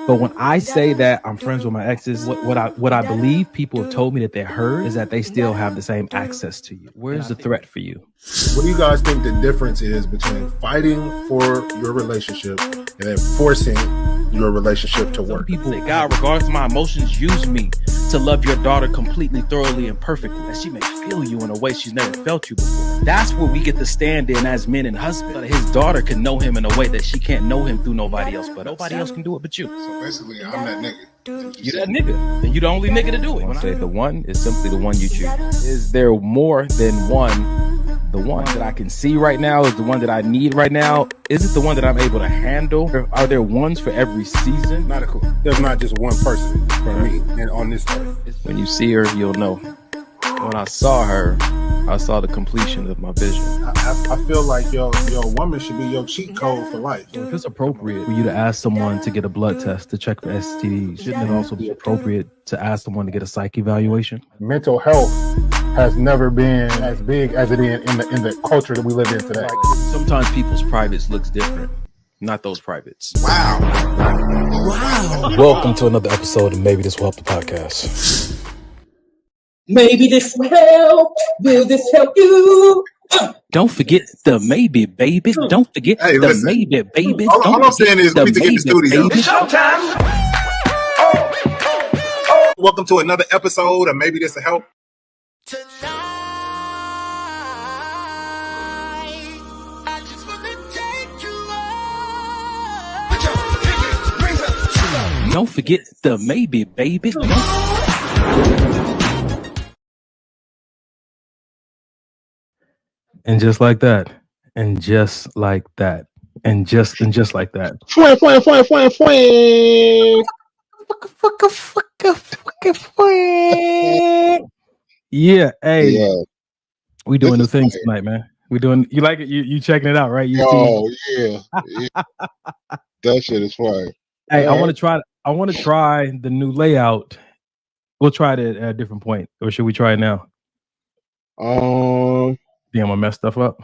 But when I say that I'm friends with my exes, what I believe people have told me that they heard is that they still have the same access to you. Where's the threat for you? What do you guys think the difference is between fighting for your relationship and then forcing your relationship to work? Some people say, God, regardless of my emotions, use me to love your daughter completely, thoroughly, and perfectly. That she may feel you in a way she's never felt you before. That's where we get to stand in as men and husbands. But his daughter can know him in a way that she can't know him through nobody else. But nobody else can do it but you. So basically, I'm that nigga. You that nigga. And you the only nigga to do it. When I say the one is simply the one you choose. Is there more than one? The one that I can see right now is the one that I need right now. Is it the one that I'm able to handle? Are there ones for every season? Not a cool. There's not just one person for me and on this earth. When you see her, you'll know. When I saw her, I saw the completion of my vision. I feel like your woman should be your cheat code for life. So if it's appropriate for you to ask someone to get a blood test to check for STDs, shouldn't it also be appropriate to ask someone to get a psych evaluation? Mental health has never been as big as it is in the culture that we live in today. Sometimes people's privates looks different. Not those privates. Wow. Welcome to another episode of Maybe This Will Help the Podcast. Maybe this will help. Will this help you? Don't forget the maybe, baby. Don't forget Hey, the listen. maybe, baby. All I'm saying is we need to get in the studio. Baby. Welcome to another episode of Maybe This Will Help. Don't forget the maybe, baby. And just like that, and just like that, and just like that. Yeah, hey, Yeah. we doing This new is things fire. tonight, man. We doing. You like it? You checking it out, right? You Oh yeah. That shit is fire. Hey, I Yeah. want to try the new layout. We'll try it at a different point, or should we try it now? Damn, I messed stuff up.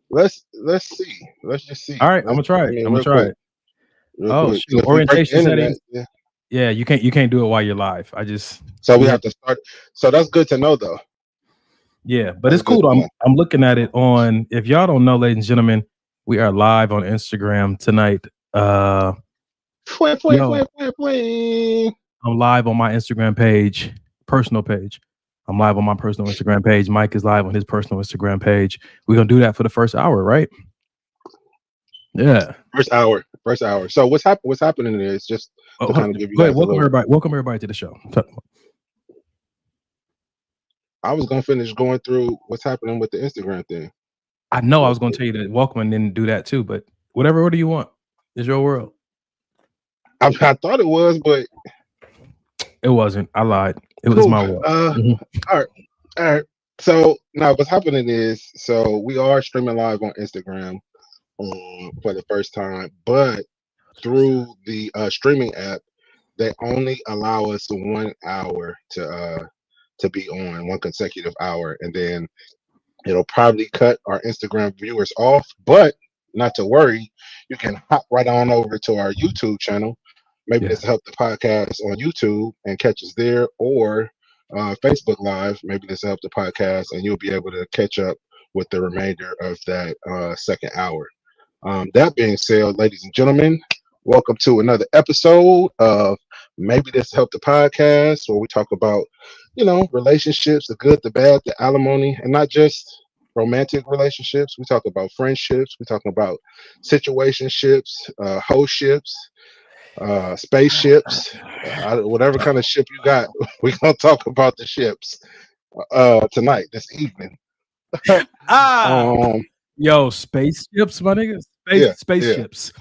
Let's see. Let's just see. All right, I'm gonna try it. I'm gonna try it. Oh, shoot. If we break Orientation the internet, settings. yeah. Yeah, you can't do it while you're live. So we have to start. So that's good to know, though. Yeah, but That's it's cool. good to I'm know. I'm looking at it on. If y'all don't know, ladies and gentlemen, we are live on Instagram tonight. Yo. I'm live on my Instagram page, personal page. I'm live on my personal Instagram page. Mike is live on his personal Instagram page. We're gonna do that for the first hour, right? Yeah. First hour. So what's happening is just to kind of give you Go guys ahead. a Welcome little. everybody. Welcome everybody to the show. I was gonna finish going through what's happening with the Instagram thing. I know I was gonna tell you to welcome and then do that too, but whatever order you want. It's your world. I thought it was, but It wasn't. I lied. It was cool. my world. All right. So now what's happening is, so we are streaming live on Instagram for the first time, but through the streaming app, they only allow us 1 hour to be on, one consecutive hour, and then it'll probably cut our Instagram viewers off. But not to worry, you can hop right on over to our YouTube channel. Maybe this will help the podcast on YouTube and catch us there, or Facebook Live. Maybe this will help the podcast, and you'll be able to catch up with the remainder of that second hour. That being said, ladies and gentlemen, welcome to another episode of Maybe This Help the Podcast, where we talk about, relationships, the good, the bad, the alimony, and not just romantic relationships. We talk about friendships. We talk about situationships, hoeships, spaceships, whatever kind of ship you got. We're gonna talk about the ships tonight, this evening. Yo, spaceships, my nigga. Spaceships.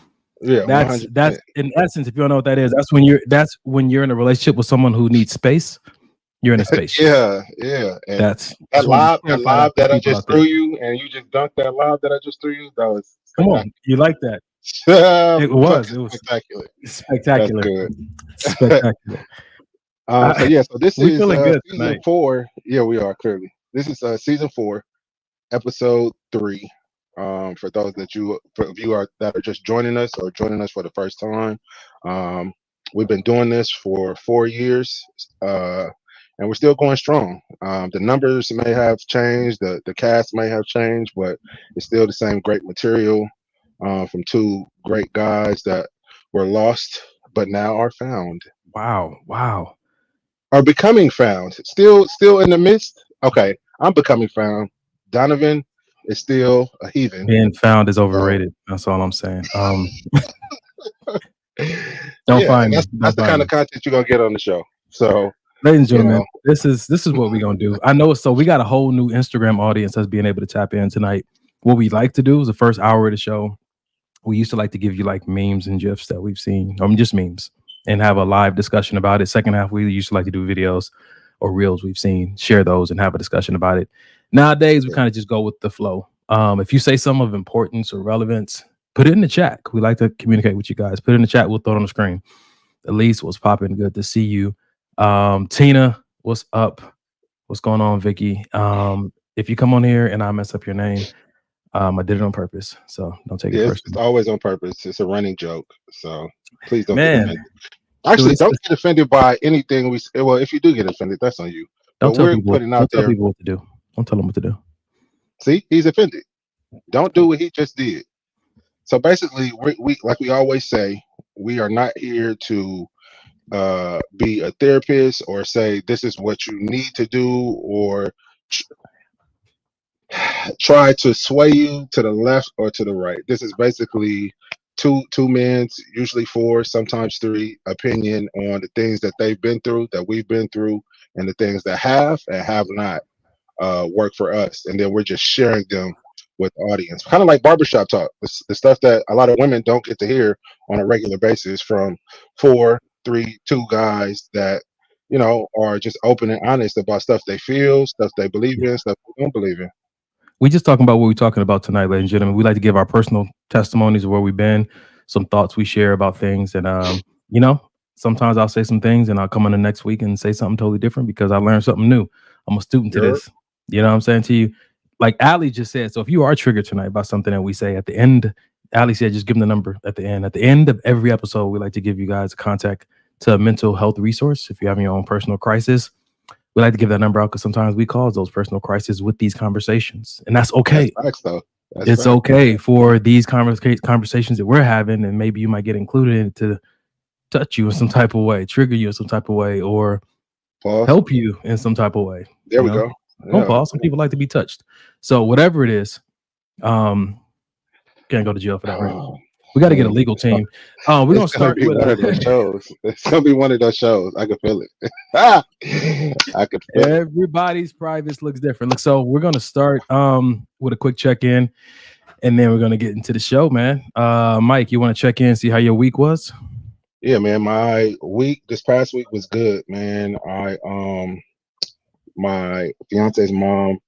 Yeah, that's 100%. In essence, if you don't know what that is, that's when you're in a relationship with someone who needs space. You're in a spaceship. Yeah. And That's that lob that I people just out there. threw you, and you just dunked that lob that I just threw you. That was Come on, you like that? it was spectacular. Spectacular. That's good. Spectacular. So this we is feeling good season tonight. 4. Yeah, we are clearly. This is season 4, episode 3. For those that you that are just joining us or joining us for the first time, we've been doing this for 4 years, and we're still going strong. The numbers may have changed, the cast may have changed, but it's still the same great material from two great guys that were lost but now are found, Wow. are becoming found. Still in the midst. Okay, I'm becoming found. Donovan is still a heathen. Being found is So, overrated. That's all I'm saying. Don't yeah, find and me. that's the kind of content you're gonna get on the show. So, Ladies and you gentlemen, know, this is what we're gonna do. I know. So we got a whole new Instagram audience that's being able to tap in tonight. What we like to do is the first hour of the show. We used to like to give you like memes and gifs that we've seen, just memes, and have a live discussion about it. Second half, we used to like to do videos or reels we've seen, share those, and have a discussion about it. Nowadays, we kind of just go with the flow. If you say something of importance or relevance, put it in the chat. We like to communicate with you guys. Put it in the chat. We'll throw it on the screen. Elise, what's popping? Good to see you. Tina, what's up? What's going on, Vicky? If you come on here and I mess up your name, I did it on purpose, so don't take it personally. It's always on purpose. It's a running joke, so please don't get Man, offended. Actually, don't get offended by anything we say. Well, if you do get offended, that's on you. Don't But tell we're people. putting out Don't tell there. people what to do. Don't tell them what to do. See, he's offended. Don't do what he just did. So basically, we like we always say, we are not here to be a therapist or say this is what you need to do or try to sway you to the left or to the right. This is basically two men's, usually four, sometimes three, opinion on the things that they've been through, that we've been through, and the things that have and have not worked for us. And then we're just sharing them with the audience, kind of like barbershop talk, the stuff that a lot of women don't get to hear on a regular basis from 4, 3, 2 guys that are just open and honest about stuff they feel, stuff they believe in, stuff they don't believe in. We just talking about what we're talking about tonight, ladies and gentlemen. We like to give our personal testimonies of where we've been, some thoughts we share about things, and sometimes I'll say some things and I'll come on the next week and say something totally different because I learned something new. I'm a student to this. You know what I'm saying to you? Like Ali just said, so if you are triggered tonight by something that we say at the end, Ali said, just give them the number at the end. At the end of every episode, we like to give you guys a contact to a mental health resource. If you're having your own personal crisis, we like to give that number out because sometimes we cause those personal crises with these conversations. And that's okay. That's facts, though. It's okay for these conversations that we're having, and maybe you might get included in it to touch you in some type of way, trigger you in some type of way, or help you in some type of way. There we go. Don't pause. Some people like to be touched. So whatever it is, can't go to jail for that, right? We got to get a legal team. We're going to start with one of those shows. It's going to be one of those shows. I can feel it. I could feel it. Everybody's privates looks different. Look, so we're going to start with a quick check-in, and then we're going to get into the show, man. Mike, you want to check in, see how your week was? Yeah, man. My week, this past week was good, man. My fiance's mom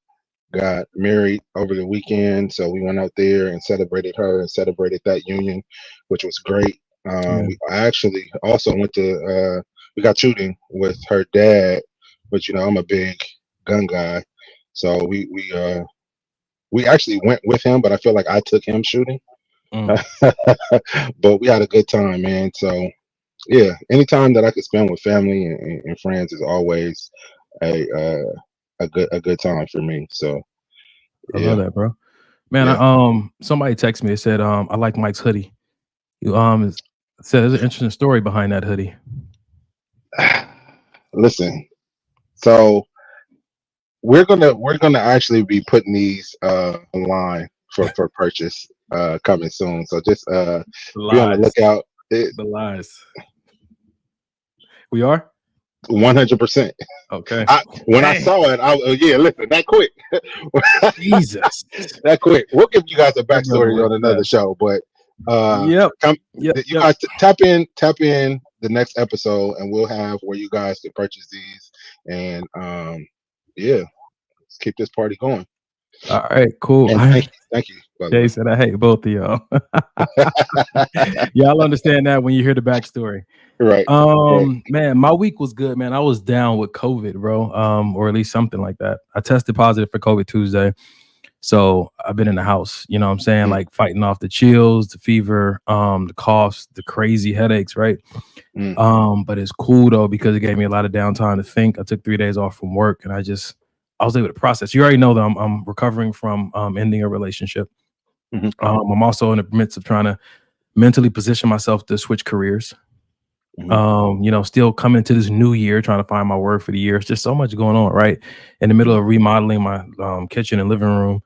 got married over the weekend, so we went out there and celebrated her and celebrated that union, which was great. I actually also went to we got shooting with her dad, but I'm a big gun guy, so we actually went with him, but I feel like I took him shooting. But we had a good time, man. So yeah, anytime that I could spend with family and friends is always a good time for me. So I love that, bro. Man, yeah. Somebody texted me and said, I like Mike's hoodie. You said there's an interesting story behind that hoodie. Listen, so we're gonna actually be putting these online for purchase coming soon. So just be on the lookout. The lies. We are 100%. Okay. When I saw it, listen, that quick. Jesus, that quick. We'll give you guys a backstory on another show, but you guys tap in the next episode, and we'll have where you guys can purchase these, and let's keep this party going. All right, cool. And thank you. Jay said, I hate both of y'all. Y'all understand that when you hear the backstory. Right. Man, my week was good, man. I was down with COVID, bro. Or at least something like that. I tested positive for COVID Tuesday. So I've been in the house, you know what I'm saying? Like fighting off the chills, the fever, the coughs, the crazy headaches, right? But it's cool though, because it gave me a lot of downtime to think. I took 3 days off from work and I was able to process. You already know that I'm recovering from ending a relationship. I'm also in the midst of trying to mentally position myself to switch careers. You know, still coming to this new year, trying to find my word for the year. It's just so much going on, right? In the middle of remodeling my kitchen and living room.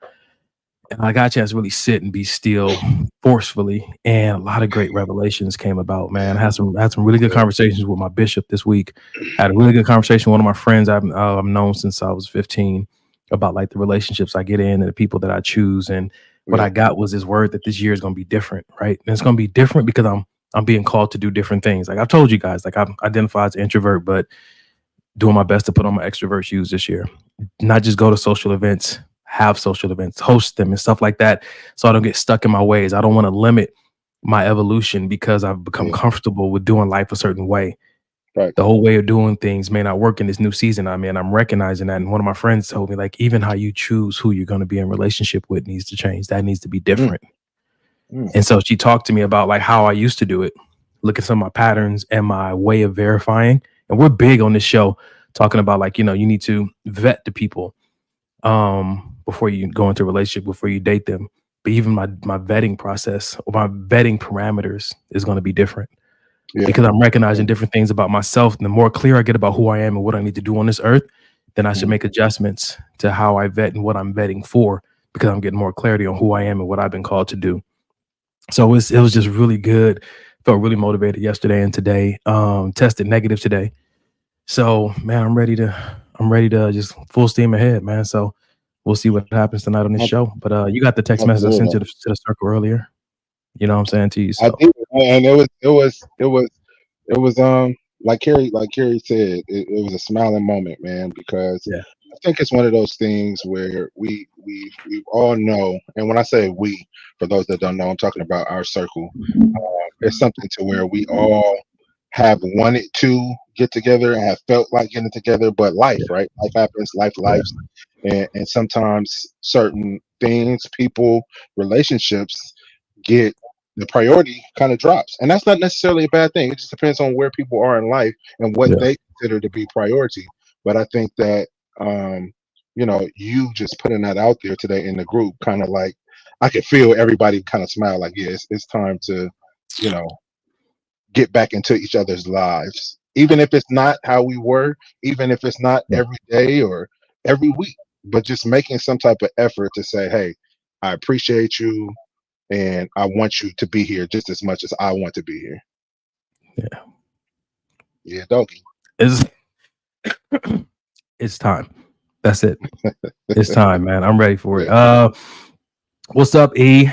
And I got a chance to really sit and be still forcefully. And a lot of great revelations came about, man. I had some really good conversations with my bishop this week. I had a really good conversation with one of my friends I've known since I was 15 about like the relationships I get in and the people that I choose. And what I got was this word that this year is going to be different, right? And it's going to be different because I'm being called to do different things. Like I've told you guys, like I'm identified as an introvert, but doing my best to put on my extrovert shoes this year. Not just go to social events, have social events, host them and stuff like that, so I don't get stuck in my ways. I don't want to limit my evolution because I've become comfortable with doing life a certain way. Right. The whole way of doing things may not work in this new season I'm in. I'm recognizing that. And one of my friends told me, like, even how you choose who you're going to be in relationship with needs to change. That needs to be different. And so she talked to me about like how I used to do it, look at some of my patterns and my way of verifying. And we're big on this show talking about like, you know, you need to vet the people before you go into a relationship, before you date them. But even my vetting process or my vetting parameters is going to be different because I'm recognizing different things about myself. And the more clear I get about who I am and what I need to do on this earth, then I should make adjustments to how I vet and what I'm vetting for, because I'm getting more clarity on who I am and what I've been called to do. So it was just really good. Felt really motivated yesterday and today. Tested negative today. So man, I'm ready to just full steam ahead, man. So we'll see what happens tonight on this show. But you got the text message I sent to the circle earlier. You know what I'm saying to you. So. I did, and it was like Carrie said, it was a smiling moment, man, because I think it's one of those things where we all know, and when I say we, for those that don't know, I'm talking about our circle. It's something to where we all have wanted to get together and have felt like getting together, but life, right? Life happens, lives, and sometimes certain things, people, relationships get the priority kind of drops, and that's not necessarily a bad thing. It just depends on where people are in life and what they consider to be priority. But I think that you know, you just putting that out there today in the group, kind of like I could feel everybody kind of smile like, yeah, it's time to, you know, get back into each other's lives, even if it's not how we were, even if it's not every day or every week, but just making some type of effort to say, hey, I appreciate you and I want you to be here just as much as I want to be here. Yeah, doggy. It's time. That's it. It's time, man. I'm ready for it. What's up, E?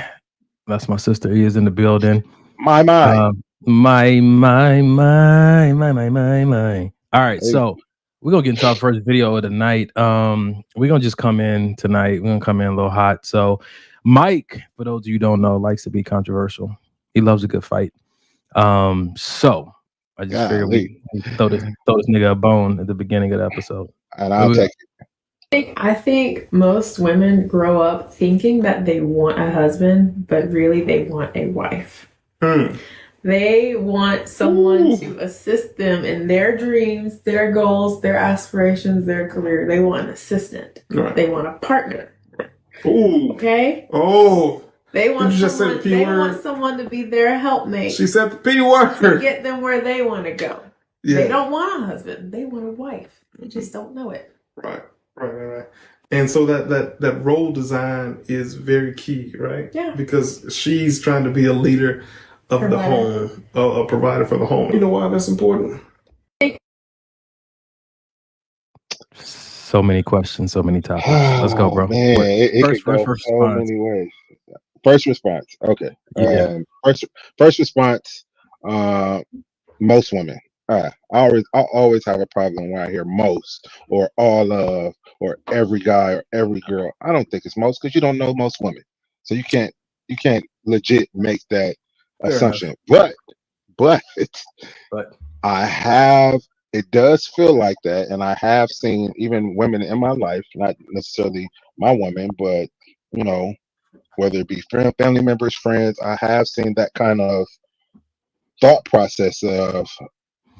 That's my sister. E is in the building. My. All right, so we're gonna get into our first video of the night. We're gonna just come in tonight. We're gonna come in a little hot. So Mike, for those of you who don't know, likes to be controversial. He loves a good fight. So I just figured we throw this nigga a bone at the beginning of the episode. And I'll take it. I think most women grow up thinking that they want a husband, but really they want a wife. They want someone to assist them in their dreams, their goals, their aspirations, their career. They want an assistant. Right. They want a partner. Ooh. Okay? Oh. They want someone to be their helpmate. She said the P word. To get them where they want to go. Yeah. They don't want a husband. They want a wife. They just don't know it. Right. And so that role design is very key, right? Yeah. Because she's trying to be a leader of the home, a provider for the home. You know why that's important? So many questions, so many topics. Let's go, bro. Man, it could go so many ways. First response. Okay. First response. Most women. I always have a problem when I hear most or all of or every guy or every girl. I don't think it's most, because you don't know most women, so you can't legit make that assumption. But I have. It does feel like that, and I have seen even women in my life, not necessarily my woman, but you know, whether it be family members, friends, I have seen that kind of thought process of,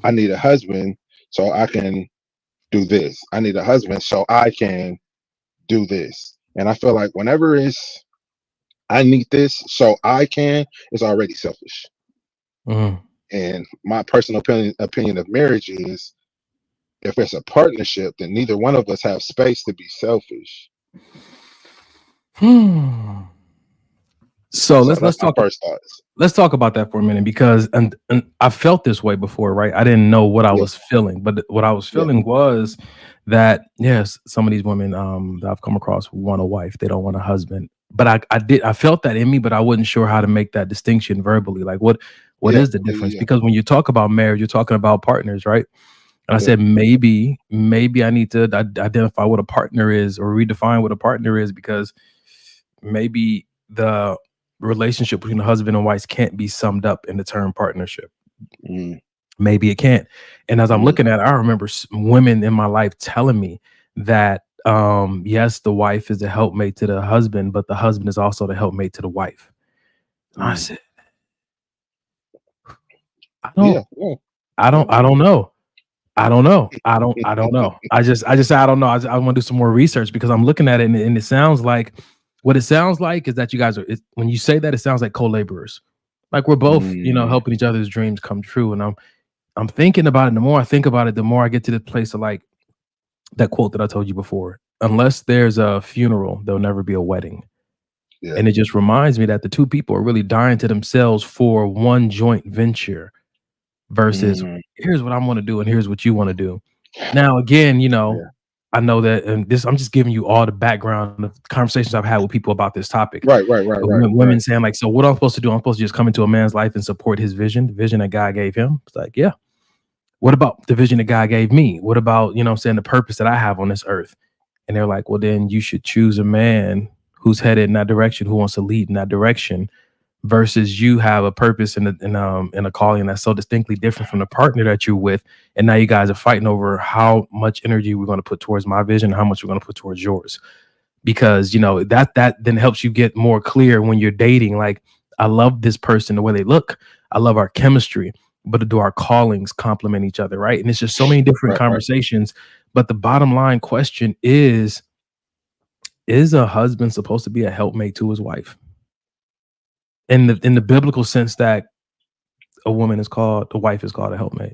I need a husband so I can do this. I need a husband so I can do this. And I feel like whenever it's, I need this so I can, it's already selfish. Mm. And my personal opinion of marriage is, if it's a partnership, then neither one of us have space to be selfish. So let's talk. First thoughts. Let's talk about that for a minute, because and I felt this way before, right? I didn't know what I was feeling, but what I was feeling was that, yes, some of these women that I've come across want a wife, they don't want a husband. But I felt that in me, but I wasn't sure how to make that distinction verbally. Like what is the difference? Because when you talk about marriage, you're talking about partners, right? And I said, maybe I need to identify what a partner is, or redefine what a partner is, because maybe the relationship between a husband and wife can't be summed up in the term partnership. Maybe it can't. And as I'm looking at it, I remember women in my life telling me that, yes, the wife is a helpmate to the husband, but the husband is also the helpmate to the wife. And I said, I don't know. I don't know. I don't know. I don't know. I want to do some more research, because I'm looking at it and it sounds like, what it sounds like is that you guys are, when you say that, it sounds like co-laborers. Like we're both, helping each other's dreams come true. And I'm thinking about it. The more I think about it, the more I get to the place of, like, that quote that I told you before: unless there's a funeral, there'll never be a wedding. Yeah. And it just reminds me that the two people are really dying to themselves for one joint venture, versus here's what I want to do and here's what you want to do. Now, again, I know that, and I'm just giving you all the background of conversations I've had with people about this topic. Right. Women saying, like, so what I'm supposed to do? I'm supposed to just come into a man's life and support his vision, the vision that God gave him. It's like, yeah. What about the vision that God gave me? What about, the purpose that I have on this earth? And they're like, well, then you should choose a man who's headed in that direction, who wants to lead in that direction, versus you have a purpose and a calling that's so distinctly different from the partner that you're with. And now you guys are fighting over how much energy we're going to put towards my vision and how much we're going to put towards yours. Because, that then helps you get more clear when you're dating. Like, I love this person, the way they look. I love our chemistry, but do our callings complement each other? Right. And it's just so many different conversations. But the bottom line question is a husband supposed to be a helpmate to his wife? In the biblical sense, that the wife is called a helpmate.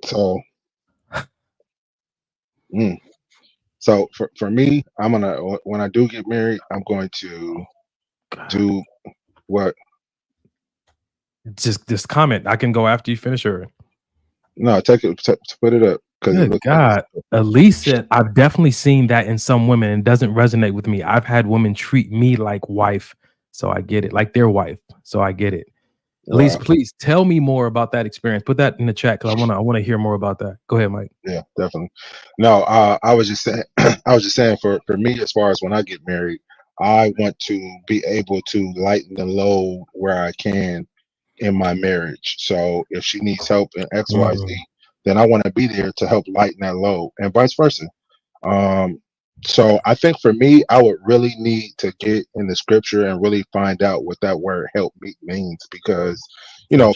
So, so for me, when I do get married, I'm going to do what? Just comment. I can go after you finish, or no, put it up. Good God. Elise said, I've definitely seen that in some women, and doesn't resonate with me. I've had women treat me like wife, so I get it. Like their wife, so I get it. Wow. Elise, please tell me more about that experience. Put that in the chat, because I want to hear more about that. Go ahead, Mike. Yeah, definitely. No, I was just saying for me, as far as when I get married, I want to be able to lighten the load where I can in my marriage. So if she needs help in XYZ, then I want to be there to help lighten that load, and vice versa. So I think for me, I would really need to get in the scripture and really find out what that word help me means, because,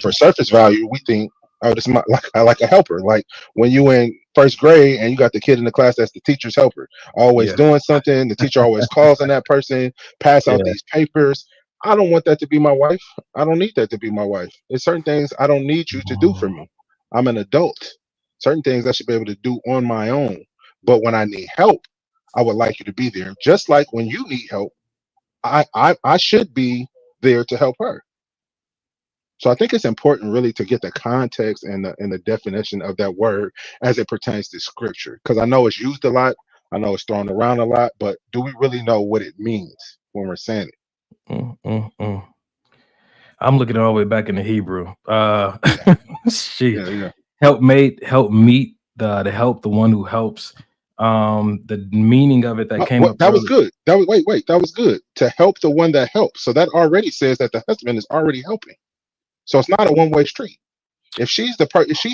for surface value, we think, oh, this is like a helper. Like when you in first grade and you got the kid in the class that's the teacher's helper, always doing something. The teacher always calls on that person, pass out these papers. I don't want that to be my wife. I don't need that to be my wife. There's certain things I don't need you to do for me. I'm an adult. Certain things I should be able to do on my own. But when I need help, I would like you to be there. Just like when you need help, I should be there to help her. So I think it's important really to get the context and the definition of that word as it pertains to scripture. Because I know it's used a lot. I know it's thrown around a lot, but do we really know what it means when we're saying it? I'm looking all the way back in the Hebrew. Helpmate, help meet, the help, the one who helps. The meaning of it that came up. That was good. That was good. To help the one that helps. So that already says that the husband is already helping. So it's not a one-way street. If she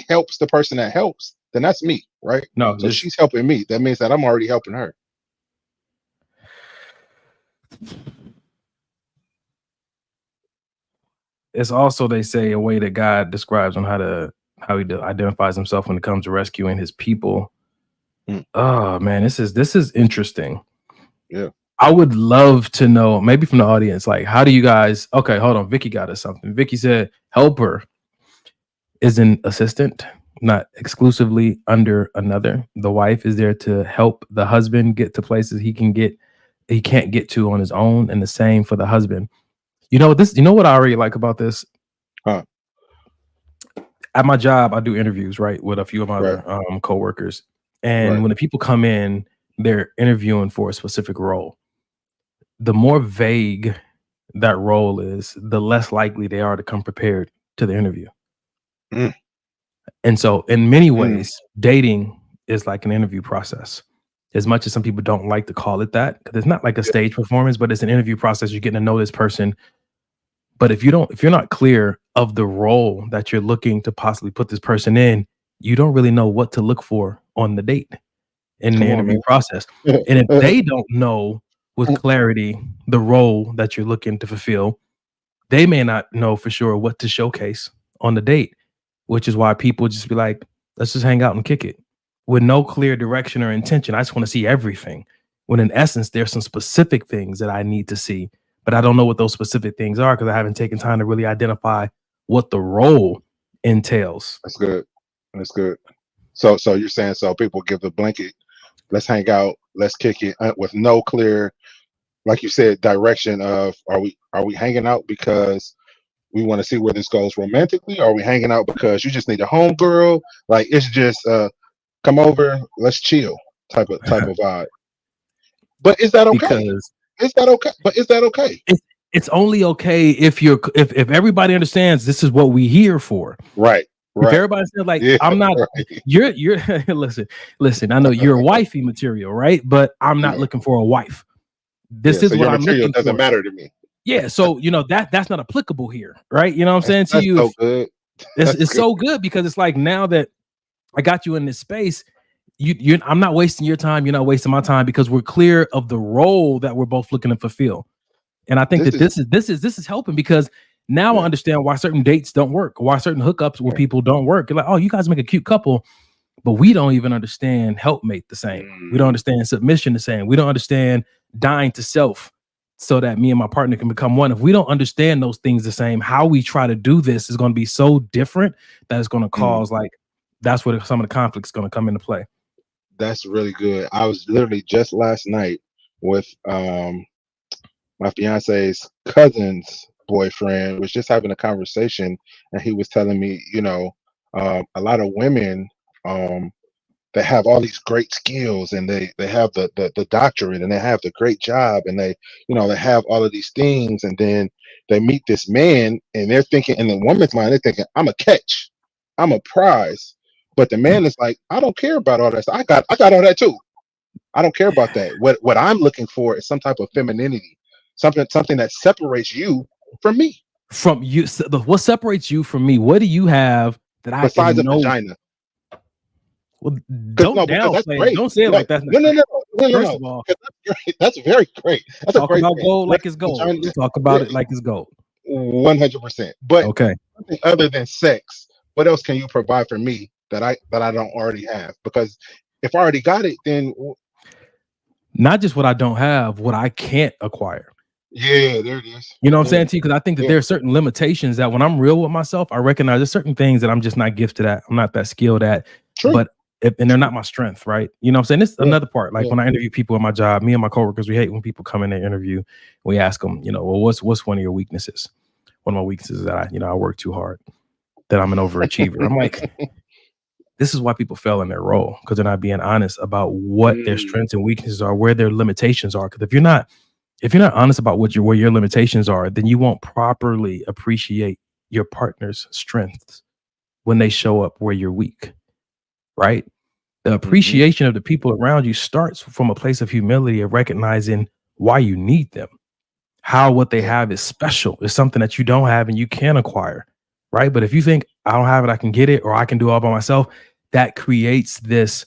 helps the person that helps, then that's me, right? No, so she's helping me. That means that I'm already helping her. It's also, they say, a way that God describes on how he identifies himself when it comes to rescuing his people. Oh man, this is interesting. Yeah. I would love to know, maybe from the audience, like, how do you guys? Okay, hold on. Vicky got us something. Vicky said, helper is an assistant, not exclusively under another. The wife is there to help the husband get to places he can't get to on his own, and the same for the husband. You know what I really like about this? Huh. At my job, I do interviews, right, with a few of my other coworkers. And when the people come in, they're interviewing for a specific role. The more vague that role is, the less likely they are to come prepared to the interview. And so in many ways, dating is like an interview process. As much as some people don't like to call it that, because it's not like a stage performance, but it's an interview process. You're getting to know this person. But if you're not clear of the role that you're looking to possibly put this person in, you don't really know what to look for on the date in the interview process. And if they don't know with clarity the role that you're looking to fulfill, they may not know for sure what to showcase on the date, which is why people just be like, let's just hang out and kick it with no clear direction or intention. I just want to see everything. When in essence, there's some specific things that I need to see, but I don't know what those specific things are because I haven't taken time to really identify what the role entails. That's good. That's good. So you're saying, so people give the blanket, let's hang out, let's kick it, with no clear, like you said, direction of, are we hanging out because we want to see where this goes romantically? Or are we hanging out because you just need a home girl? Like, it's just come over, let's chill type of vibe. But is that okay? Is that okay? But is that okay? It's only okay if everybody understands this is what we here for. Right. If everybody said, like, I'm not, you're listen, I know you're wifey material, right? But I'm not looking for a wife. This is what I'm looking for. Doesn't matter to me. Yeah. So, that's not applicable here. Right. You know what I'm saying to you? So good. It's so good because it's like, now that I got you in this space, I'm not wasting your time. You're not wasting my time because we're clear of the role that we're both looking to fulfill. And I think this is helping because now I understand why certain dates don't work, why certain hookups with people don't work. You're like, oh, you guys make a cute couple, but we don't even understand helpmate the same. We don't understand submission the same. We don't understand dying to self so that me and my partner can become one. If we don't understand those things the same, how we try to do this is going to be so different that it's going to cause that's where some of the conflicts is going to come into play. That's really good. I was literally just last night with my fiance's cousin's boyfriend, was just having a conversation, and he was telling me, a lot of women they have all these great skills, and they have the doctorate, and they have the great job, and they have all of these things, and then they meet this man, and they're thinking, in the woman's mind, they're thinking, I'm a catch, I'm a prize. But the man is like, I don't care about all that stuff. I got all that too. I don't care about that. What I'm looking for is some type of femininity, something that separates you from me. From you, what separates you from me? What do you have that I besides a know? Vagina? Well, don't downplay it. Don't say it like that. No. First of all, that's great. That's very great. That's talk a great about thing. gold like it's gold. Talk about it like it's gold. 100%. But okay, other than sex, what else can you provide for me that I don't already have? Because if I already got it, then not just what I don't have, what I can't acquire. Yeah, there it is. You know what I'm saying to you? Because I think that there are certain limitations that when I'm real with myself, I recognize there's certain things that I'm just not gifted at. I'm not that skilled at. True. But and they're not my strength, right? You know what I'm saying? This is another part. Like when I interview people in my job, me and my coworkers, we hate when people come in and interview. We ask them, well, what's one of your weaknesses? One of my weaknesses is that I work too hard, that I'm an overachiever. I'm like, this is why people fail in their role, because they're not being honest about what their strengths and weaknesses are, where their limitations are. Because if you're not honest about where your limitations are, then you won't properly appreciate your partner's strengths when they show up where you're weak, right? The appreciation of the people around you starts from a place of humility, of recognizing why you need them, how what they have is special, is something that you don't have and you can acquire, right? But if you think I don't have it, I can get it, or I can do it all by myself, that creates this,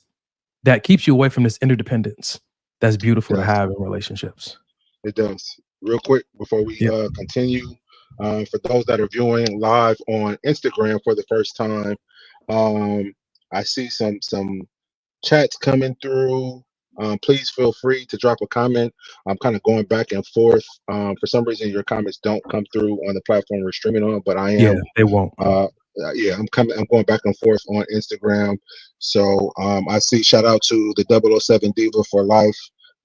that keeps you away from this interdependence that's beautiful to have in relationships. It does. real quick before we continue. For those that are viewing live on Instagram for the first time, I see some chats coming through. Please feel free to drop a comment. I'm kind of going back and forth. For some reason, your comments don't come through on the platform we're streaming on, but I am. Yeah, they won't. I'm going back and forth on Instagram. So I see shout out to the 007 Diva for life.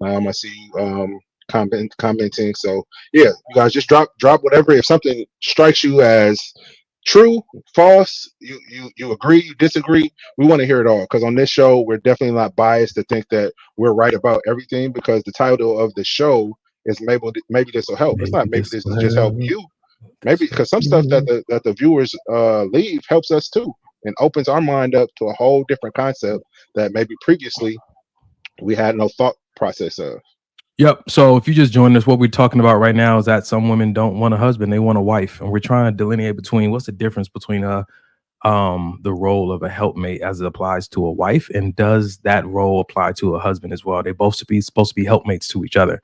I see you commenting. So yeah, you guys just drop whatever. If something strikes you as true, false, you agree, you disagree, we want to hear it all, because on this show we're definitely not biased to think that we're right about everything, because the title of the show is maybe this will help. It's not maybe this will just help you, maybe, because some stuff that the viewers leave helps us too, and opens our mind up to a whole different concept that maybe previously we had no thought process of. Yep. So if you just joined us, what we're talking about right now is that some women don't want a husband, they want a wife. And we're trying to delineate between what's the difference between the role of a helpmate as it applies to a wife, and does that role apply to a husband as well? They're both supposed to be helpmates to each other.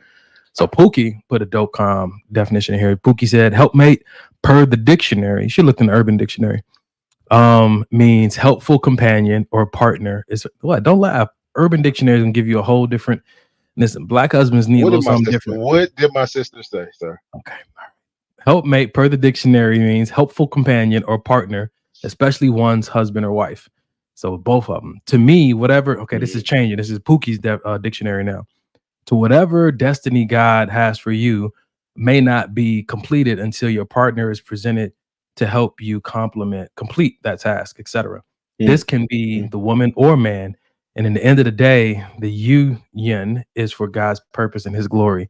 So Pookie put a dope definition here. Pookie said helpmate per the dictionary. You should look in the Urban Dictionary. Means helpful companion or partner. Is what? Don't laugh. Urban Dictionary is gonna give you a whole different. Listen, black husbands need a little something different. What did my sister say, sir? Okay. Helpmate per the dictionary means helpful companion or partner, especially one's husband or wife. So both of them. To me, whatever. Okay, this is changing. This is Pookie's dictionary now. To whatever destiny God has for you may not be completed until your partner is presented to help you complete that task, etc. This can be the woman or man. And in the end of the day, the union is for God's purpose and his glory.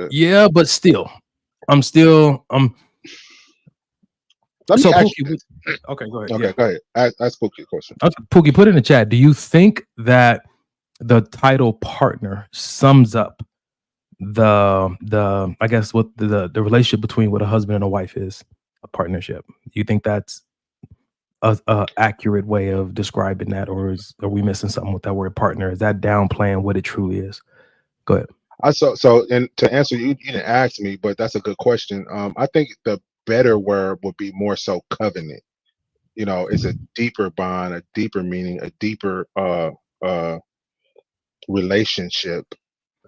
Yeah, but still, Let me ask you. Okay, go ahead. Okay, go ahead. Ask Pookie a question. Okay, Pookie, put it in the chat. Do you think that the title partner sums up the I guess what the relationship between what a husband and a wife is, a partnership? Do you think that's a accurate way of describing that, or are we missing something with that word partner? Is that downplaying what it truly is? Go ahead. So and to answer you didn't ask me, but that's a good question. I think the better word would be more so covenant. You know, it's a deeper bond, a deeper meaning, a deeper relationship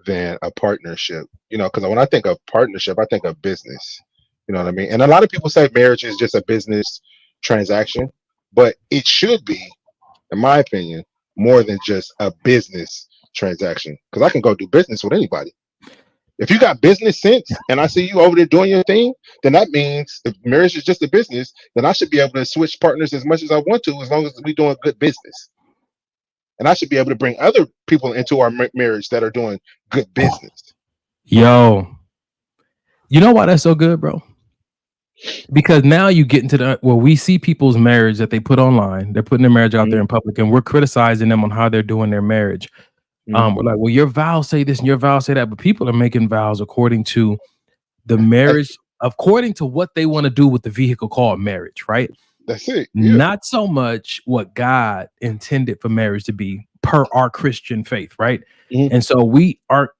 than a partnership. You know, because when I think of partnership, I think of business. You know what I mean? And a lot of people say marriage is just a business transaction, but it should be, in my opinion, more than just a business transaction, because I can go do business with anybody. If you got business sense and I see you over there doing your thing, then that means if marriage is just a business, then I should be able to switch partners as much as I want to, as long as we're doing good business. And I should be able to bring other people into our marriage that are doing good business. Yo, you know why that's so good, bro? Because now you get into we see people's marriage that they put online. They're putting their marriage out there in public, and we're criticizing them on how they're doing their marriage. We're like, well, your vows say this and your vows say that, but people are making vows according to the marriage, according to what they want to do with the vehicle called marriage, right? That's it. Yeah. Not so much what God intended for marriage to be per our Christian faith, right? And so we aren't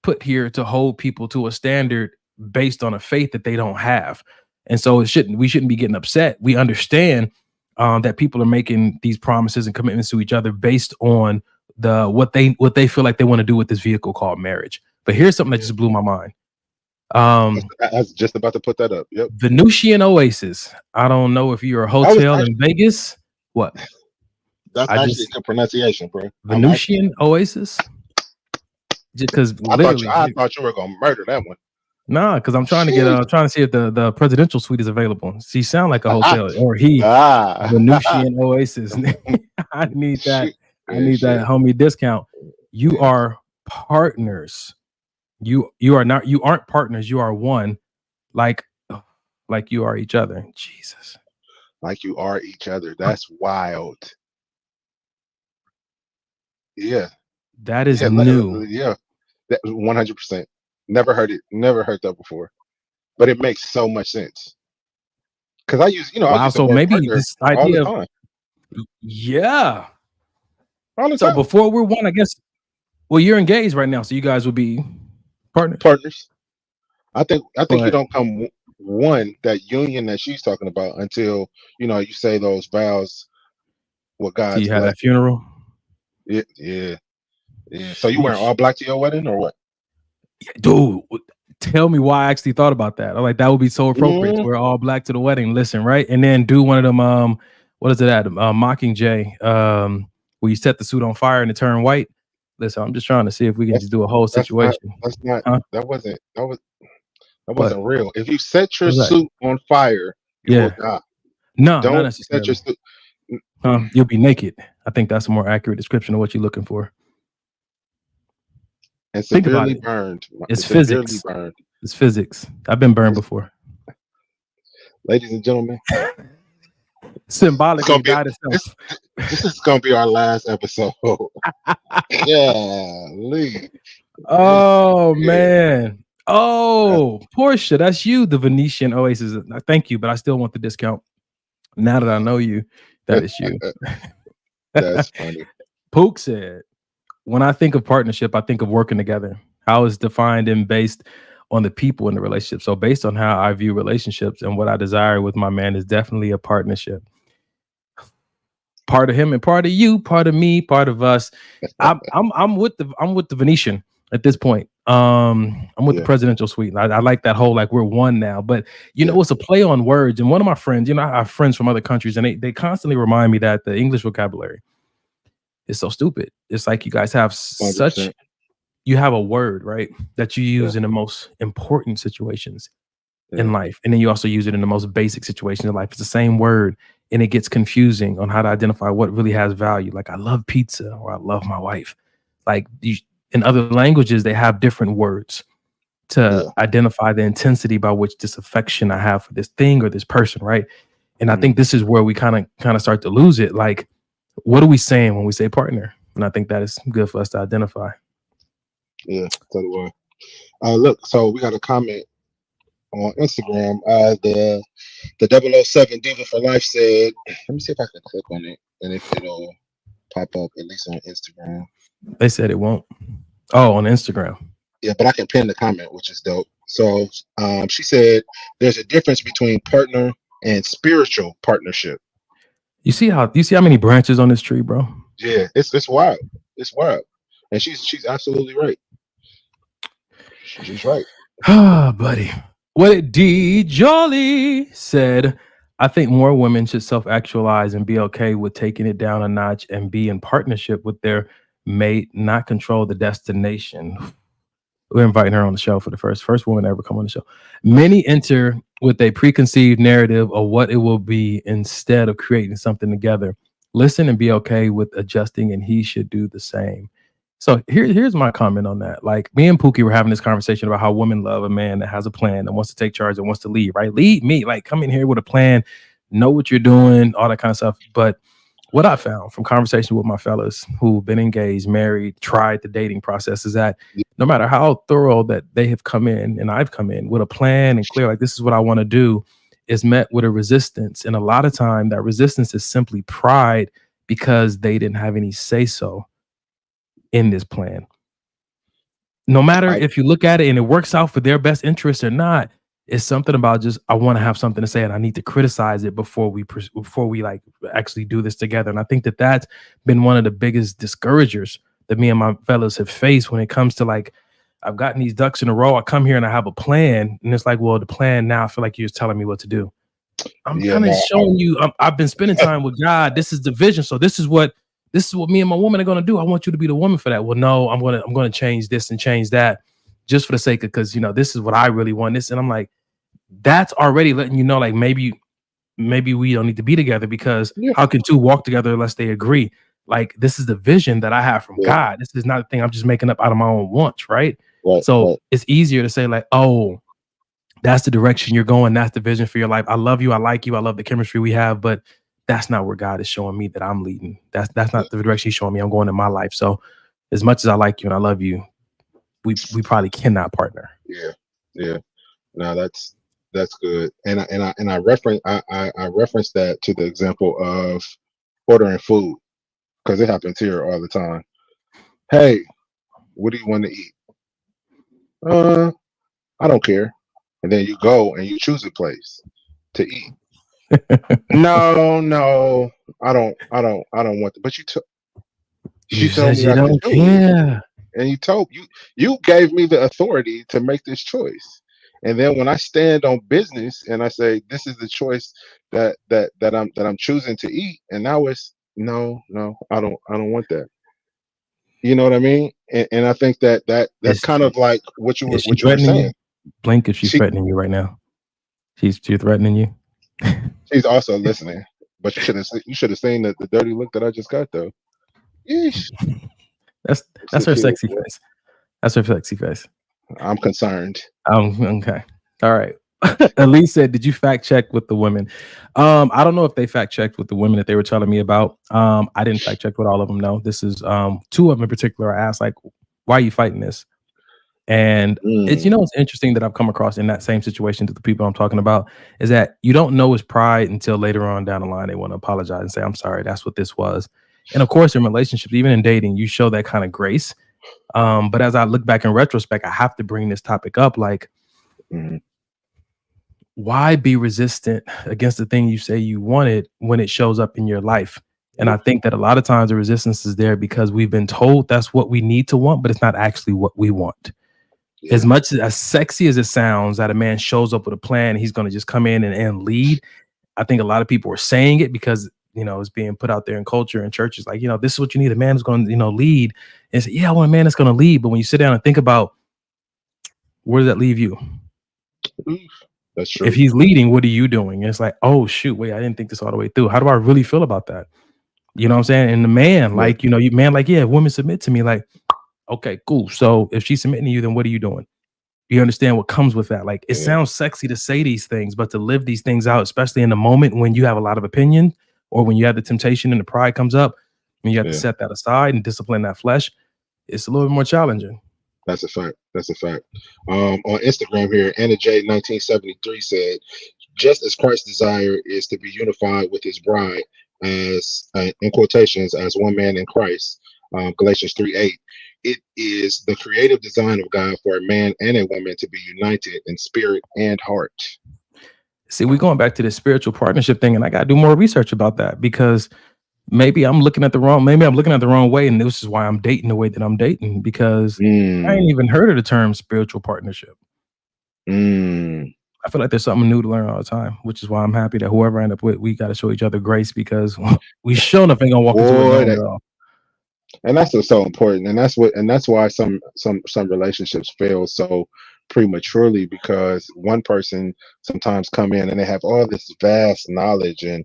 put here to hold people to a standard based on a faith that they don't have. And so we shouldn't be getting upset. We understand that people are making these promises and commitments to each other based on what they feel like they want to do with this vehicle called marriage. But here's something that just blew my mind. I was just about to put that up. Yep. Venusian Oasis. I don't know if you're a hotel in Vegas. What? That's actually a good pronunciation, bro. Venusian Oasis. Just because I thought you were gonna murder that one. Nah, because I'm trying to see if the presidential suite is available. She sound like a hotel, or Venusian Oasis. I need that. I need that homie discount. You are partners. You aren't partners. You are one, like you are each other. Jesus. Like you are each other. That's wild. Yeah. That is new. Yeah. That 100%. Never heard it. Never heard that before. But it makes so much sense. Because I use, so maybe this idea of yeah. All the so time. before we're one, I guess. Well, you're engaged right now, so you guys will be Partners. I think you But don't come one, that union that she's talking about, until you say those vows with till God's you had that blessing. funeral. Yeah. So you wearing Sheesh. all black to your wedding or what? Dude, tell me why I actually thought about that. I'm like, that would be so appropriate to wear all black to the wedding. Listen, right? And then do one of them, what is it at? Mockingjay, where you set the suit on fire and it turn white. Listen, I'm just trying to see if we can just do a whole situation. That's not. Huh? That What? wasn't real. If you set your What's that? suit on fire, you will die. No, not Don't set your necessarily. suit. You'll be naked. I think that's a more accurate description of what you're looking for. And Think about severely it. burned. It's Severely physics. burned. It's physics. I've been burned before. Ladies and gentlemen, Symbolically, God itself. this is gonna be our last episode. Yeah, Lee. Oh man. Oh, Portia, that's you, the Venetian Oasis. Thank you, but I still want the discount. Now that I know you, that is you. That's funny. Pook said, when I think of partnership, I think of working together. How it's defined and based on the people in the relationship. So based on how I view relationships and what I desire with my man is definitely a partnership. Part of him and part of you, part of me, part of us. I'm with the Venetian at this point. I'm with the presidential suite. I like that whole, like, we're one now. But it's a play on words. And one of my friends, I have friends from other countries, and they constantly remind me that the English vocabulary is so stupid. It's like you guys have 100%. You have a word, right, that you use in the most important situations in life. And then you also use it in the most basic situations in life. It's the same word. And it gets confusing on how to identify what really has value. Like, I love pizza, or I love my wife. Like, in other languages, they have different words to identify the intensity by which this affection I have for this thing or this person, right? And I think this is where we kind of start to lose it. Like, what are we saying when we say partner? And I think that is good for us to identify. Yeah, so do I. Look, so we got a comment on Instagram. The 007 Diva for Life said, let me see if I can click on it and if it'll pop up, at least on Instagram. They said it won't. Oh, on Instagram. Yeah, but I can pin the comment, which is dope. So she said there's a difference between partner and spiritual partnership. You see how many branches on this tree, bro? Yeah, it's wild. It's wild. And she's absolutely right. She's right. Ah, buddy. What D Jolly said, I think more women should self-actualize and be okay with taking it down a notch and be in partnership with their mate, not control the destination. We're inviting her on the show for the first woman to ever come on the show. Many enter with a preconceived narrative of what it will be instead of creating something together. Listen and be okay with adjusting, and he should do the same. So here's my comment on that. Like, me and Pookie were having this conversation about how women love a man that has a plan and wants to take charge and wants to lead, right? Lead me, like, come in here with a plan, know what you're doing, all that kind of stuff. But what I found from conversation with my fellas who've been engaged, married, tried the dating process is that no matter how thorough that they have come in and I've come in with a plan and clear, like, this is what I want to do, is met with a resistance. And a lot of time that resistance is simply pride because they didn't have any say-so in this plan. No matter if you look at it and it works out for their best interest or not, it's something about just, I want to have something to say and I need to criticize it before we like actually do this together. And I think that that's been one of the biggest discouragers that me and my fellas have faced when it comes to, like, I've gotten these ducks in a row. I come here and I have a plan, and it's like, well, the plan now, I feel like you're just telling me what to do. I'm kind of showing you. I've been spending time with God. This is the vision. So this is what me and my woman are going to do. I want you to be the woman for that. Well, no, I'm going to change this and change that just for the sake of, because this is what I really want. This, and I'm like, that's already letting you know, like, maybe we don't need to be together, because how can two walk together unless they agree? Like, this is the vision that I have from God. This is not a thing I'm just making up out of my own wants, right? So it's easier to say, like, oh, that's the direction you're going. That's the vision for your life. I love you. I like you. I love the chemistry we have, but that's not where God is showing me that I'm leading. That's not the direction he's showing me I'm going in my life. So as much as I like you and I love you, we probably cannot partner. Yeah. No, that's good. And I reference that to the example of ordering food, because it happens here all the time. Hey, what do you want to eat? I don't care. And then you go and you choose a place to eat. No, I don't want to. But You she told said me you I could don't do it. care. And you gave me the authority to make this choice. And then when I stand on business and I say this is the choice that I'm choosing to eat, and now it's no, I don't want that. You know what I mean? And I think that's Is kind of like what is she you were threatening you? saying. Blink if she's She threatening you right now. She's threatening you. she's also listening, but you should have seen the dirty look that I just got though. Yeesh. That's her sexy face. That's her sexy face. I'm concerned. Okay. All right. Elise said, did you fact check with the women? I don't know if they fact checked with the women that they were telling me about. I didn't fact check with all of them. No, this is two of them in particular. I asked, like, why are you fighting this? And it's, it's interesting that I've come across in that same situation to the people I'm talking about is that you don't know his pride until later on down the line they want to apologize and say, I'm sorry, that's what this was. And of course, in relationships, even in dating, you show that kind of grace. But as I look back in retrospect, I have to bring this topic up. Like, why be resistant against the thing you say you wanted when it shows up in your life? And I think that a lot of times the resistance is there because we've been told that's what we need to want, but it's not actually what we want. Yeah. As much as sexy as it sounds that a man shows up with a plan, he's going to just come in and lead. I think a lot of people are saying it because, it's being put out there in culture and churches like, this is what you need. A man who's going to, lead. And say, yeah, I want a man that's going to lead. But when you sit down and think about where does that leave you? That's true. If he's leading, what are you doing? And it's like, oh, shoot, wait, I didn't think this all the way through. How do I really feel about that? You know what I'm saying? And the man, like, yeah, women submit to me like, okay, cool. So if she's submitting to you, then what are you doing? You understand what comes with that? Like, it sounds sexy to say these things, but to live these things out, especially in the moment when you have a lot of opinion or when you have the temptation and the pride comes up, when you have to set that aside and discipline that flesh, it's a little bit more challenging. That's a fact. On Instagram here, Anna J 1973 said, just as Christ's desire is to be unified with his bride as, in quotations, as one man in Christ, Galatians 3:8, it is the creative design of God for a man and a woman to be united in spirit and heart. See, we're going back to the spiritual partnership thing, and I got to do more research about that because maybe I'm looking at the wrong way, and this is why I'm dating the way that I'm dating because I ain't even heard of the term spiritual partnership. I feel like there's something new to learn all the time, which is why I'm happy that whoever I end up with, we got to show each other grace because we sure enough ain't gonna walk into it at all. And that's what's so important, and that's why some relationships fail so prematurely because one person sometimes come in and they have all this vast knowledge. And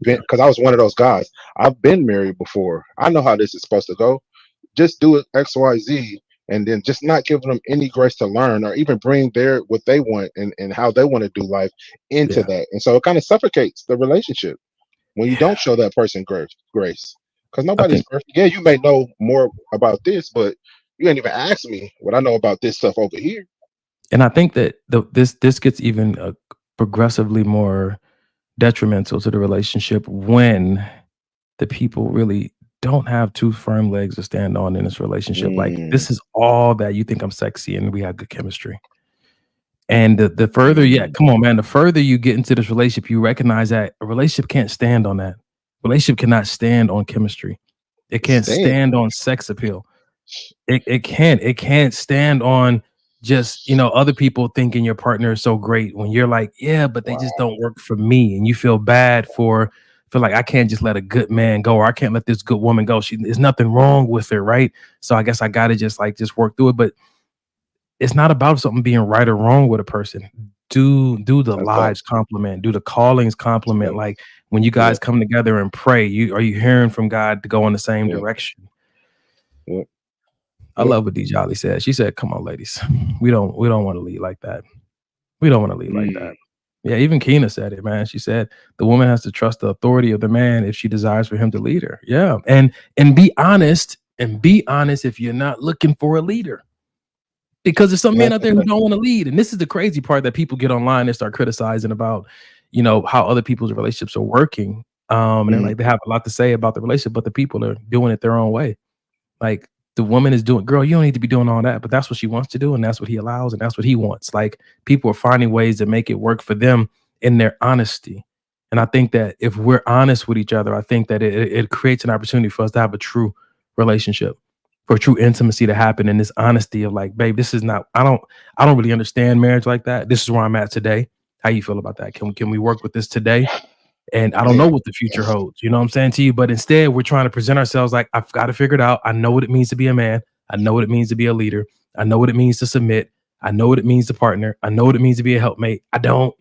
because I was one of those guys, I've been married before. I know how this is supposed to go. Just do it XYZ, and then just not giving them any grace to learn or even bring what they want and how they want to do life into that. And so it kind of suffocates the relationship when you don't show that person grace. Because nobody's perfect. Yeah, you may know more about this, but you ain't even asked me what I know about this stuff over here. And I think that this gets even progressively more detrimental to the relationship when the people really don't have two firm legs to stand on in this relationship. Like, this is all that you think I'm sexy and we have good chemistry. And the further, the further you get into this relationship, you recognize that a relationship can't stand on that. Relationship cannot stand on chemistry. It can't stand on sex appeal. It can't stand on just, other people thinking your partner is so great when you're like, yeah, but they just don't work for me. And you feel bad feel like I can't just let a good man go, or I can't let this good woman go. There's nothing wrong with her, right? So I guess I got to just work through it. But it's not about something being right or wrong with a person. Do the lives compliment, do the callings compliment. Like when you guys come together and pray, are you hearing from God to go in the same direction? I love what D Jolly said. She said, come on, ladies. We don't want to lead like that. We don't want to lead like that. Yeah, even Keena said it, man. She said the woman has to trust the authority of the man if she desires for him to lead her. Yeah. And be honest if you're not looking for a leader. Because there's some men out there who don't want to lead. And this is the crazy part that people get online and start criticizing about, how other people's relationships are working. And they're like, they have a lot to say about the relationship, but the people are doing it their own way. Like, the woman is doing, girl, you don't need to be doing all that, but that's what she wants to do, and that's what he allows, and that's what he wants. Like, people are finding ways to make it work for them in their honesty. And I think that if we're honest with each other, I think that it creates an opportunity for us to have a true relationship, for true intimacy to happen in this honesty of like, babe, this is not, I don't really understand marriage like that. This is where I'm at today. How you feel about that? Can we work with this today? And I don't know what the future holds, you know what I'm saying to you? But instead, we're trying to present ourselves like, I've got to figure it out. I know what it means to be a man. I know what it means to be a leader. I know what it means to submit. I know what it means to partner. I know what it means to be a helpmate. I don't.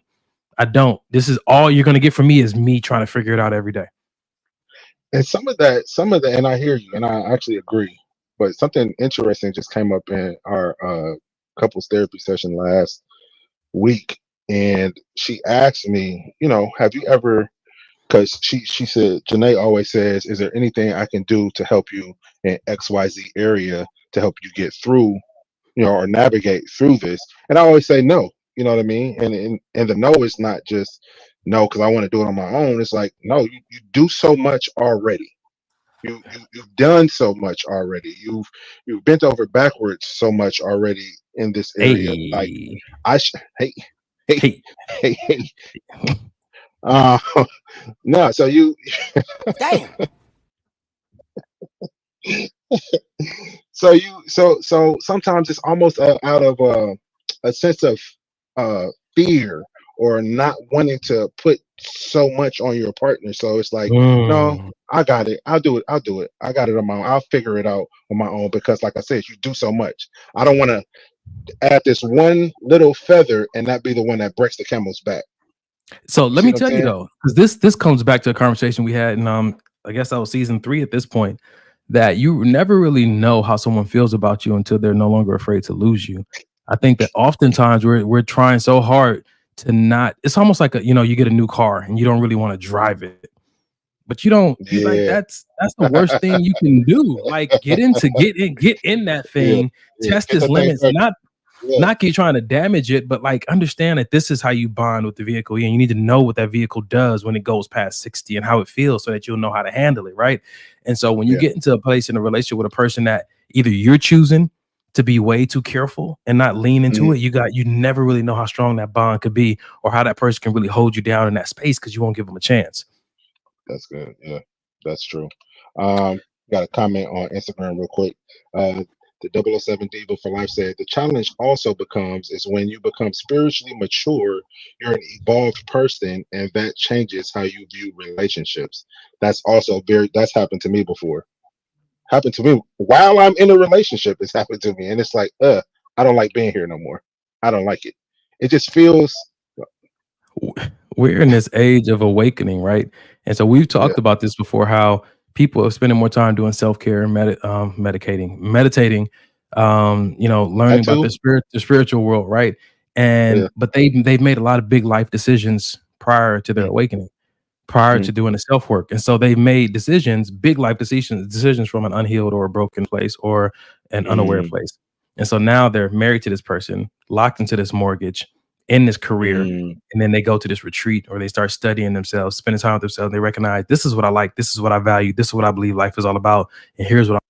This is all you're going to get from me, is me trying to figure it out every day. And some of that, and I hear you, and I actually agree. But something interesting just came up in our couples therapy session last week, and she asked me, have you ever? Because she said, Janae always says, is there anything I can do to help you in XYZ area to help you get through, or navigate through this? And I always say no, you know what I mean? And the no is not just no because I want to do it on my own. It's like, no, you do so much already. You've done so much already. You've bent over backwards so much already in this area. Hey. Like hey. No, so you damn. So sometimes it's almost out of a sense of fear or not wanting to put so much on your partner. So it's like, no, I got it. I'll do it. I got it on my own. I'll figure it out on my own because, like I said, you do so much. I don't want to add this one little feather and that be the one that breaks the camel's back. So let me tell you though, because this comes back to a conversation we had in I guess that was season 3 at this point, that you never really know how someone feels about you until they're no longer afraid to lose you. I think that oftentimes we're trying so hard to not. It's almost like you get a new car and you don't really want to drive it, but you don't. Yeah. Like that's the worst thing you can do. Like get in that thing, test its limits, not keep trying to damage it, but like understand that this is how you bond with the vehicle, and you need to know what that vehicle does when it goes past 60 and how it feels, so that you'll know how to handle it, right? And so when you get into a place in a relationship with a person that either you're choosing to be way too careful and not lean into it, you never really know how strong that bond could be or how that person can really hold you down in that space because you won't give them a chance. That's good. Yeah, that's true. Got a comment on Instagram real quick. The 007 Diva for Life said, the challenge also becomes is when you become spiritually mature, you're an evolved person, and that changes how you view relationships. That's also that's happened to me before. Happened to me while I'm in a relationship. It's happened to me. And it's like, I don't like being here no more. I don't like it. It just feels. We're in this age of awakening, right? And so we've talked about this before, how people are spending more time doing self-care and meditating, learning about the spiritual world, right? And but they've made a lot of big life decisions prior to their awakening, prior to doing the self-work. And so they've made big life decisions from an unhealed or a broken place or an unaware place. And so now they're married to this person, locked into this mortgage, in this career, and then they go to this retreat or they start studying themselves, spending time with themselves. They recognize, this is what I like, this is what I value, this is what I believe life is all about, and here's what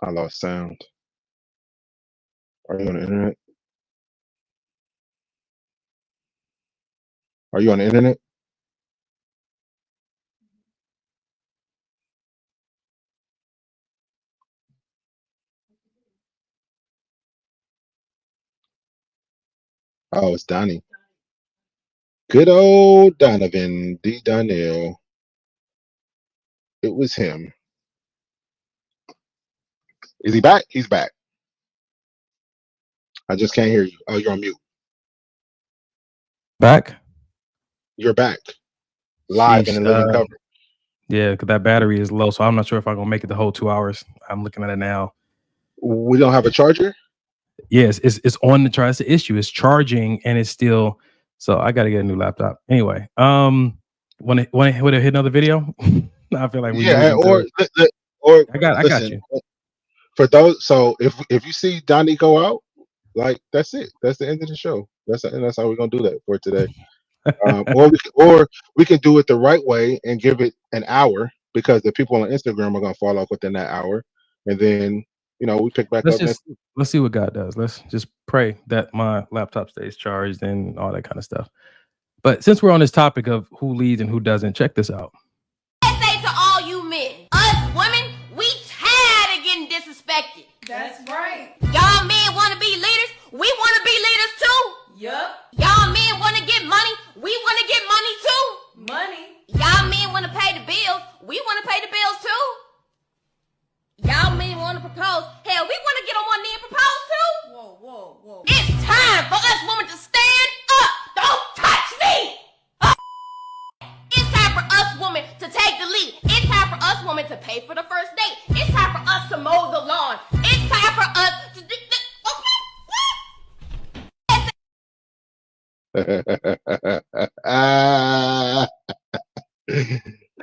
I lost sound. Are you on the internet? Are you on the internet? Oh, it's Donnie. Good old Donovan D. Donnell. It was him. Is he back? He's back. I just can't hear you. Oh, you're on mute. Back? You're back. Live and in living cover. Yeah, because that battery is low, so I'm not sure if I'm going to make it the whole 2 hours. I'm looking at it now. We don't have a charger? Yes, it's on the charge. It's the issue. It's charging and it's still. So I got to get a new laptop. Anyway, want to hit another video? I feel like I got you. For those, so if you see Donnie go out, like that's it. That's the end of the show. That's how we're gonna do that for today. Or we can do it the right way and give it an hour, because the people on Instagram are gonna fall off within that hour, and then we pick back up next week. Let's see what God does. Let's just pray that my laptop stays charged and all that kind of stuff. But since we're on this topic of who leads and who doesn't, check this out. I say to all you men, us women, we tired of getting disrespected. That's right. Y'all men want to be leaders. We want to be leaders too. Yup. Y'all men want to get money. We want to get money too. Money. Y'all men want to pay the bills. We want to pay the bills too. Y'all men want to propose. Hell, we want to get on one knee and propose too. Whoa. It's time for us women to stand up. Don't touch me. It's time for us women to take the lead. It's time for us women to pay for the first date. It's time for us to mow the lawn. It's time for us to do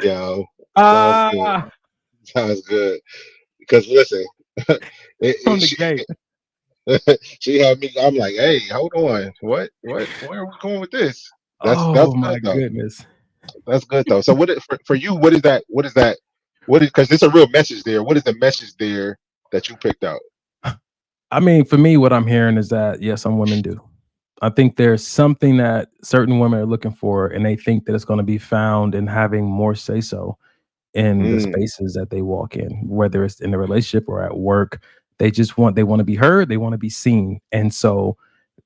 Yo, sounds good. Because listen, From the gate. she had me. I'm like, hey, hold on, what? Where are we going with this? That's my good, though. goodness. That's good though. So for you? What is that? Because there's a real message there. What is the message there that you picked out? I mean, for me, what I'm hearing is that yes, some women do. I think there's something that certain women are looking for, and they think that it's going to be found in having more say so in the spaces that they walk in, whether it's in a relationship or at work. They want to be heard. They want to be seen. And so,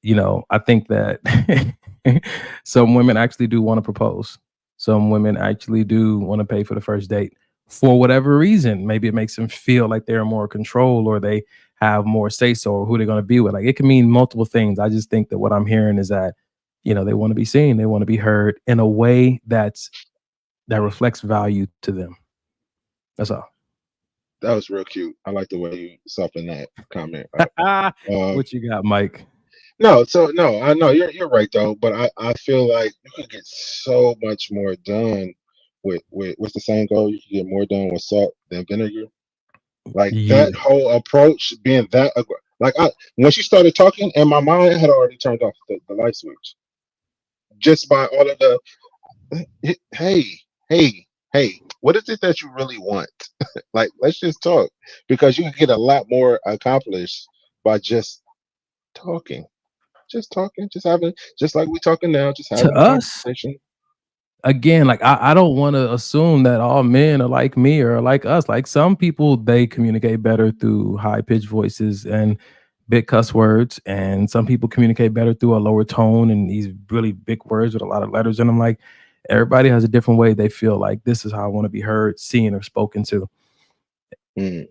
I think that some women actually do want to propose. Some women actually do want to pay for the first date for whatever reason. Maybe it makes them feel like they're in more control, or they have more say so, or who they're going to be with. Like, it can mean multiple things. I just think that what I'm hearing is that, they want to be seen. They want to be heard in a way that reflects value to them. That's all. That was real cute. I like the way you softened that comment. What you got, Mike? No, I know you're right though, but I feel like you could get so much more done with what's the saying go? You can get more done with salt than vinegar. Like that whole approach being that when she started talking, and my mind had already turned off the light switch. Just by all of the hey, what is it that you really want? Like, let's just talk, because you can get a lot more accomplished by just talking, just having, just like we talking now, just having a conversation. Again, like I don't want to assume that all men are like me or like us. Like, some people, they communicate better through high pitched voices and big cuss words, and some people communicate better through a lower tone and these really big words with a lot of letters in them. Like, everybody has a different way they feel like this is how I want to be heard, seen, or spoken to. But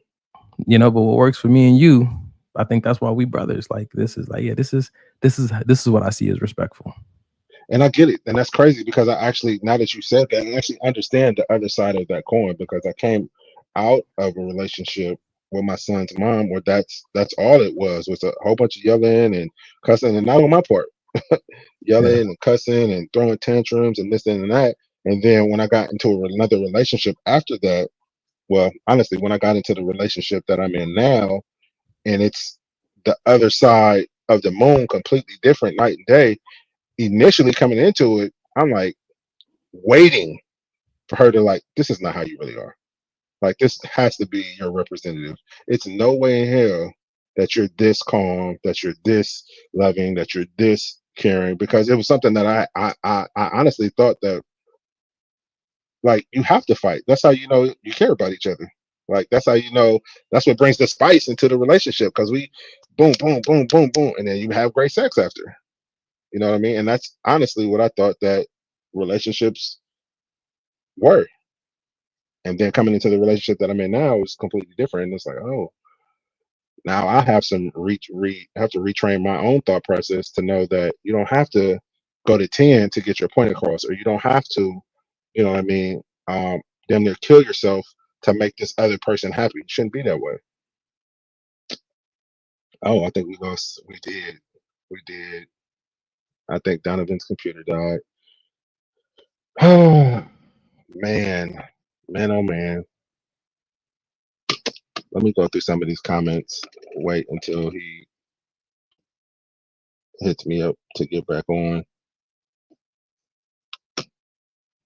what works for me and you, I think that's why we brothers. Like, this is what I see as respectful. And I get it, and that's crazy, because I actually, now that you said that, I actually understand the other side of that coin, because I came out of a relationship with my son's mom where that's all it was a whole bunch of yelling and cussing, and not on my part. Yelling and cussing and throwing tantrums and this and that. And then when I got into another relationship after that, well, honestly, when I got into the relationship that I'm in now, and it's the other side of the moon, completely different, night and day. Initially coming into it, I'm like waiting for her to like, this is not how you really are. Like, this has to be your representative. It's no way in hell that you're this calm, that you're this loving, that you're this caring, because it was something that I honestly thought that, like, you have to fight. That's how you know you care about each other. Like, that's how you know, that's what brings the spice into the relationship, because we boom, boom, boom, boom, boom, and then you have great sex after. You know what I mean? And that's honestly what I thought that relationships were. And then coming into the relationship that I'm in now is completely different. And it's like, oh, now I have some have to retrain my own thought process to know that you don't have to go to 10 to get your point across, or you don't have to, you know what I mean, damn near kill yourself to make this other person happy. It shouldn't be that way. Oh, I think we lost. We did. I think Donovan's computer died. Oh, man, oh man. Let me go through some of these comments. Wait until he hits me up to get back on.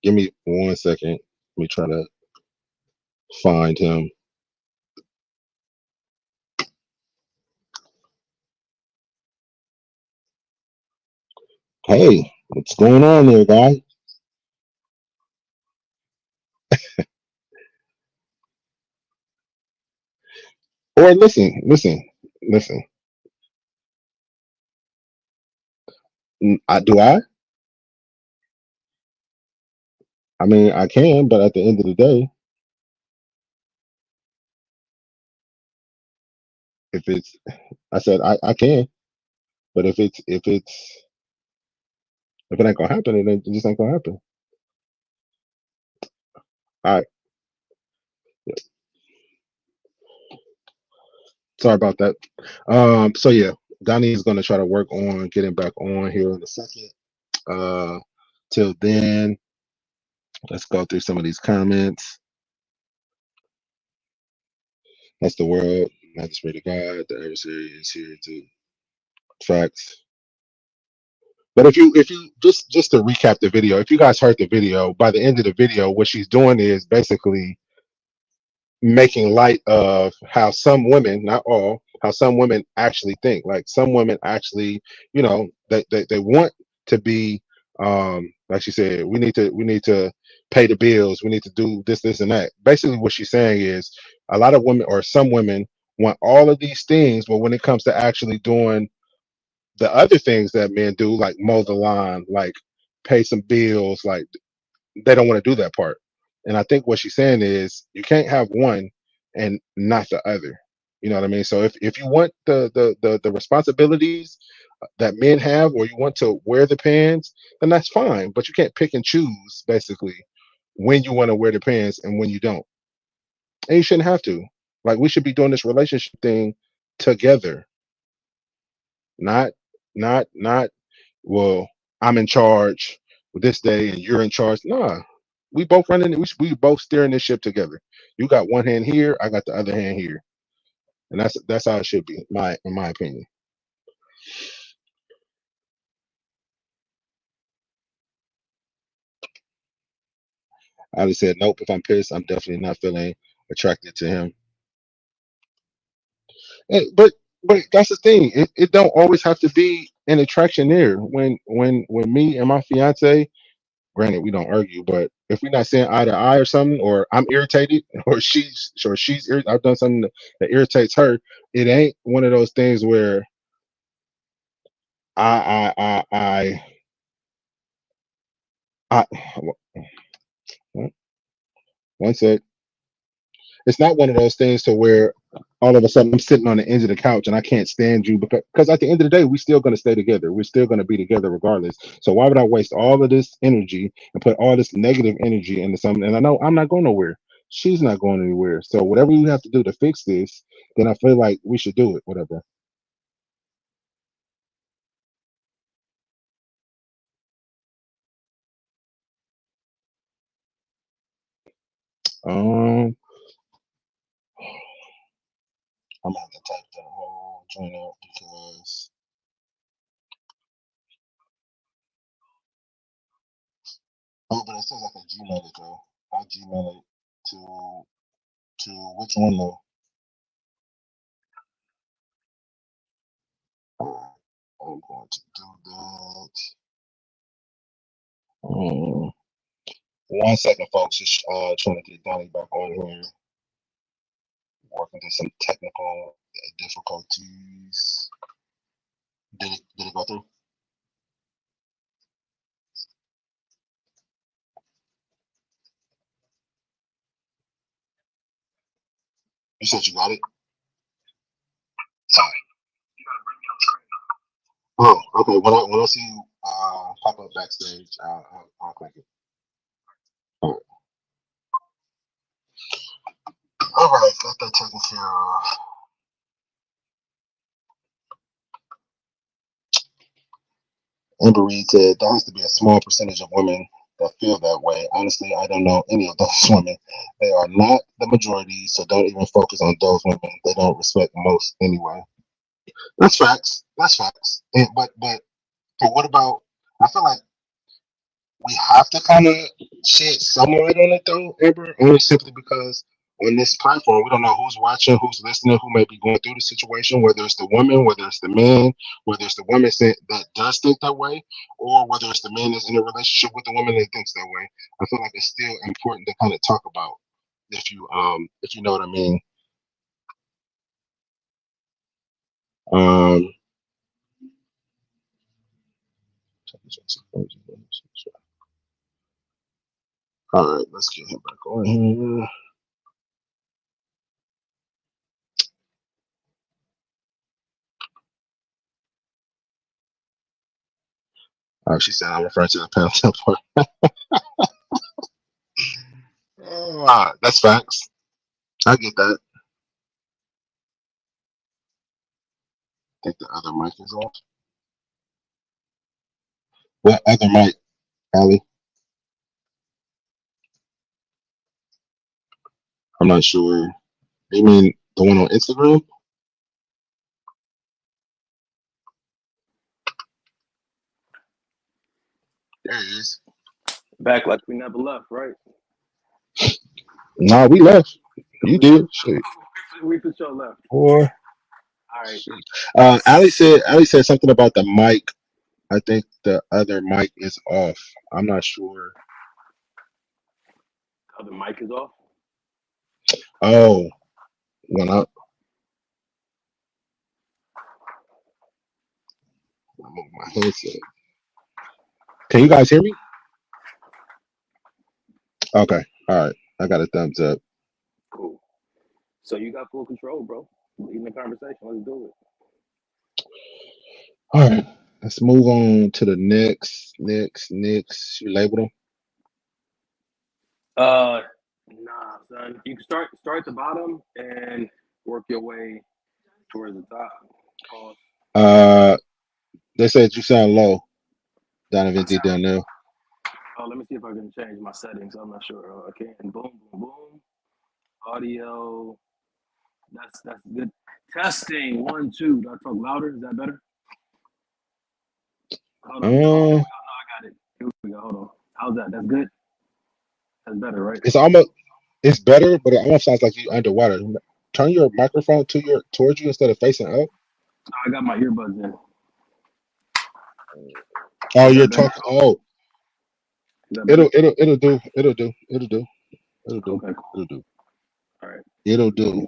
Give me 1 second. Let me try to find him. Hey, what's going on there, guy? Or listen. Do I? I mean, I can, but at the end of the day, if it's, I said I can, but if it ain't gonna happen, then it just ain't gonna happen. All right. Sorry about that. So yeah, Donnie is gonna try to work on getting back on here in a second. Till then, let's go through some of these comments. That's the world, not the spirit of God. The adversary is here to facts. But if you just to recap the video, if you guys heard the video, by the end of the video, what she's doing is basically making light of how some women, not all, how some women actually think. Like some women actually, they want to be, like she said, we need to pay the bills, we need to do this and that. Basically what she's saying is a lot of women, or some women, want all of these things, but when it comes to actually doing the other things that men do, like mow the lawn, like pay some bills, like they don't want to do that part. And I think what she's saying is you can't have one and not the other. You know what I mean? So if you want the responsibilities that men have, or you want to wear the pants, then that's fine. But you can't pick and choose basically when you want to wear the pants and when you don't. And you shouldn't have to. Like we should be doing this relationship thing together. Not well, I'm in charge this day and you're in charge. Nah, we both running it. We both steering this ship together. You got one hand here, I got the other hand here, and that's how it should be. In my opinion. I would said nope. If I'm pissed, I'm definitely not feeling attracted to him. But that's the thing. It don't always have to be an attraction there. When me and my fiance, granted we don't argue, but if we're not seeing eye to eye or something, or I'm irritated, or she's I've done something that irritates her, it ain't one of those things where I one sec. It's not one of those things to where all of a sudden I'm sitting on the edge of the couch and I can't stand you, because at the end of the day we're still going to stay together. We're still going to be together regardless. So why would I waste all of this energy and put all this negative energy into something? And I know I'm not going nowhere. She's not going anywhere. So whatever you have to do to fix this, then I feel like we should do it. Whatever. I'm gonna have to type that whole joint out because but it says I can Gmail it though. I'll Gmail it to which one though? I'm going to do that. 1 second, folks. Just trying to get Donnie back on here. Working through some technical difficulties. Did it go through? You said you got it? Sorry. Oh, okay. When I see you pop up backstage, I'll click it. All right, got that taken care of. Amber Reed said there has to be a small percentage of women that feel that way. Honestly, I don't know any of those women. They are not the majority, so don't even focus on those women. They don't respect most anyway. That's facts. That's facts. But what about? I feel like we have to kind of shed some light on it though, Amber, only simply because on this platform we don't know who's watching, who's listening, who may be going through the situation, whether it's the woman, whether it's the man, whether it's the woman that does think that way, or whether it's the man that's in a relationship with the woman that thinks that way. I feel like it's still important to kind of talk about if you know what I mean. Um all right, let's get him back on here. She said I'm referring to the penalty part. That's facts. I get that. I think the other mic is off. What other mic, Allie? I'm not sure. You mean the one on Instagram? There he is. Back like we never left, right? Nah, we left. You did. Shit. We for sure left. Or all right. Ali said something about the mic. I think the other mic is off. I'm not sure. The other mic is off. Oh, went up. I moved my headset. Can you guys hear me? Okay. All right. I got a thumbs up. Cool. So you got full control, bro. Leading the conversation. Let's do it. All right. Let's move on to the next. You labeled them? Nah, son. You can start at the bottom and work your way towards the top. Pause. They said you sound low. Donovan D. Donnell. Oh, let me see if I can change my settings. I'm not sure. I can. Boom, boom, boom. Audio. That's good. Testing. 1, 2. Do I talk louder? Is that better? Hold on. Oh, no, I got it. Here we go. Hold on. How's that? That's good. That's better, right? It's better, but it almost sounds like you underwater. Turn your microphone towards you instead of facing up. Oh, I got my earbuds in. Oh, you're talking. Oh, it'll do. Okay, cool. All right. It'll do.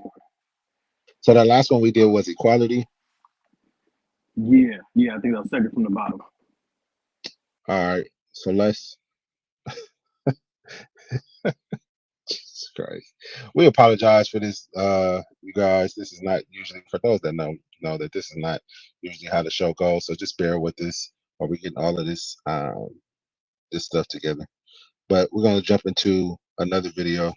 So that last one we did was equality. Yeah. I think that was second from the bottom. All right. So let's. Jesus Christ. We apologize for this, you guys. This is not usually, for those that know that this is not usually how the show goes. So just bear with us while we get all of this this stuff together. But we're gonna jump into another video.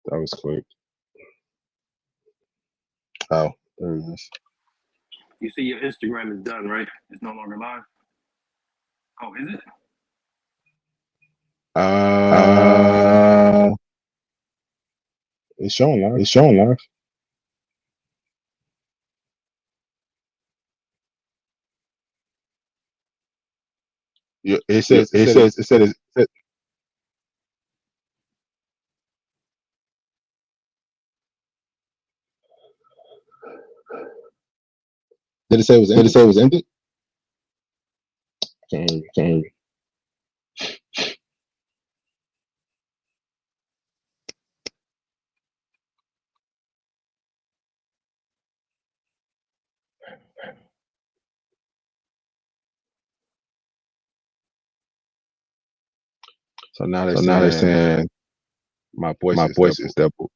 That was quick. Oh, there it is. You see your Instagram is done, right? It's no longer live. Oh, is it? It's showing live. Yeah, it said. Did it say it was ended? Can't hear you. So now they're saying my voice is double.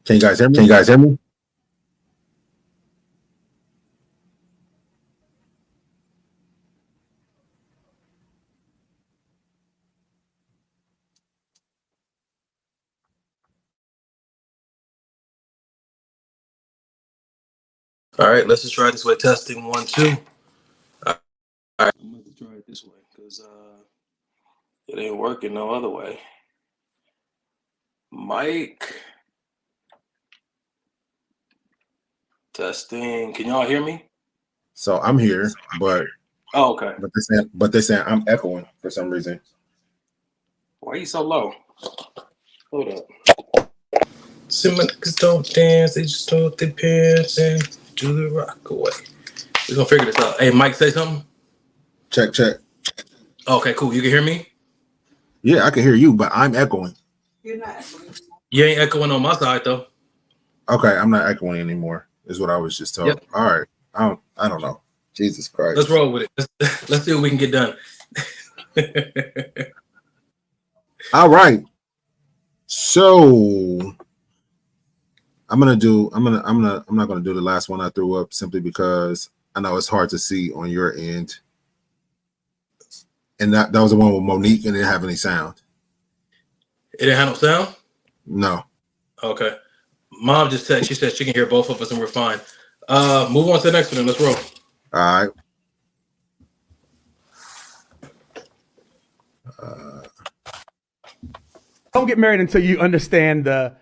Can you guys hear me? Can you guys hear me? All right, let's just try this way. Testing 1, 2. All right, I'm going to try it this way because it ain't working no other way. Mike. Testing. Can y'all hear me? So I'm here, but okay. But they're saying I'm echoing for some reason. Why are you so low? Hold up. Some niggas don't dance, they just throw their pants and do the rock away. We're gonna figure this out. Hey, Mike, say something. Check. Okay, cool. You can hear me? Yeah, I can hear you, but I'm echoing. You're not echoing. You ain't echoing on my side though. Okay, I'm not echoing anymore. Is what I was just told. Yep. All right. I don't know. Jesus Christ. Let's roll with it. Let's see what we can get done. All right. So I'm not gonna do the last one I threw up simply because I know it's hard to see on your end. And that was the one with Monique and it didn't have any sound. It didn't have no sound? No. Okay. Mom just said she said she can hear both of us and we're fine. Move on to the next one. Let's roll. All right. Don't get married until you understand the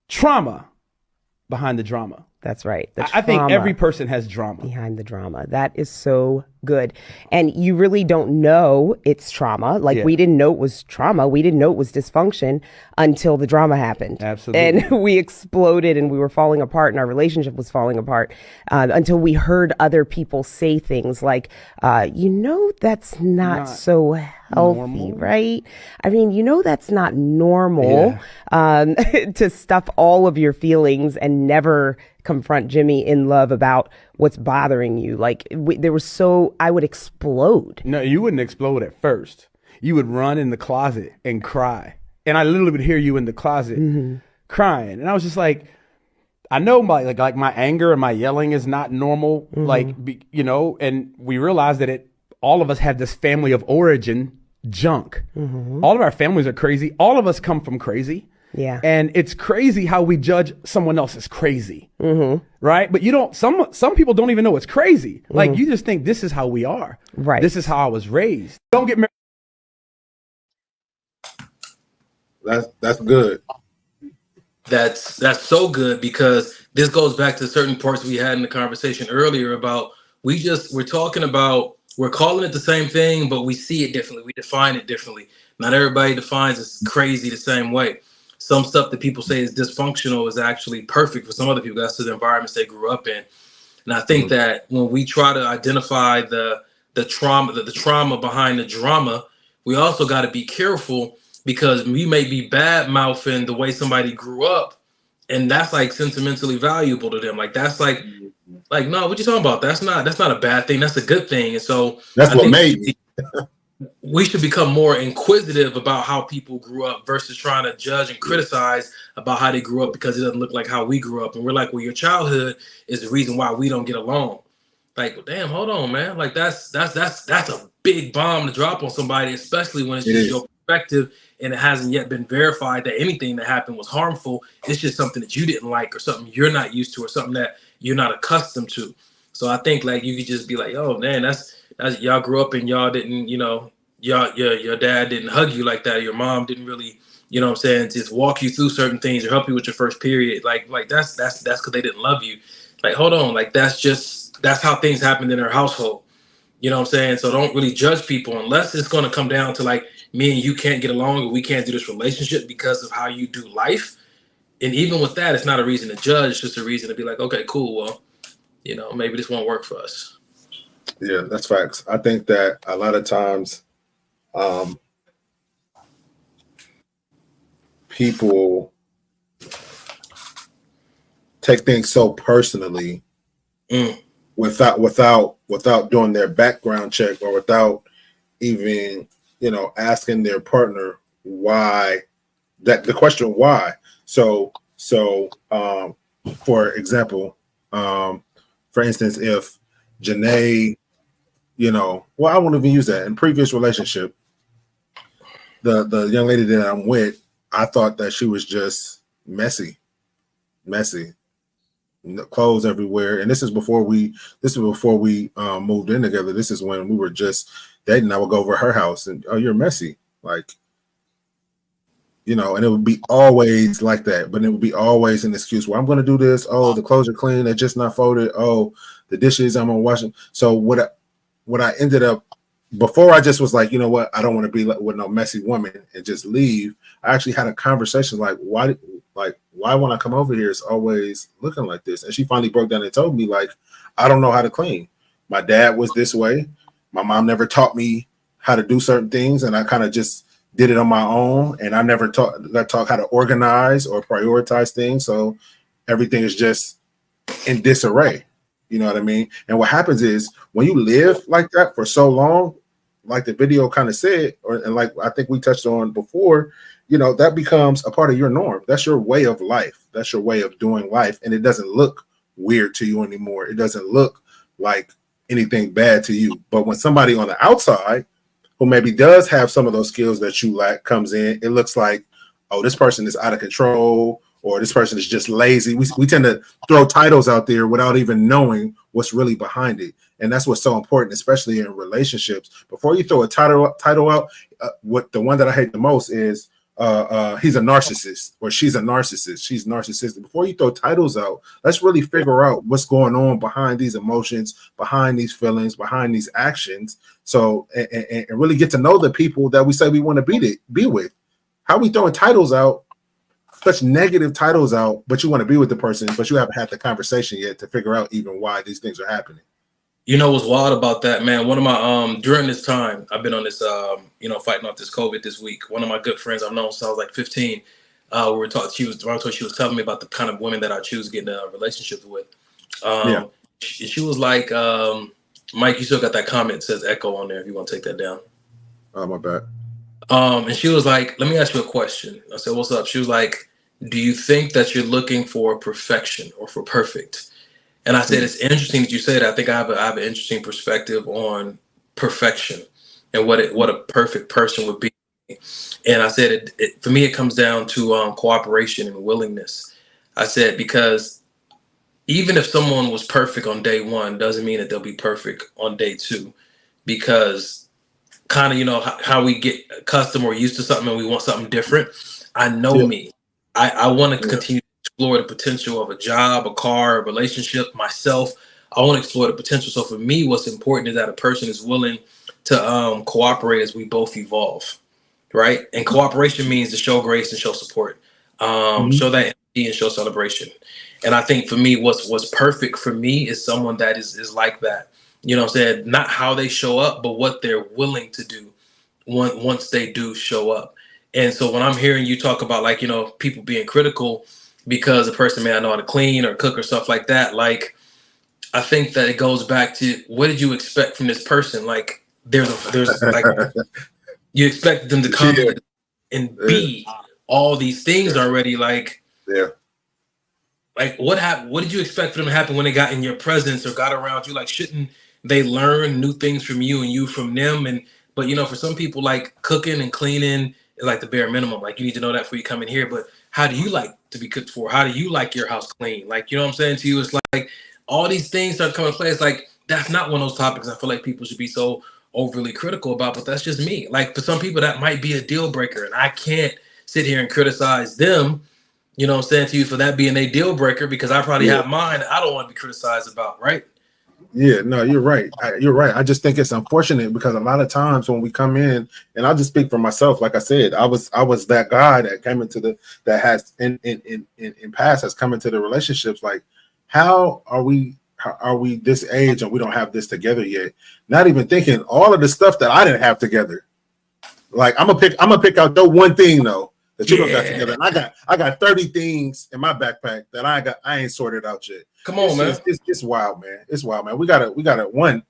trauma behind the drama. That's right. I think every person has drama. Behind the drama. That is so good. And you really don't know it's trauma. Like we didn't know it was trauma. We didn't know it was dysfunction until the drama happened. Absolutely. And we exploded and we were falling apart and our relationship was falling apart until we heard other people say things like, that's not so healthy, normal. Right? I mean, that's not normal to stuff all of your feelings and never confront Jimmy in love about what's bothering you. Like I would explode. No, you wouldn't explode at first. You would run in the closet and cry. And I literally would hear you in the closet crying. And I was just like, I know my anger and my yelling is not normal. And we realized that all of us have this family of origin junk. All of our families are crazy. All of us come from crazy. Yeah. And it's crazy how we judge someone else as crazy. Right? But some people don't even know it's crazy. Like you just think this is how we are. Right. This is how I was raised. Don't get married. That's good. That's so good because this goes back to certain parts we had in the conversation earlier about we're talking about we're calling it the same thing, but we see it differently. We define it differently. Not everybody defines it crazy the same way. Some stuff that people say is dysfunctional is actually perfect for some other people. That's the environments they grew up in. And I think that when we try to identify the trauma behind the drama, we also got to be careful because we may be bad mouthing the way somebody grew up, and that's like sentimentally valuable to them. Like that's like no, what you talking about? That's not a bad thing. That's a good thing. And so that's what made me. We should become more inquisitive about how people grew up versus trying to judge and criticize about how they grew up because it doesn't look like how we grew up. And we're like, well, your childhood is the reason why we don't get along. Like, well, damn, hold on, man. Like that's a big bomb to drop on somebody, especially when it's just your perspective and it hasn't yet been verified that anything that happened was harmful. It's just something that you didn't like or something you're not used to or something that you're not accustomed to. So I think like you could just be like, oh man, that's y'all grew up and y'all didn't, your dad didn't hug you like that. Your mom didn't really, what I'm saying, just walk you through certain things or help you with your first period. Like that's because they didn't love you. Like, hold on, like that's how things happened in their household. You know what I'm saying? So don't really judge people unless it's going to come down to like me and you can't get along or we can't do this relationship because of how you do life. And even with that, it's not a reason to judge. It's just a reason to be like, okay, cool. Well, maybe this won't work for us. Yeah, that's facts. I think that a lot of times people take things so personally without doing their background check or without even, asking their partner why, that the question why. So So, for example, for instance, if Janae, well, I won't even use that. In previous relationship, the young lady that I'm with, I thought that she was just messy, clothes everywhere. And this is before we moved in together. This is when we were just dating. I would go over to her house and, oh, you're messy, like, and it would be always like that. But it would be always an excuse. Well, I'm going to do this. Oh, the clothes are clean. They're just not folded. Oh, the dishes I'm gonna wash them. So what I ended up, before I just was like, you know what, I don't want to be with no messy woman and just leave. I actually had a conversation like, why when I come over here, it's always looking like this? And she finally broke down and told me, like, I don't know how to clean. My dad was this way. My mom never taught me how to do certain things, and I kind of just did it on my own. And I never got taught how to organize or prioritize things. So everything is just in disarray. You know what I mean? And what happens is when you live like that for so long, like the video kind of said, and like I think we touched on before, that becomes a part of your norm. That's your way of life. That's your way of doing life. And it doesn't look weird to you anymore. It doesn't look like anything bad to you. But when somebody on the outside who maybe does have some of those skills that you lack comes in, it looks like, oh, this person is out of control, or this person is just lazy. We tend to throw titles out there without even knowing what's really behind it. And that's what's so important, especially in relationships. Before you throw a title out, what the one that I hate the most is he's a narcissist, or she's a narcissist. She's narcissistic. Before you throw titles out, let's really figure out what's going on behind these emotions, behind these feelings, behind these actions. So, and really get to know the people that we say we want to be with. How we throwing titles out, such negative titles out, but you want to be with the person, but you haven't had the conversation yet to figure out even why these things are happening. You know what's wild about that, man? One of my during this time, I've been on this fighting off this COVID this week. One of my good friends I've known since I was like 15. We were talking. She was telling me about the kind of women that I choose getting a relationship with. She was like, Mike, you still got that comment that says echo on there if you want to take that down. Oh, my bad. And she was like, let me ask you a question. I said, what's up? She was like, do you think that you're looking for perfection or for perfect? And I said, it's interesting that you say that. I think I have an interesting perspective on perfection and what a perfect person would be. And I said, for me, it comes down to cooperation and willingness. I said, because even if someone was perfect on day one, doesn't mean that they'll be perfect on day two, because kind of, how we get accustomed or used to something and we want something different. I know me. I want to continue to explore the potential of a job, a car, a relationship, myself. I want to explore the potential. So for me, what's important is that a person is willing to cooperate as we both evolve, right? And cooperation means to show grace and show support, show that empathy and show celebration. And I think for me, what's perfect for me is someone that is like that. You know what I'm saying? Not how they show up, but what they're willing to do once they do show up. And so when I'm hearing you talk about, like, people being critical because a person may not know how to clean or cook or stuff like that, like, I think that it goes back to, what did you expect from this person? Like, there's like, you expect them to come and be all these things already. Like, like what happened? What did you expect for them to happen when they got in your presence or got around you? Like, shouldn't they learn new things from you and you from them? But for some people, like, cooking and cleaning is like the bare minimum. Like, you need to know that before you come in here. But how do you like to be cooked for? How do you like your house clean? Like, you know what I'm saying to you? It's like all these things start coming into play. It's like, that's not one of those topics I feel like people should be so overly critical about, but that's just me. Like, for some people that might be a deal breaker, and I can't sit here and criticize them, you know what I'm saying to you, for that being a deal breaker, because I probably have mine I don't want to be criticized about, right? Yeah, no, you're right. You're right. I just think it's unfortunate because a lot of times when we come in, and I'll just speak for myself, like I said, I was that guy that came into that has in past has come into the relationships. Like, how are we this age and we don't have this together yet? Not even thinking all of the stuff that I didn't have together. Like, I'm gonna pick out the one thing though that you don't got together. And I got 30 things in my backpack that I ain't sorted out yet. Come on, man. It's wild, man. It's wild, man. We gotta one.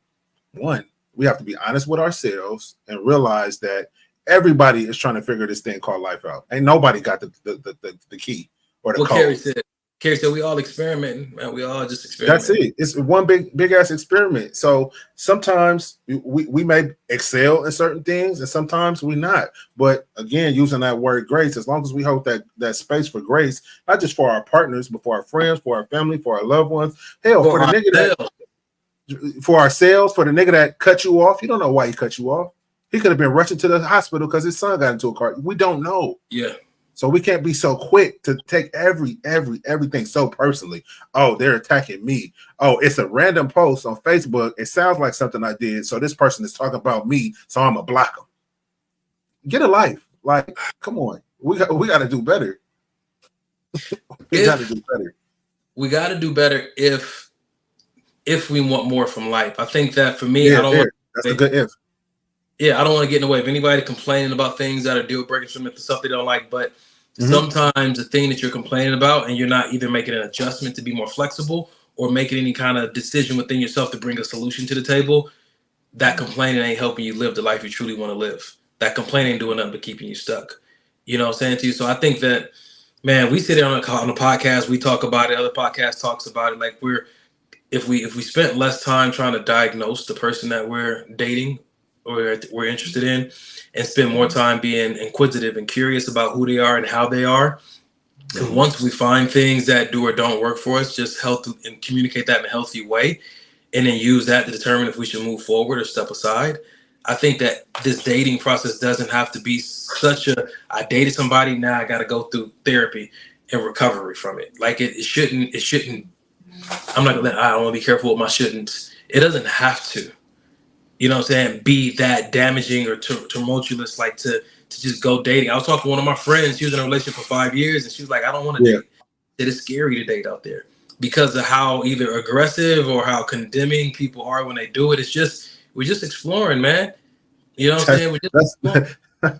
We have to be honest with ourselves and realize that everybody is trying to figure this thing called life out. Ain't nobody got the key or the What code. Carrie said we all experimenting, man. We all just That's experimenting. it. It's one big ass experiment. So sometimes we may excel in certain things, and sometimes we not. But again, using that word grace, as long as we hold that space for grace, not just for our partners, but for our friends, for our family, for our loved ones. Hell, for the nigga that, for ourselves, for the nigga that cut you off. You don't know why he cut you off. He could have been rushing to the hospital because his son got into a car. We don't know. Yeah. So we can't be so quick to take everything so personally. Oh, they're attacking me. Oh, it's a random post on Facebook. It sounds like something I did. So this person is talking about me. So I'm gonna block them. Get a life. Like, come on. We got to do better. We got to do better. We got to do better if we want more from life. I think that for me, I don't want. That's a good if. Yeah, I don't want to get in the way of anybody complaining about things that are deal breakers for them, the stuff they don't like. But sometimes the thing that you're complaining about, and you're not either making an adjustment to be more flexible or making any kind of decision within yourself to bring a solution to the table, that complaining ain't helping you live the life you truly want to live. That complaining ain't doing nothing but keeping you stuck. You know what I'm saying to you? So I think that, man, we sit there on a podcast, we talk about it, other podcasts talks about it. Like if we spent less time trying to diagnose the person that we're dating or we're interested in, and spend more time being inquisitive and curious about who they are and how they are. And once we find things that do or don't work for us, just help and communicate that in a healthy way, and then use that to determine if we should move forward or step aside. I think that this dating process doesn't have to be such I dated somebody, now I got to go through therapy and recovery from it. Like it shouldn't, I want to be careful with my shouldn'ts. It doesn't have to. You know what I'm saying? Be that damaging or tumultuous, like to just go dating. I was talking to one of my friends. She was in a relationship for 5 years, and she was like, "I don't want to date. It is scary to date out there because of how either aggressive or how condemning people are when they do it. It's just we're just exploring, man. You know what I'm saying? We're just exploring."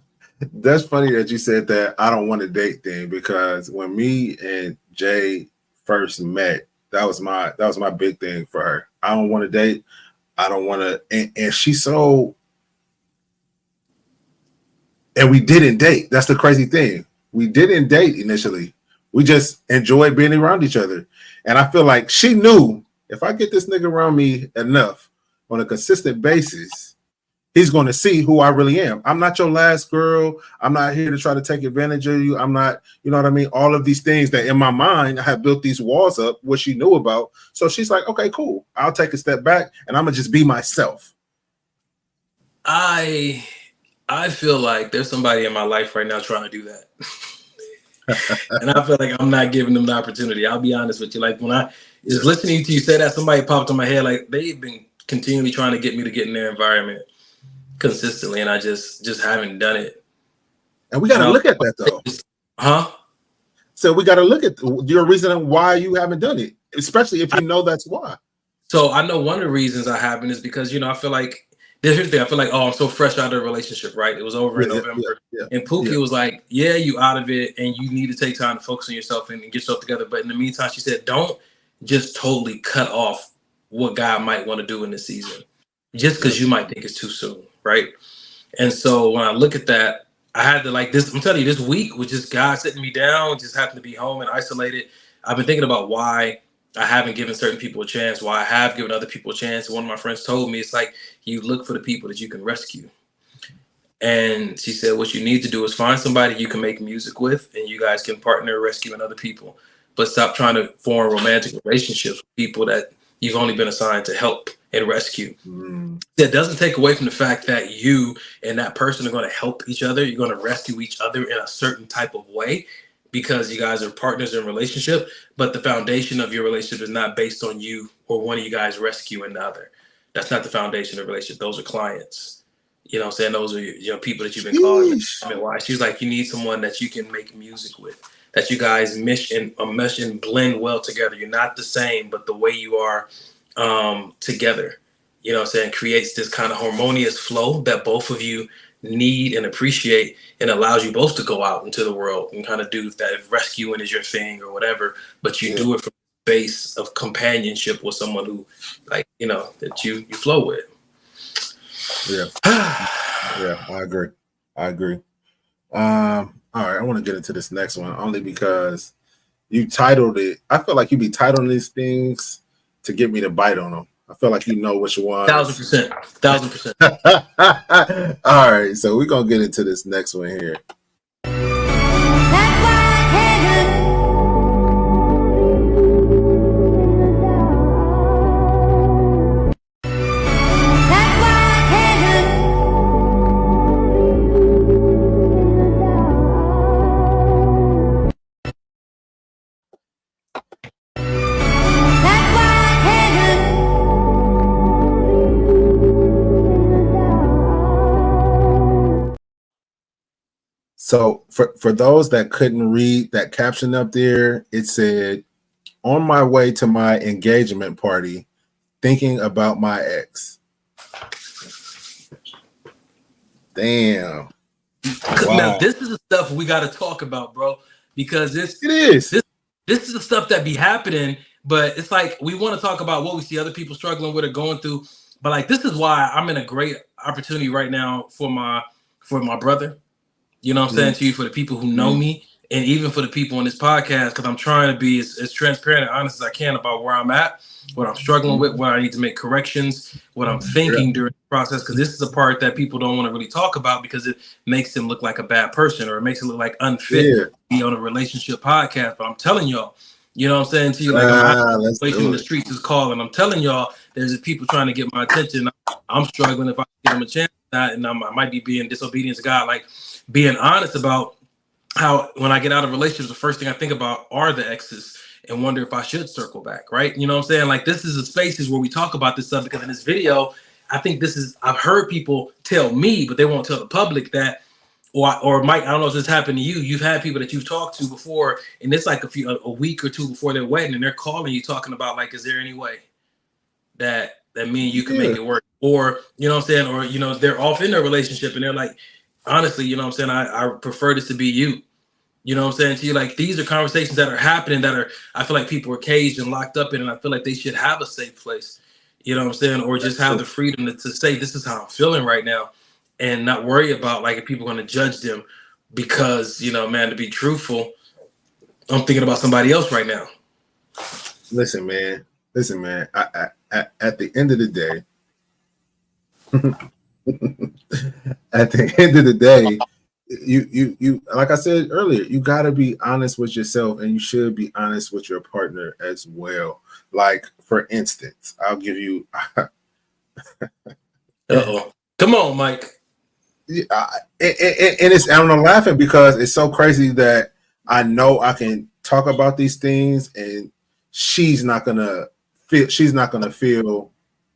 That's funny that you said that I don't want to date thing, because when me and Jay first met, that was my big thing for her. I don't want to date. I don't want to, and she's so, and we didn't date. That's the crazy thing. We didn't date initially. We just enjoyed being around each other. And I feel like she knew if I get this nigga around me enough on a consistent basis, he's going to see who I really am. I'm not your last girl. I'm not here to try to take advantage of you. I'm not, you know what I mean? All of these things that in my mind, I have built these walls up, what she knew about. So she's like, okay, cool. I'll take a step back and I'm going to just be myself. I feel like there's somebody in my life right now trying to do that. And I feel like I'm not giving them the opportunity. I'll be honest with you. Like when I was listening to you say that, somebody popped in my head, like they've been continually trying to get me to get in their environment consistently, and I just haven't done it. And we got to look at that though. So we got to look at your reason why you haven't done it, especially if you know that's why. So I know one of the reasons I haven't is because, you know, I feel like here's the thing. I feel like, I'm so fresh out of a relationship, right? It was over in November. And Pookie was like, yeah, you out of it and you need to take time to focus on yourself and get yourself together. But in the meantime, she said, don't just totally cut off what God might want to do in this season just because you might think it's too soon, right? And so when I look at that, I had to like this, I'm telling you, this week was just God sitting me down, just happened to be home and isolated. I've been thinking about why I haven't given certain people a chance, why I have given other people a chance. And one of my friends told me, it's like, you look for the people that you can rescue. And she said, what you need to do is find somebody you can make music with and you guys can partner rescuing other people. But stop trying to form romantic relationships with people that you've only been assigned to help and rescue. That doesn't take away from the fact that you and that person are going to help each other. You're going to rescue each other in a certain type of way because you guys are partners in a relationship. But the foundation of your relationship is not based on you or one of you guys rescuing the other. That's not the foundation of the relationship. Those are clients. You know what I'm saying? Those are people that you've been calling. Why? She's like, you need someone that you can make music with, that you guys mesh and blend well together. You're not the same, but the way you are together, you know what I'm saying, creates this kind of harmonious flow that both of you need and appreciate, and allows you both to go out into the world and kind of do that. If rescuing is your thing or whatever, but you do it from a base of companionship with someone who, like, you know, that you flow with. Yeah, I agree. All right, I want to get into this next one only because you titled it. I feel like you be titling these things to get me to bite on them. I feel like you know which one. 1,000%. 1,000%. All right, so we're gonna get into this next one here. So for those that couldn't read that caption up there, it said, "On my way to my engagement party, thinking about my ex." Damn. Wow. Now, this is the stuff we got to talk about, bro, because this is the stuff that be happening. But it's like we want to talk about what we see other people struggling with or going through. But like, this is why I'm in a great opportunity right now for my brother. You know what I'm saying to you, for the people who know me, and even for the people on this podcast, because I'm trying to be as transparent and honest as I can about where I'm at, what I'm struggling with, where I need to make corrections, what I'm thinking during the process, because this is a part that people don't want to really talk about because it makes them look like a bad person, or it makes it look like unfit to be on a relationship podcast. But I'm telling y'all, you know what I'm saying to you, like in the streets is calling. I'm telling y'all, there's people trying to get my attention. I'm struggling if I give them a chance, and I might be being disobedient to God, like being honest about how when I get out of relationships, the first thing I think about are the exes and wonder if I should circle back, right? You know what I'm saying? Like, this is the spaces where we talk about this stuff, because in this video, I think I've heard people tell me, but they won't tell the public that, or Mike, I don't know if this happened to you. You've had people that you've talked to before, and it's like a week or two before their wedding, and they're calling you talking about, like, is there any way that me and you can make it work? Or, you know what I'm saying? Or, you know, they're off in their relationship and they're like, honestly, you know what I'm saying? I prefer this to be you. You know what I'm saying to you? Like, these are conversations that are happening I feel like people are caged and locked up in, and I feel like they should have a safe place. You know what I'm saying? Or just have the freedom to say, this is how I'm feeling right now, and not worry about, like, if people are going to judge them because, you know, man, to be truthful, I'm thinking about somebody else right now. Listen, man. I at the end of the day, you like I said earlier, you got to be honest with yourself, and you should be honest with your partner as well. Like, for instance, I'll give you come on, Mike. I'm laughing because it's so crazy that I know I can talk about these things and she's not gonna feel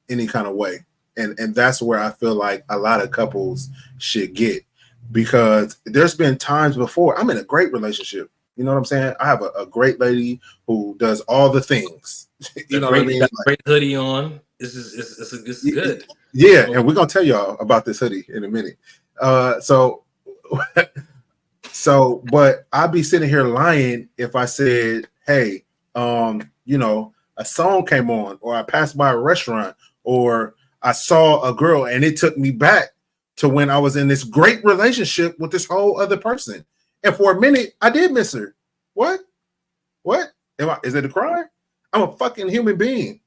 any kind of way. And that's where I feel like a lot of couples should get, because there's been times before, I'm in a great relationship. You know what I'm saying? I have a great lady who does all the things. You know what I mean? Got a great hoodie on. This is good. Yeah, and we're gonna tell y'all about this hoodie in a minute. But I'd be sitting here lying if I said, hey, you know, a song came on, or I passed by a restaurant, or I saw a girl and it took me back to when I was in this great relationship with this whole other person. And for a minute, I did miss her. What? Is it a crime? I'm a fucking human being.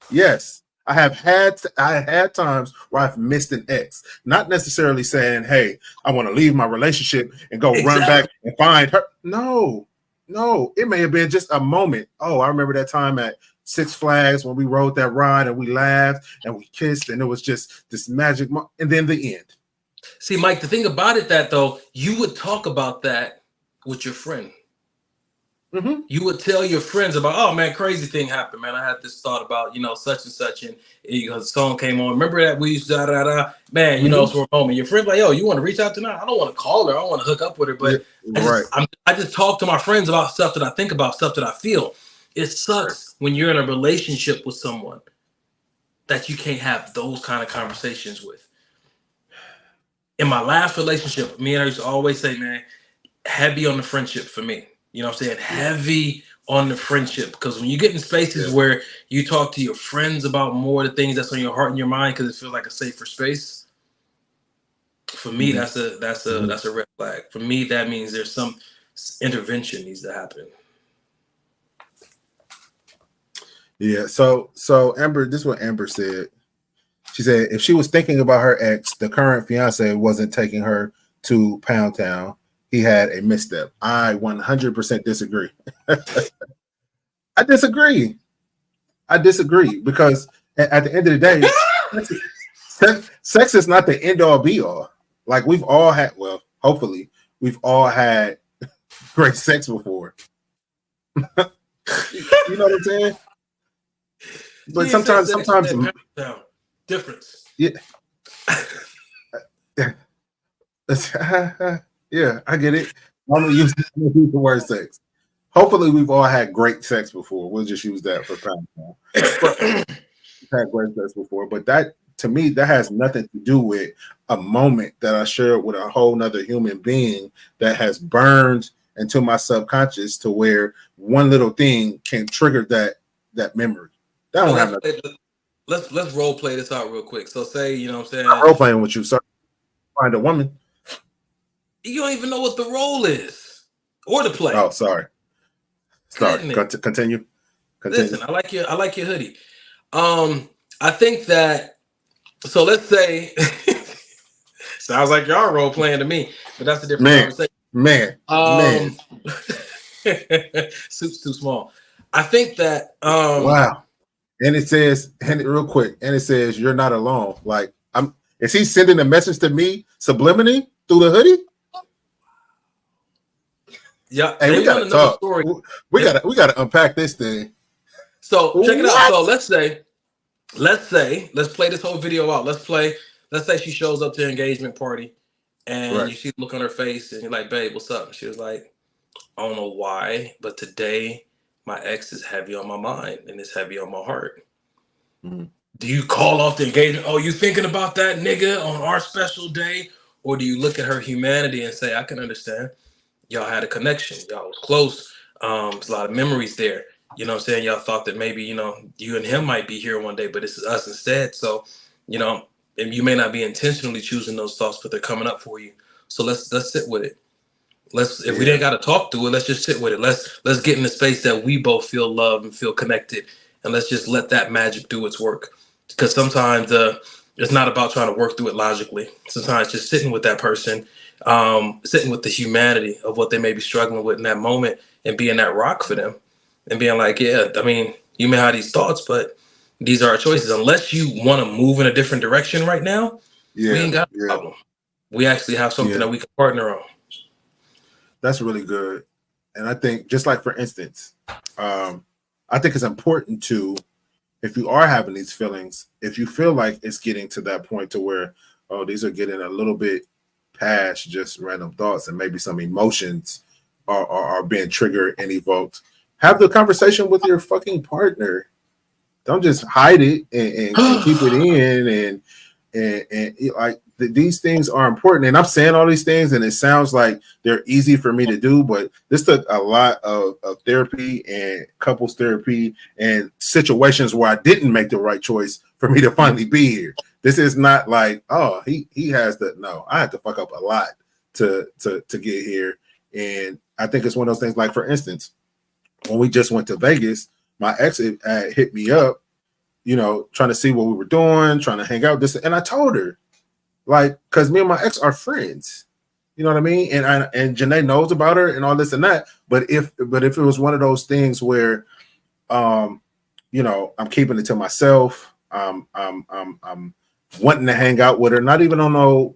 Yes, I had times where I've missed an ex. Not necessarily saying, hey, I want to leave my relationship and go run back and find her. No, it may have been just a moment. Oh, I remember that time at Six Flags when we rode that ride and we laughed and we kissed, and it was just this magic and then the end. See, Mike, the thing about it, that though, you would talk about that with your friend. Mm-hmm. You would tell your friends about, oh man, crazy thing happened, man. I had this thought about, you know, such and such, and the song came on. Remember that we used to man, you know, for a moment. Your friend's like, yo, you want to reach out tonight? I don't want to call her. I don't want to hook up with her, but I just talk to my friends about stuff that I think about, stuff that I feel. It sucks when you're in a relationship with someone that you can't have those kind of conversations with. In my last relationship, me and her used to always say, man, heavy on the friendship for me. You know what I'm saying? Heavy on the friendship. Because when you get in spaces where you talk to your friends about more of the things that's on your heart and your mind, because it feels like a safer space, for me, that's a red flag. For me, that means there's some intervention needs to happen. Yeah. So Amber, this is what Amber said. She said if she was thinking about her ex, the current fiance wasn't taking her to Pound Town. He had a misstep. I 100% disagree. I disagree. Because at the end of the day, sex is not the end all be all. Like we've all had, well, hopefully we've all had great sex before. You know what I'm saying? But sometimes difference. Yeah. Yeah, I get it. I'm gonna use the word sex. Hopefully, we've all had great sex before. We'll just use that for Pound Town. We've had great sex before, but that to me, that has nothing to do with a moment that I shared with a whole nother human being that has burned into my subconscious to where one little thing can trigger that memory. That don't have nothing. Let's role play this out real quick. So say, you know what I'm saying? I'm role playing with you, sir. Find a woman. You don't even know what the role is or the play. Oh, sorry. Continue. Listen, I like your hoodie. I think that. So let's say. Sounds like y'all role playing to me, but that's a different conversation. Man. Suit's too small. I think that. Wow. And it says, real quick, and it says you're not alone. Like is he sending a message to me subliminally through the hoodie? Yeah, hey, we gotta talk. Story. We gotta unpack this thing. So check it out. So let's play this whole video out. Let's say she shows up to an engagement party and you see the look on her face and you're like, babe, what's up? And she was like, I don't know why, but today my ex is heavy on my mind and it's heavy on my heart. Mm-hmm. Do you call off the engagement? Oh, you thinking about that nigga on our special day? Or do you look at her humanity and say, I can understand. Y'all had a connection. Y'all was close. There's a lot of memories there. You know what I'm saying? Y'all thought that maybe, you know, you and him might be here one day, but it's us instead. So, you know, and you may not be intentionally choosing those thoughts, but they're coming up for you. So let's sit with it. If we didn't got to talk through it, let's just sit with it. Let's get in the space that we both feel loved and feel connected. And let's just let that magic do its work. Because sometimes it's not about trying to work through it logically. Sometimes just sitting with that person, sitting with the humanity of what they may be struggling with in that moment and being that rock for them and being like, yeah, I mean, you may have these thoughts, but these are our choices. Unless you want to move in a different direction right now, we ain't got a problem. We actually have something that we can partner on. That's really good. And I think just like, for instance, I think it's important to, if you are having these feelings, if you feel like it's getting to that point to where, oh, these are getting a little bit past just random thoughts and maybe some emotions are being triggered and evoked, have the conversation with your fucking partner. Don't just hide it and keep it in and like these things are important. And I'm saying all these things and it sounds like they're easy for me to do, but this took a lot of therapy and couples therapy and situations where I didn't make the right choice for me to finally be here. This is not like, oh, he has the, no, I had to fuck up a lot to get here. And I think it's one of those things, like, for instance, when we just went to Vegas, my ex hit me up, you know, trying to see what we were doing, trying to hang out. And I told her, like, because me and my ex are friends, you know what I mean? And Janae knows about her and all this and that. But if it was one of those things where, you know, I'm keeping it to myself, I'm wanting to hang out with her, not even on no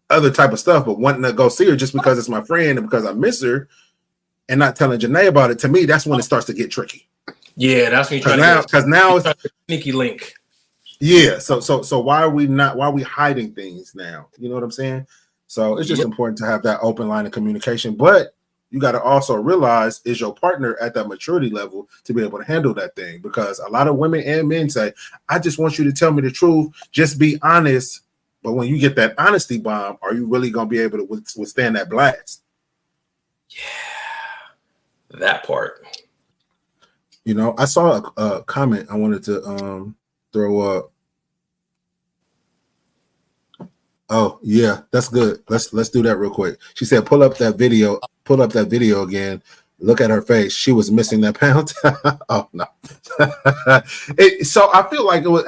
other type of stuff, but wanting to go see her just because it's my friend and because I miss her, and not telling Janae about it, to me, that's when it starts to get tricky. Yeah, that's when you try now it's a sneaky link. Yeah, so why are we hiding things now? You know what I'm saying? So it's just important to have that open line of communication, but you got to also realize, is your partner at that maturity level to be able to handle that thing? Because a lot of women and men say, I just want you to tell me the truth, just be honest. But when you get that honesty bomb, are you really going to be able to withstand that blast? Yeah, that part. You know, I saw a comment I wanted to throw up. Oh yeah, that's good. Let's do that real quick. She said, pull up that video again Look at her face. She was missing that pound. Oh no. So I feel like it was.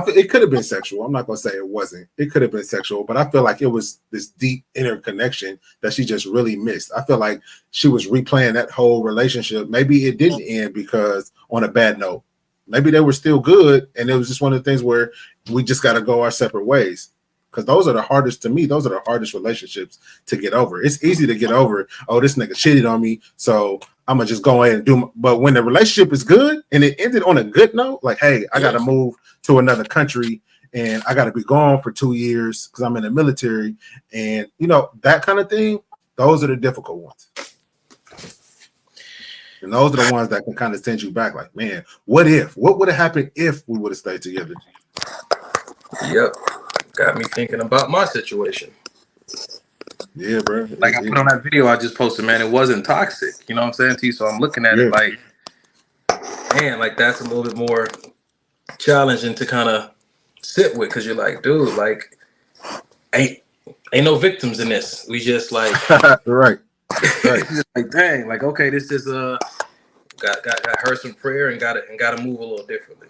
It could have been sexual. I'm not gonna say it wasn't. It could have been sexual, but I feel like it was this deep inner connection that she just really missed. I feel like she was replaying that whole relationship. Maybe it didn't end because on a bad note. Maybe they were still good, and it was just one of the things where we just got to go our separate ways. Because those are the hardest, to me, those are the hardest relationships to get over. It's easy to get over, oh, this nigga cheated on me, so I'm going to just go ahead and do but when the relationship is good and it ended on a good note, like, hey, I got to move to another country and I got to be gone for 2 years because I'm in the military. And, you know, that kind of thing, those are the difficult ones. And those are the ones that can kind of send you back like, man, what would have happened if we would have stayed together? Yep. Got me thinking about my situation. Yeah, bro. Like I put on that video I just posted, man, it wasn't toxic. You know what I'm saying to you? So I'm looking at it like, man, like that's a little bit more challenging to kind of sit with because you're like, dude, like, ain't no victims in this. We just like, right. Just like, dang, like, okay, this is got heard some prayer and got to move a little differently.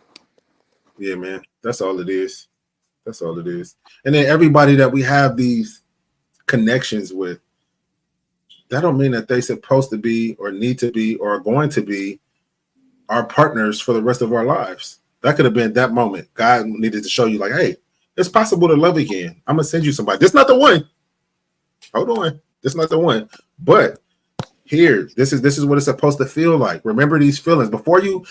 Yeah, man, that's all it is. That's all it is. And then everybody that we have these connections with, that don't mean that they're supposed to be or need to be or are going to be our partners for the rest of our lives. That could have been that moment. God needed to show you like, hey, it's possible to love again. I'm going to send you somebody. This is not the one. Hold on. This is not the one. But here, this is what it's supposed to feel like. Remember these feelings. Before you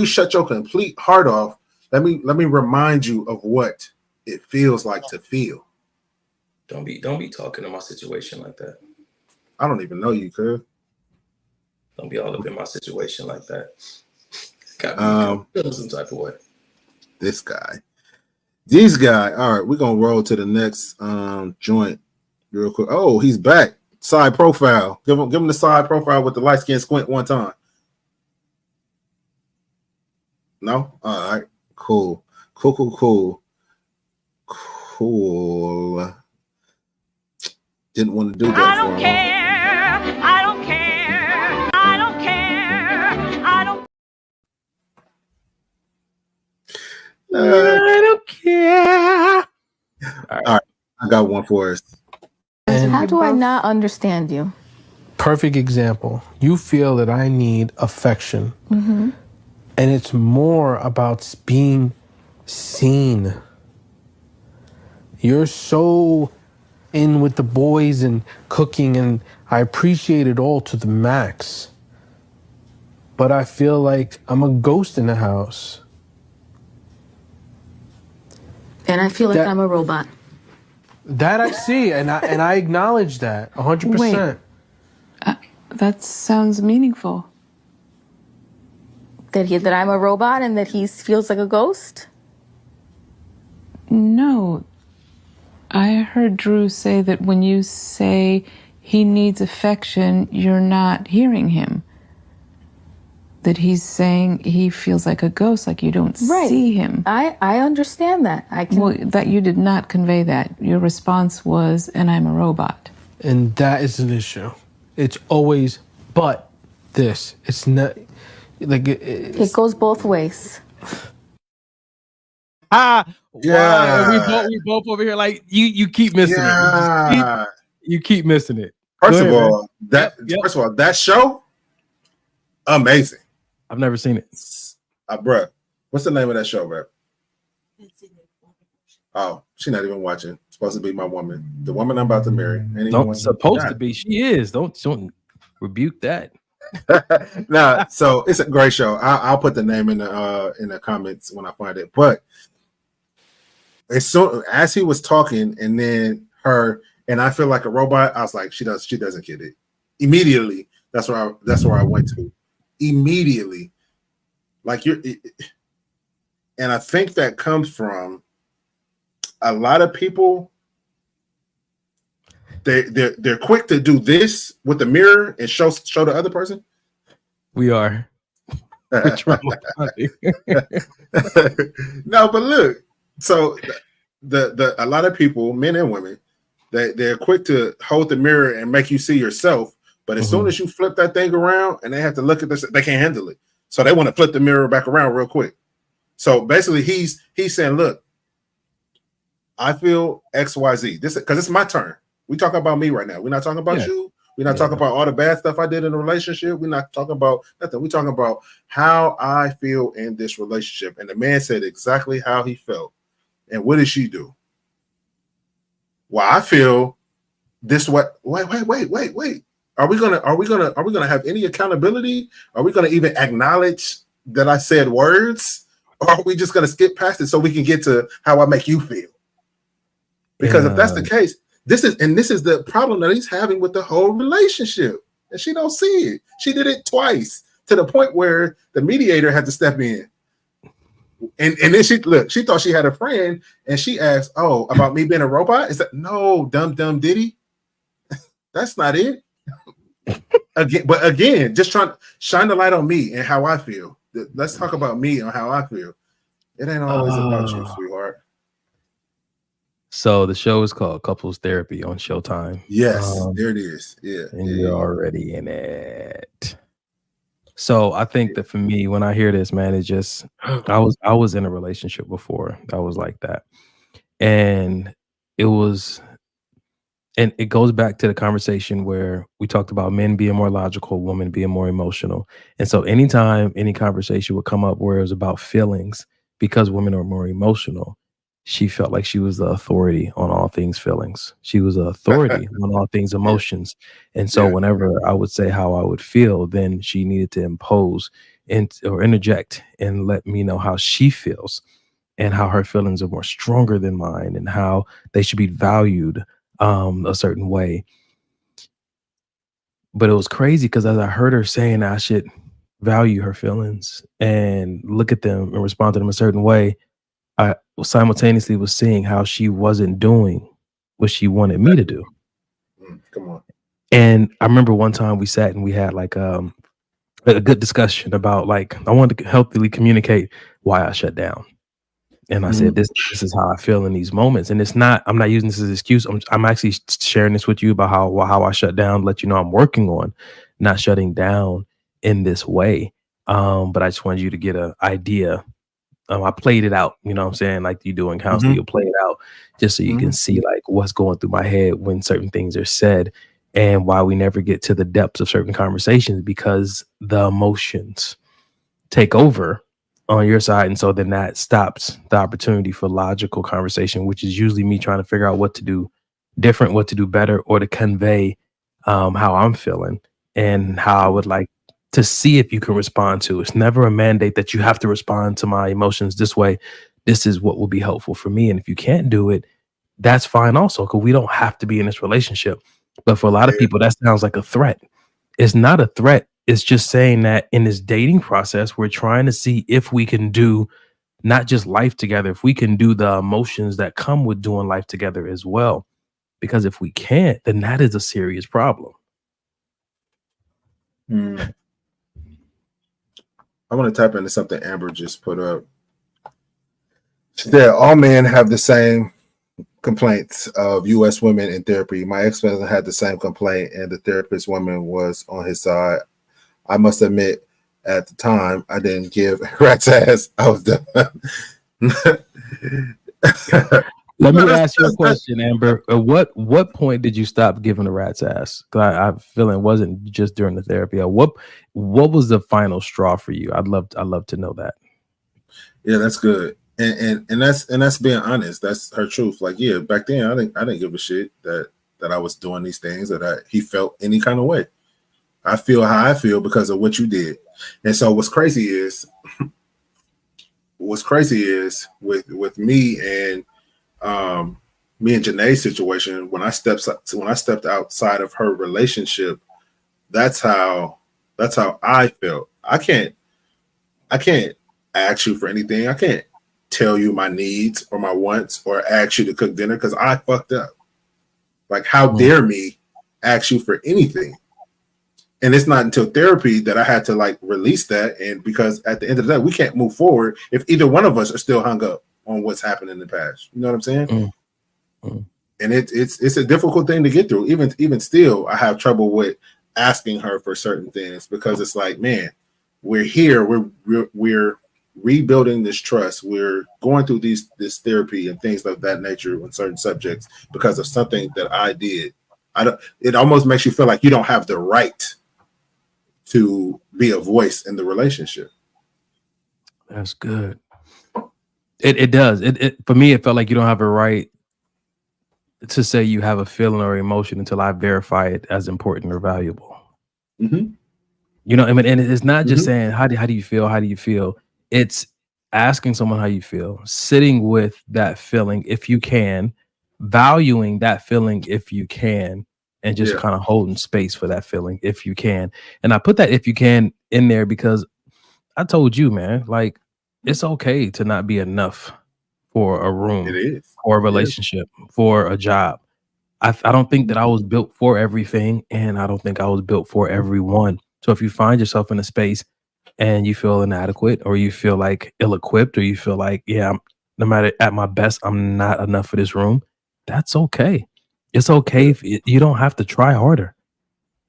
shut your complete heart off, let me remind you of what it feels like to feel. Don't be talking to my situation like that. I don't even know you, cuz. Don't be all up in my situation like that. Got me feeling some type of way. This guy. All right, we're gonna roll to the next joint real quick. Oh, he's back. Side profile. Give him the side profile with the light skin squint one time. No? All right. Cool. Didn't want to do that. I don't care. All right. I got one for us. And how do I not understand you? Perfect example. You feel that I need affection. Mm-hmm. And it's more about being seen. You're so in with the boys and cooking, and I appreciate it all to the max. But I feel like I'm a ghost in the house. And I feel like I'm a robot. That I see, and I acknowledge that 100%. That sounds meaningful. That I'm a robot and that he feels like a ghost? No. I heard Drew say that when you say he needs affection, you're not hearing him. That he's saying he feels like a ghost, like you don't see him. I understand that. Well, that you did not convey that. Your response was, and I'm a robot. And that is an issue. It's always, but this. It's not, like... It goes both ways. Yeah. Wow. We both over here like, you keep missing it. You keep missing it. First of all, that show, amazing. I've never seen it. Bruh, what's the name of that show, bro? Oh, she's not even watching. It's supposed to be my woman. The woman I'm about to marry. Supposed to be. She is. Don't rebuke that. Nah, so it's a great show. I'll put the name in the comments when I find it. But as he was talking, and then her, and I feel like a robot, I was like, she doesn't get it. Immediately, that's where I went to. Immediately, like and I think that comes from a lot of people. They're quick to do this with the mirror and show the other person. We are. No, but look, so the a lot of people, men and women, they're quick to hold the mirror and make you see yourself But as soon as you flip that thing around and they have to look at this, they can't handle it. So they want to flip the mirror back around real quick. So basically he's saying, look, I feel XYZ. This because it's my turn. We talking about me right now. We're not talking about you. We're not talking about all the bad stuff I did in the relationship. We're not talking about nothing. We're talking about how I feel in this relationship. And the man said exactly how he felt. And what did she do? Well, I feel this way. Wait. Are we gonna have any accountability? Are we gonna even acknowledge that I said words? Or are we just gonna skip past it so we can get to how I make you feel? Because if that's the case, this is the problem that he's having with the whole relationship. And she don't see it. She did it twice to the point where the mediator had to step in. And then she thought she had a friend and she asked, oh, about me being a robot? Is that no, dumb diddy? That's not it. Again, just trying to shine the light on me and how I feel. Let's talk about me and how I feel. It ain't always about you, sweetheart. So the show is called Couples Therapy on Showtime. Yes, there it is. Yeah. And you're already in it. So I think that for me, when I hear this, man, it just I was in a relationship before that was like that. And it goes back to the conversation where we talked about men being more logical, women being more emotional. And so anytime any conversation would come up where it was about feelings, because women are more emotional, she felt like she was the authority on all things feelings. She was the authority on all things emotions. And so whenever I would say how I would feel, then she needed to impose or interject and let me know how she feels and how her feelings are more stronger than mine and how they should be valued a certain way. But it was crazy because as I heard her saying I should value her feelings and look at them and respond to them a certain way, I simultaneously was seeing how she wasn't doing what she wanted me to do. Come on. And I remember one time we sat and we had like a good discussion about like I wanted to healthily communicate why I shut down. And I said, this is how I feel in these moments. And I'm not using this as an excuse. I'm actually sharing this with you about how I shut down, let you know I'm working on not shutting down in this way. But I just wanted you to get an idea. I played it out, you know what I'm saying? Like you do in counseling, you'll play it out just so you can see like what's going through my head when certain things are said and why we never get to the depths of certain conversations because the emotions take over on your side. And so then that stops the opportunity for logical conversation, which is usually me trying to figure out what to do different, what to do better, or to convey how I'm feeling and how I would like to see if you can respond to. It's never a mandate that you have to respond to my emotions this way. This is what will be helpful for me. And if you can't do it, that's fine also, because we don't have to be in this relationship. But for a lot of people, that sounds like a threat. It's not a threat. It's just saying that in this dating process, we're trying to see if we can do not just life together, if we can do the emotions that come with doing life together as well. Because if we can't, then that is a serious problem. I want to tap into something Amber just put up. She said, all men have the same complaints of U.S. women in therapy. My ex-husband had the same complaint, and the therapist woman was on his side. I must admit, at the time, I didn't give a rat's ass. I was done. Let me ask you a question, Amber. At what point did you stop giving a rat's ass? Because I feel it wasn't just during the therapy. What was the final straw for you? I'd love to know that. Yeah, that's good. And that's being honest. That's her truth. Like, yeah, back then I didn't give a shit that I was doing these things, that he felt any kind of way. I feel how I feel because of what you did. And so what's crazy is with me and Janae's situation, when I stepped outside of her relationship, that's how I felt. I can't ask you for anything. I can't tell you my needs or my wants or ask you to cook dinner because I fucked up. Like, how dare me ask you for anything? And it's not until therapy that I had to like release that. And because at the end of the day, we can't move forward if either one of us are still hung up on what's happened in the past. You know what I'm saying? And it's a difficult thing to get through. Even still, I have trouble with asking her for certain things, because it's like, man, we're here, we're rebuilding this trust, we're going through this therapy and things of that nature on certain subjects because of something that I did. It almost makes you feel like you don't have the right to be a voice in the relationship. That's good. It does. It for me, it felt like you don't have a right to say you have a feeling or emotion until I verify it as important or valuable. Mm-hmm. You know, I mean, and it's not just saying how do you feel? How do you feel? It's asking someone how you feel, sitting with that feeling if you can, valuing that feeling if you can, and just kind of holding space for that feeling if you can. And I put that if you can in there because I told you, man, like it's okay to not be enough for a room, it is, for a relationship, for a job. I don't think that I was built for everything, and I don't think I was built for everyone. So if you find yourself in a space and you feel inadequate, or you feel like ill-equipped, or you feel like, yeah, no matter at my best, I'm not enough for this room, that's okay. It's okay if you don't have to try harder.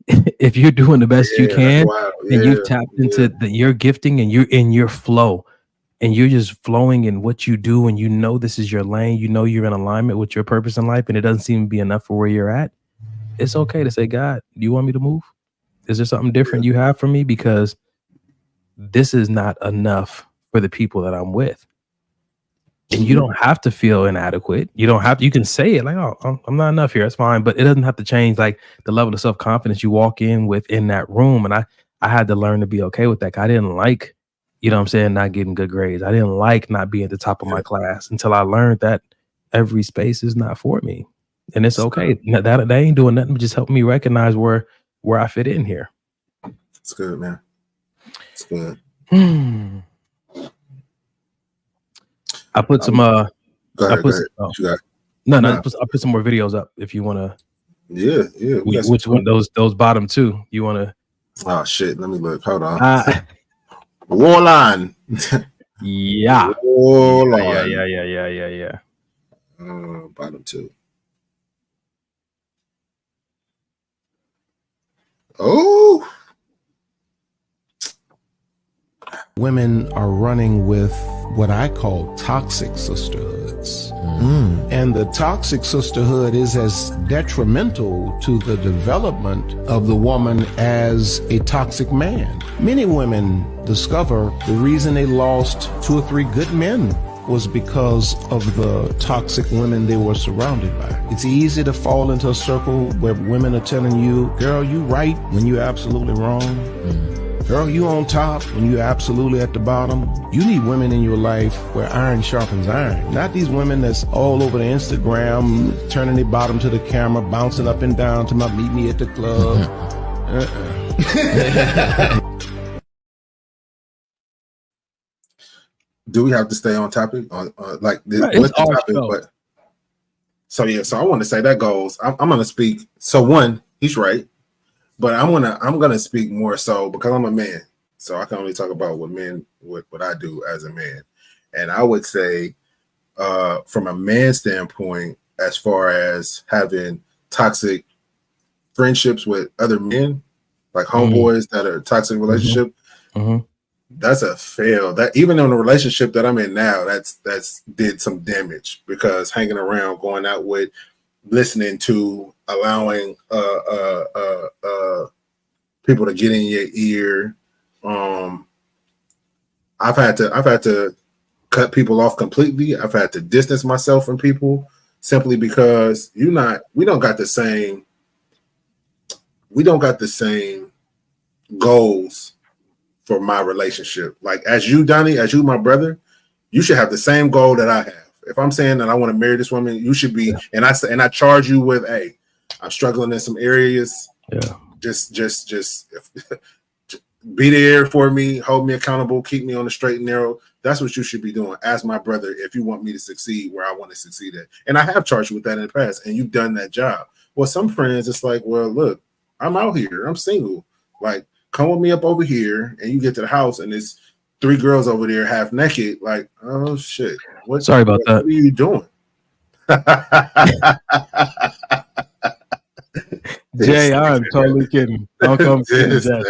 If you're doing the best you can, and you've tapped into your gifting and you're in your flow, and you're just flowing in what you do, and you know this is your lane, you know you're in alignment with your purpose in life, and it doesn't seem to be enough for where you're at, it's okay to say, God, do you want me to move? Is there something different you have for me? Because this is not enough for the people that I'm with. And you don't have to feel inadequate. You don't have to, you can say it like, oh, I'm not enough here. That's fine. But it doesn't have to change like the level of self-confidence you walk in with in that room. And I had to learn to be okay with that. I didn't like, you know what I'm saying, not getting good grades. I didn't like not being at the top of my class until I learned that every space is not for me. And it's okay. That ain't doing nothing but just helping me recognize where I fit in here. It's good, man. It's good. I put some go ahead, I put some more videos up if you want to. Yeah. Which one? Those bottom two you want to? Oh shit! Let me look. Hold on. Warline. Yeah. Warline. Yeah. Bottom two. Oh. Women are running with what I call toxic sisterhoods. And the toxic sisterhood is as detrimental to the development of the woman as a toxic man. Many women discover the reason they lost 2 or 3 good men was because of the toxic women they were surrounded by. It's easy to fall into a circle where women are telling you, girl, you right when you're absolutely wrong. Girl, you on top when you're absolutely at the bottom. You need women in your life where iron sharpens iron. Not these women that's all over the Instagram, turning their bottom to the camera, bouncing up and down to my meet me at the club. Do we have to stay on topic? What's the topic? But so I want to say that goes. I'm going to speak. So one, he's right. But I'm gonna speak more so because I'm a man, so I can only talk about what I do as a man. And I would say, from a man standpoint, as far as having toxic friendships with other men, like homeboys that are toxic relationship, that's a fail. That even in the relationship that I'm in now, that's did some damage because hanging around, going out with, listening to, allowing people to get in your ear. I've had to cut people off completely. I've had to distance myself from people simply because we don't got the same goals for my relationship. Like as you, Donnie, as you, my brother, you should have the same goal that I have. If I'm saying that I want to marry this woman, you should be, and I charge you with, hey, I'm struggling in some areas. Yeah. Just be there for me, hold me accountable, keep me on the straight and narrow. That's what you should be doing as my brother if you want me to succeed where I want to succeed at. And I have charged you with that in the past, and you've done that job. Well, some friends, it's like, well, look, I'm out here, I'm single. Like, come with me up over here, and you get to the house, and it's 3 girls over there half naked. Like, oh shit. Sorry about that. What are you doing? This Jay, I'm totally kidding. Don't come kidding, this Jay.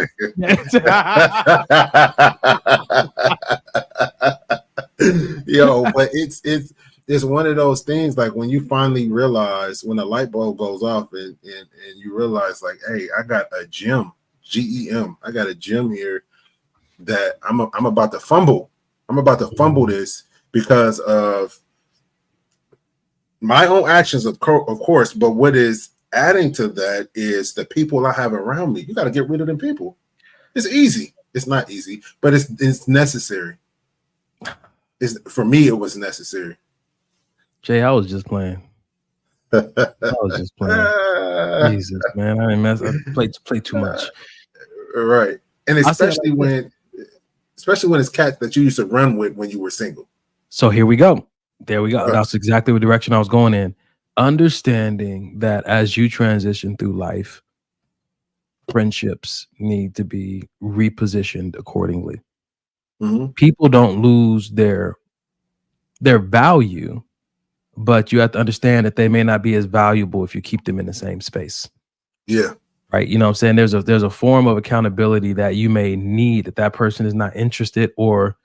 Yo, but it's one of those things, like when you finally realize, when a light bulb goes off and you realize, like, hey, I got a gem, GEM. I got a gem here that I'm about to fumble. I'm about to fumble this because of my own actions, of course, but what is adding to that is the people I have around me. You got to get rid of them people. It's easy. It's not easy, but it's necessary. For me, it was necessary. Jay, I was just playing. I was just playing. Jesus, man, I didn't mess. I played too much. Right, and especially when it's cats that you used to run with when you were single. So here we go. There we go. That's exactly the direction I was going in. Understanding that as you transition through life, friendships need to be repositioned accordingly. Mm-hmm. People don't lose their value, but you have to understand that they may not be as valuable if you keep them in the same space. Yeah. Right. You know what I'm saying? There's a form of accountability that you may need that person is not interested or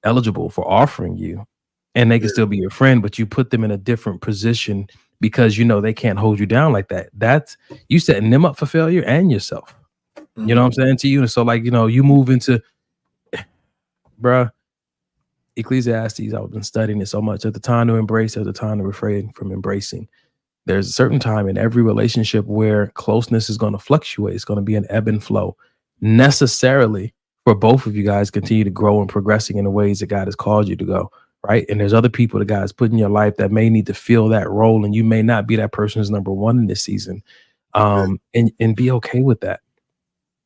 eligible for offering you. And they can still be your friend, but you put them in a different position because you know they can't hold you down like that. That's you setting them up for failure and yourself. Mm-hmm. You know what I'm saying to you? And so, like, you know, you move into, bruh, Ecclesiastes. I've been studying it so much. At the time to embrace, at the time to refrain from embracing. There's a certain time in every relationship where closeness is going to fluctuate. It's going to be an ebb and flow, necessarily for both of you guys continue to grow and progressing in the ways that God has called you to go. Right. And there's other people that God's put in your life that may need to fill that role. And you may not be that person's number one in this season. And be okay with that,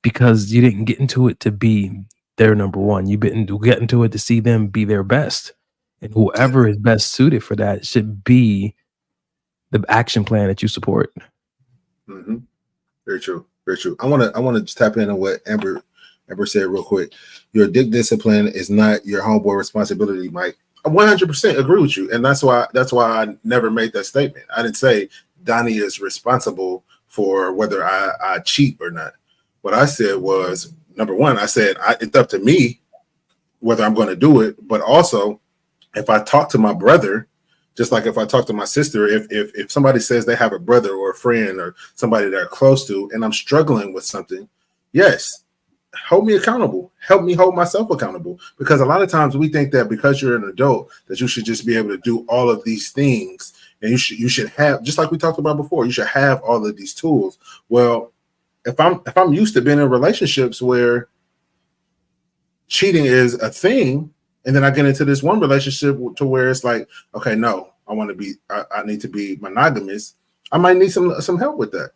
because you didn't get into it to be their number one. You didn't get into it to see them be their best. And whoever is best suited for that should be the action plan that you support. Mm-hmm. Very true. Very true. I want to just tap into what Amber said real quick. Your dick discipline is not your homeboy responsibility, Mike. I 100% agree with you, and that's why I never made that statement. I didn't say Donnie is responsible for whether I cheat or not. What I said was, number one, I said it's up to me whether I'm going to do it, but also if I talk to my brother, just like if I talk to my sister, if somebody says they have a brother or a friend or somebody they're close to, and I'm struggling with something, yes, hold me accountable. Help me hold myself accountable. Because a lot of times we think that because you're an adult that you should just be able to do all of these things, and you should have, just like we talked about before, you should have all of these tools. Well, if I'm used to being in relationships where cheating is a thing, and then I get into this one relationship to where it's like, okay, no, I need to be monogamous, I might need some help with that.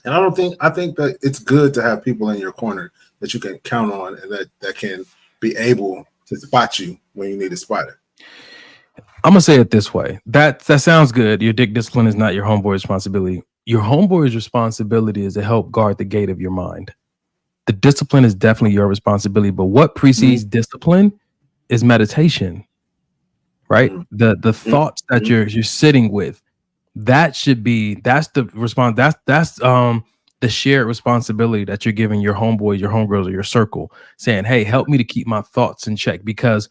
And I think that it's good to have people in your corner that you can count on and that can be able to spot you when you need to spot it. I'm gonna say it this way. That sounds good. Your dick discipline is not your homeboy's responsibility. Your homeboy's responsibility is to help guard the gate of your mind. The discipline is definitely your responsibility, but what precedes discipline is meditation, right? The thoughts that you're sitting with. That's the response. That's the shared responsibility that you're giving your homeboys, your homegirls, or your circle, saying, hey, help me to keep my thoughts in check. Because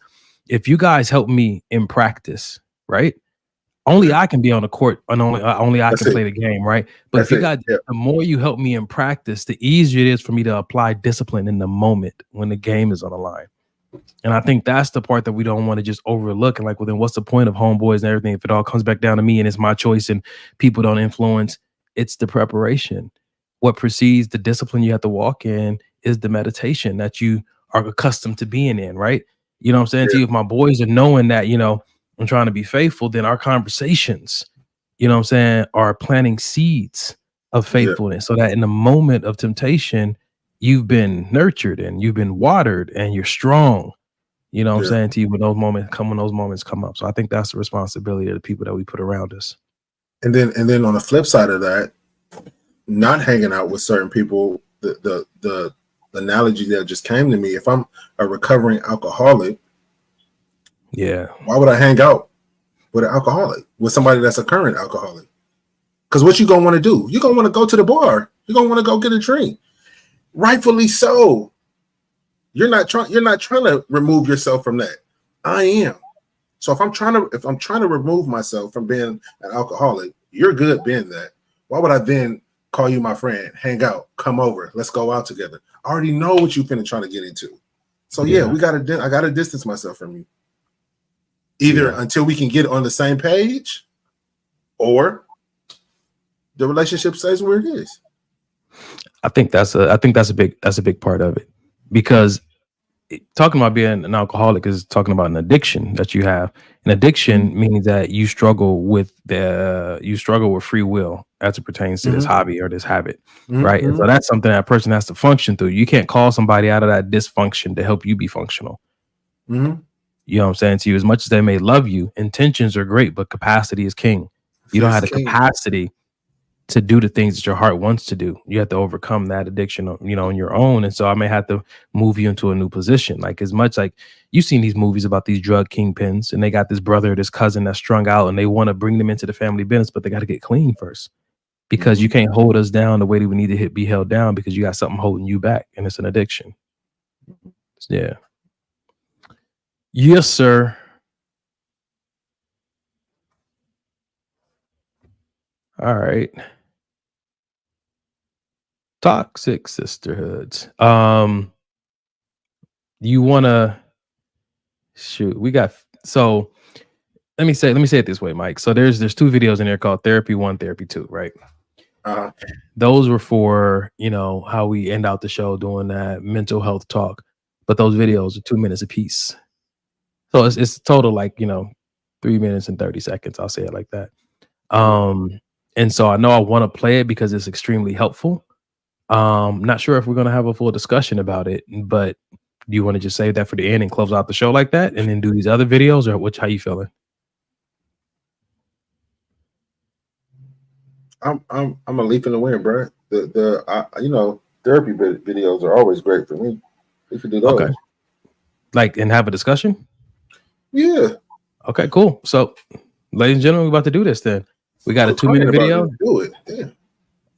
if you guys help me in practice, right? Only I can be on the court, and only I can play the game, right? But if you guys, the more you help me in practice, the easier it is for me to apply discipline in the moment when the game is on the line. And I think that's the part that we don't want to just overlook. And like, well, then what's the point of homeboys and everything if it all comes back down to me and it's my choice and people don't influence? It's the preparation. What precedes the discipline you have to walk in is the meditation that you are accustomed to being in, right? You know what I'm saying to you? If my boys are knowing that, you know, I'm trying to be faithful, then our conversations, you know what I'm saying, are planting seeds of faithfulness so that in the moment of temptation, you've been nurtured and you've been watered and you're strong. You know what I'm saying to you when those moments come up. So I think that's the responsibility of the people that we put around us. And then on the flip side of that, not hanging out with certain people, the analogy that just came to me, if I'm a recovering alcoholic, why would I hang out with an alcoholic, with somebody that's a current alcoholic? Because what you gonna want to do? You're gonna want to go to the bar. You're gonna want to go get a drink. Rightfully so. You're not trying to remove yourself from that. I am. So if I'm trying to remove myself from being an alcoholic, you're good being that. Why would I then call you my friend, hang out, come over, let's go out together? I already know what you've been trying to get into. So yeah, I gotta distance myself from you. Either until we can get on the same page, or the relationship stays where it is. I think that's a big part of it, because talking about being an alcoholic is talking about an addiction that you have. An addiction means that you struggle with free will as it pertains to this hobby or this habit, right? And so that's something that person has to function through. You can't call somebody out of that dysfunction to help you be functional. You know what I'm saying to you? As much as they may love you, intentions are great, but capacity is king. You don't have the capacity to do the things that your heart wants to do. You have to overcome that addiction, on your own. And so I may have to move you into a new position. Like, as much like you've seen these movies about these drug kingpins, and they got this brother or this cousin that's strung out, and they want to bring them into the family business, but they got to get clean first, because you can't hold us down the way that we need to be held down, because you got something holding you back, and it's an addiction. Yeah. Yes, sir. All right. Toxic sisterhoods. You wanna shoot? We got, so let me say it this way, Mike. So there's 2 videos in there called Therapy 1, Therapy 2, right? Those were for, how we end out the show doing that mental health talk. But those videos are 2 minutes apiece. So it's total, like, 3 minutes and 30 seconds. I'll say it like that. And so I know I want to play it because it's extremely helpful. Not sure if we're going to have a full discussion about it, but do you want to just save that for the end and close out the show like that, and then do these other videos, or how you feeling? I'm a leap in the wind, bro. The therapy videos are always great for me. We could do those. Okay. Like, and have a discussion? Yeah. Okay, cool. So, ladies and gentlemen, we're about to do this then. We got a 2-minute video. Do it. Damn.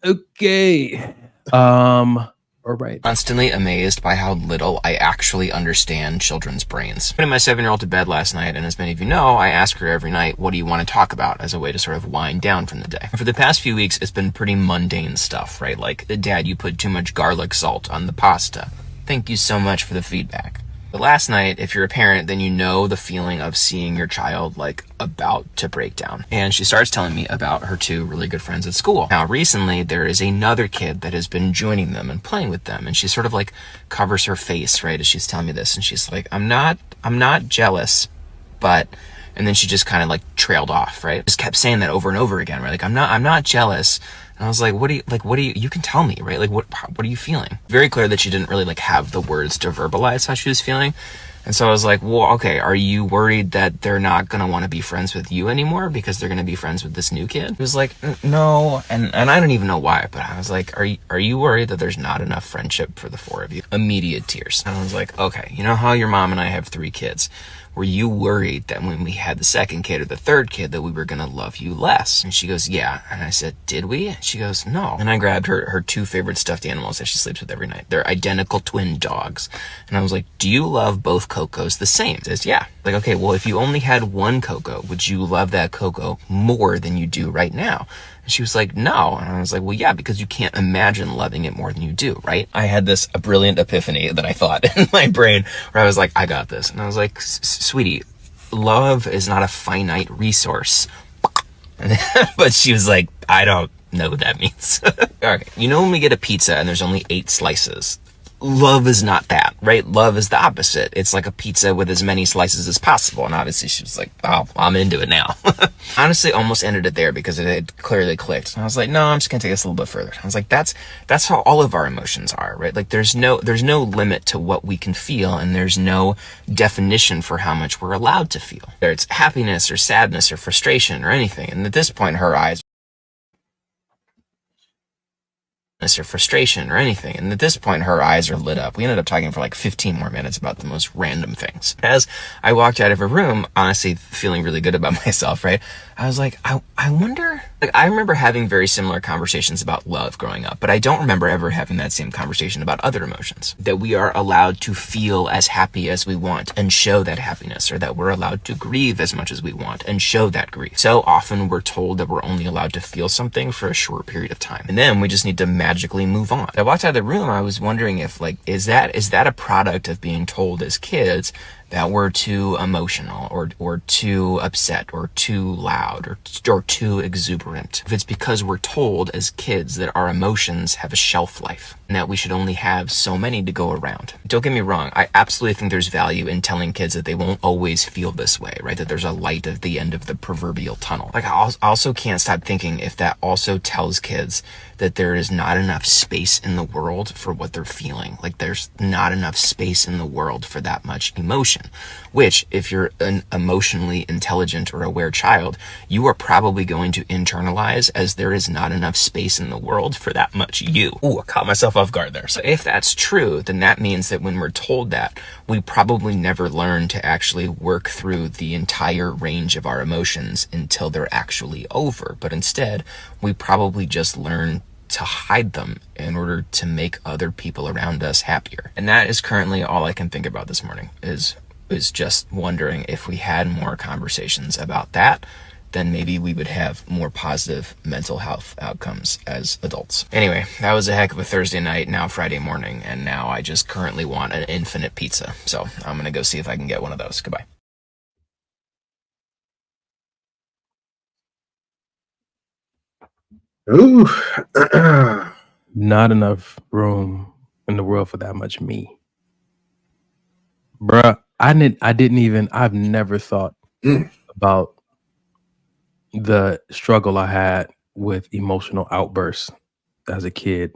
Okay. All right. Constantly amazed by how little I actually understand children's brains. Putting my 7-year-old to bed last night, and as many of you know, I ask her every night, what do you want to talk about, as a way to sort of wind down from the day. For the past few weeks, it's been pretty mundane stuff, right? Like, Dad, you put too much garlic salt on the pasta. Thank you so much for the feedback. But last night, if you're a parent, then you know the feeling of seeing your child, like, about to break down. And she starts telling me about her 2 really good friends at school. Now, recently, there is another kid that has been joining them and playing with them. And she sort of, like, covers her face, right, as she's telling me this. And she's like, I'm not jealous, but... And then she just kind of, like, trailed off, right? Just kept saying that over and over again, right? Like, I'm not jealous. And I was like, what do you can tell me, right? Like, what are you feeling? Very clear that she didn't really, like, have the words to verbalize how she was feeling. And so I was like, well, okay, are you worried that they're not going to want to be friends with you anymore because they're going to be friends with this new kid? He was like, no. And I don't even know why, but I was like, are you worried that there's not enough friendship for the 4 of you? Immediate tears. And I was like, okay, you know how your mom and I have 3 kids? Were you worried that when we had the 2nd kid or the 3rd kid that we were going to love you less? And she goes, yeah. And I said, did we? And she goes, no. And I grabbed her 2 favorite stuffed animals that she sleeps with every night. They're identical twin dogs. And I was like, do you love both Cocos the same? She says, yeah. Like, okay, well, if you only had one Coco, would you love that Coco more than you do right now? And she was like, no. And I was like, well, yeah, because you can't imagine loving it more than you do, right? I had a brilliant epiphany that I thought in my brain where I was like, I got this. And I was like, sweetie, love is not a finite resource. But she was like, I don't know what that means. All right. You know when we get a pizza and there's only 8 slices? Love is not that, right? Love is the opposite. It's like a pizza with as many slices as possible. And obviously she was like, oh, I'm into it now. Honestly, almost ended it there because it had clearly clicked. And I was like, no, I'm just gonna take this a little bit further. I was like, that's how all of our emotions are, right? Like there's no limit to what we can feel, and there's no definition for how much we're allowed to feel. Whether it's happiness or sadness or frustration or anything. And at this point, her eyes or frustration or anything. And at this point, her eyes are lit up. We ended up talking for like 15 more minutes about the most random things. As I walked out of her room, honestly feeling really good about myself, right? I was like, I wonder Like, I remember having very similar conversations about love growing up, but I don't remember ever having that same conversation about other emotions. That we are allowed to feel as happy as we want and show that happiness, or that we're allowed to grieve as much as we want and show that grief. So often we're told that we're only allowed to feel something for a short period of time, and then we just need to magically move on. I walked out of the room, I was wondering if, like, is that a product of being told as kids that we're too emotional or too upset or too loud or too exuberant? If it's because we're told as kids that our emotions have a shelf life and that we should only have so many to go around. Don't get me wrong, I absolutely think there's value in telling kids that they won't always feel this way, right? That there's a light at the end of the proverbial tunnel. Like, I also can't stop thinking if that also tells kids that there is not enough space in the world for what they're feeling. Like, there's not enough space in the world for that much emotion, which, if you're an emotionally intelligent or aware child, you are probably going to internalize as there is not enough space in the world for that much you. Ooh, I caught myself off guard there. So if that's true, then that means that when we're told that, we probably never learn to actually work through the entire range of our emotions until they're actually over. But instead, we probably just learn to hide them in order to make other people around us happier. And that is currently all I can think about this morning, is just wondering if we had more conversations about that, then maybe we would have more positive mental health outcomes as adults. Anyway, that was a heck of a Thursday night, now Friday morning, and now I just currently want an infinite pizza. So I'm gonna go see if I can get one of those. Goodbye. Ooh. Not enough room in the world for that much me. Bruh, I've never thought about the struggle I had with emotional outbursts as a kid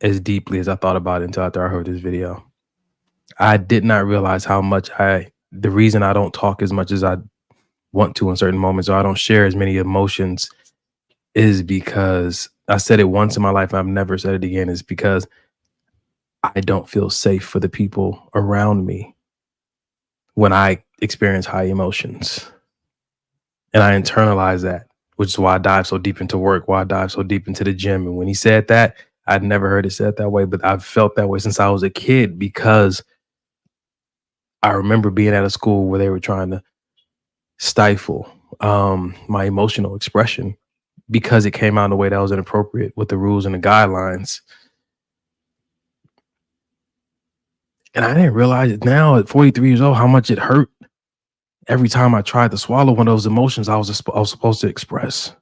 as deeply as I thought about it until after I heard this video. I did not realize how much the reason I don't talk as much as I want to in certain moments, or I don't share as many emotions, is because I said it once in my life and I've never said it again, is because I don't feel safe for the people around me when I experience high emotions. And I internalize that, which is why I dive so deep into work, why I dive so deep into the gym. And when he said that, I'd never heard it said that way, but I've felt that way since I was a kid, because I remember being at a school where they were trying to stifle my emotional expression because it came out in a way that was inappropriate with the rules and the guidelines. And I didn't realize it now at 43 years old how much it hurt every time I tried to swallow one of those emotions I was supposed to express.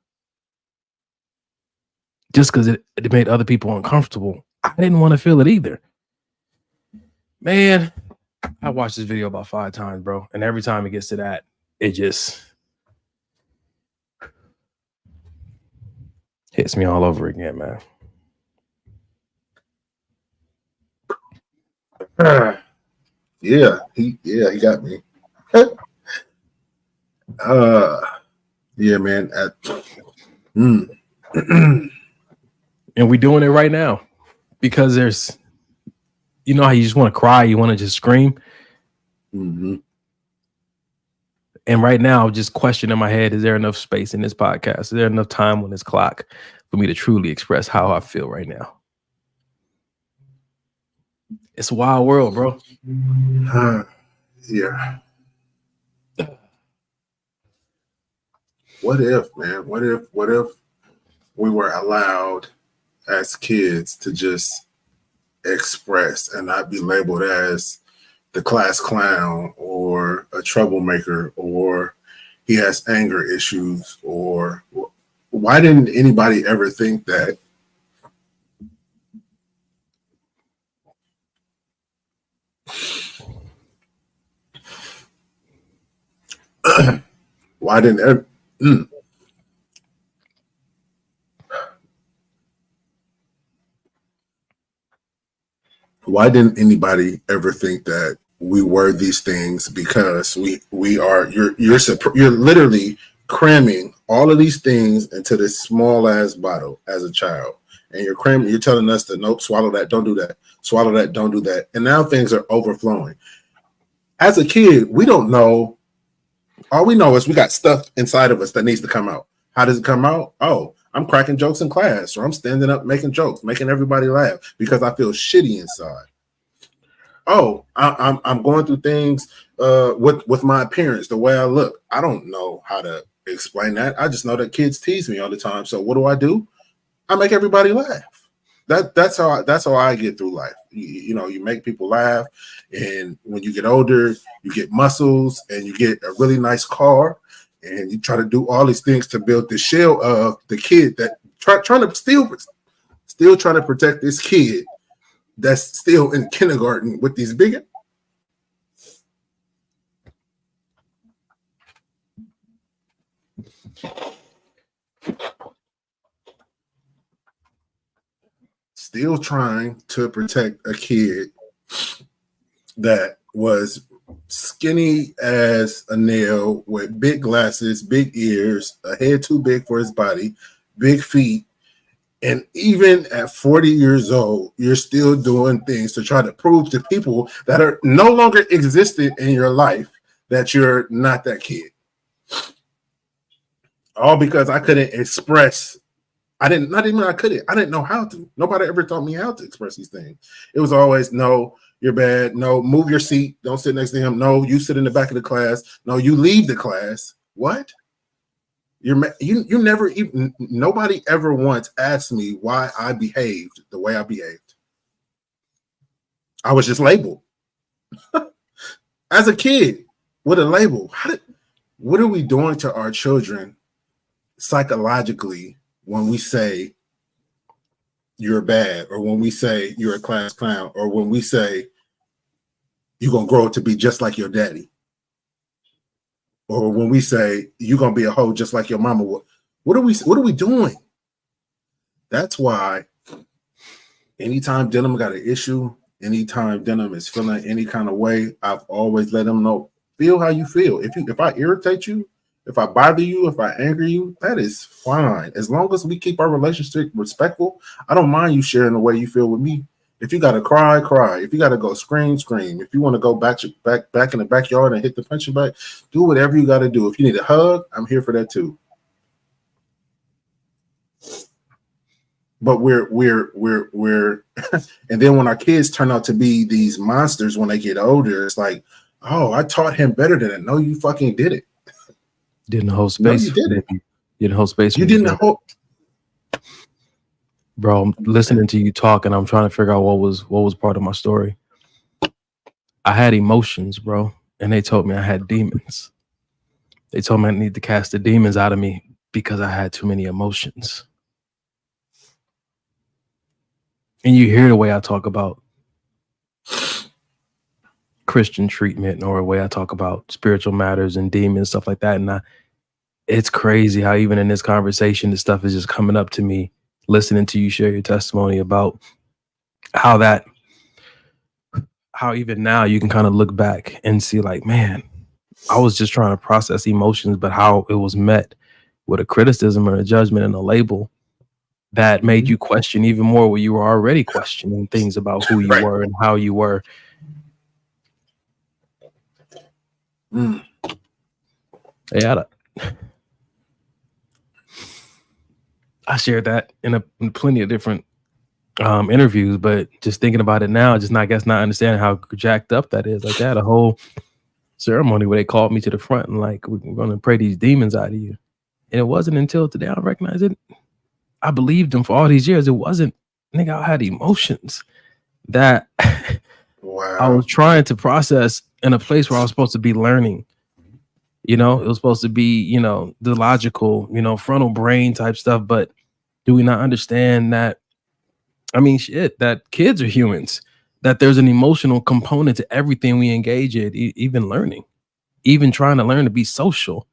Just because it made other people uncomfortable. I didn't want to feel it either. Man, I watched this video about 5 times, bro. And every time it gets to that, it just hits me all over again, man. Yeah, he got me. Yeah, man. And we're doing it right now because there's, you know how you just want to cry, you want to just scream. Mm-hmm. And right now, just questioning in my head, is there enough space in this podcast? Is there enough time on this clock for me to truly express how I feel right now? It's a wild world, bro. Yeah. What if, man? What if we were allowed as kids to just express and not be labeled as the class clown or a troublemaker or he has anger issues? Or why didn't anybody ever think that why didn't anybody ever think that we were these things? Because we are, you're literally cramming all of these things into this small ass bottle as a child, and you're telling us to nope, swallow that, don't do that, swallow that, don't do that, and now things are overflowing. As a kid, we don't know. All we know is we got stuff inside of us that needs to come out. How does it come out? Oh, I'm cracking jokes in class, or I'm standing up making jokes, making everybody laugh because I feel shitty inside. Oh, I'm going through things with my appearance, the way I look. I don't know how to explain that. I just know that kids tease me all the time. So what do? I make everybody laugh. That's how I get through life. You know, you make people laugh, and when you get older, you get muscles, and you get a really nice car, and you try to do all these things to build the shell of the kid that trying to still trying to protect this kid that's still in kindergarten with these big. Still trying to protect a kid that was skinny as a nail with big glasses, big ears, a head too big for his body, big feet. And even at 40 years old, you're still doing things to try to prove to people that are no longer existent in your life that you're not that kid. All because I couldn't express. I didn't know how to. Nobody ever taught me how to express these things. It was always, no, you're bad. No, move your seat. Don't sit next to him. No, you sit in the back of the class. No, you leave the class. What? You never even, nobody ever once asked me why I behaved the way I behaved. I was just labeled. As a kid with a label. What are we doing to our children psychologically when we say you're bad, or when we say you're a class clown, or when we say you're going to grow up to be just like your daddy, or when we say you're going to be a hoe just like your mama would? What are we doing? That's why anytime Denim got an issue, anytime Denim is feeling any kind of way, I've always let him know, feel how you feel. If I irritate you, if I bother you, if I anger you, that is fine. As long as we keep our relationship respectful, I don't mind you sharing the way you feel with me. If you gotta cry, cry. If you gotta go scream, scream. If you want to go back in the backyard and hit the punching bag, do whatever you gotta do. If you need a hug, I'm here for that too. But we're and then when our kids turn out to be these monsters when they get older, it's like, oh, I taught him better than it. No, you fucking did it. Didn't hold space. No, you didn't. Didn't hold space. You didn't hold. Bro, I'm listening to you talk, and I'm trying to figure out what was part of my story. I had emotions, bro, and they told me I had demons. They told me I need to cast the demons out of me because I had too many emotions. And you hear the way I talk about Christian treatment, or the way I talk about spiritual matters and demons, stuff like that. And it's crazy how even in this conversation, this stuff is just coming up to me, listening to you share your testimony about how even now you can kind of look back and see like, man, I was just trying to process emotions, but how it was met with a criticism or a judgment and a label that made you question even more what you were already questioning things about who you were and how you were. Yeah, I shared that in plenty of different interviews, but just thinking about it now, just not understanding how jacked up that is. Like, they had a whole ceremony where they called me to the front and like, we're going to pray these demons out of you. And it wasn't until today I recognized it. I believed them for all these years. It wasn't, nigga, I had emotions that wow. I was trying to process in a place where I was supposed to be learning. You know, it was supposed to be, you know, the logical, you know, frontal brain type stuff. But do we not understand that? I mean, shit, that kids are humans, that there's an emotional component to everything we engage in, even learning, even trying to learn to be social.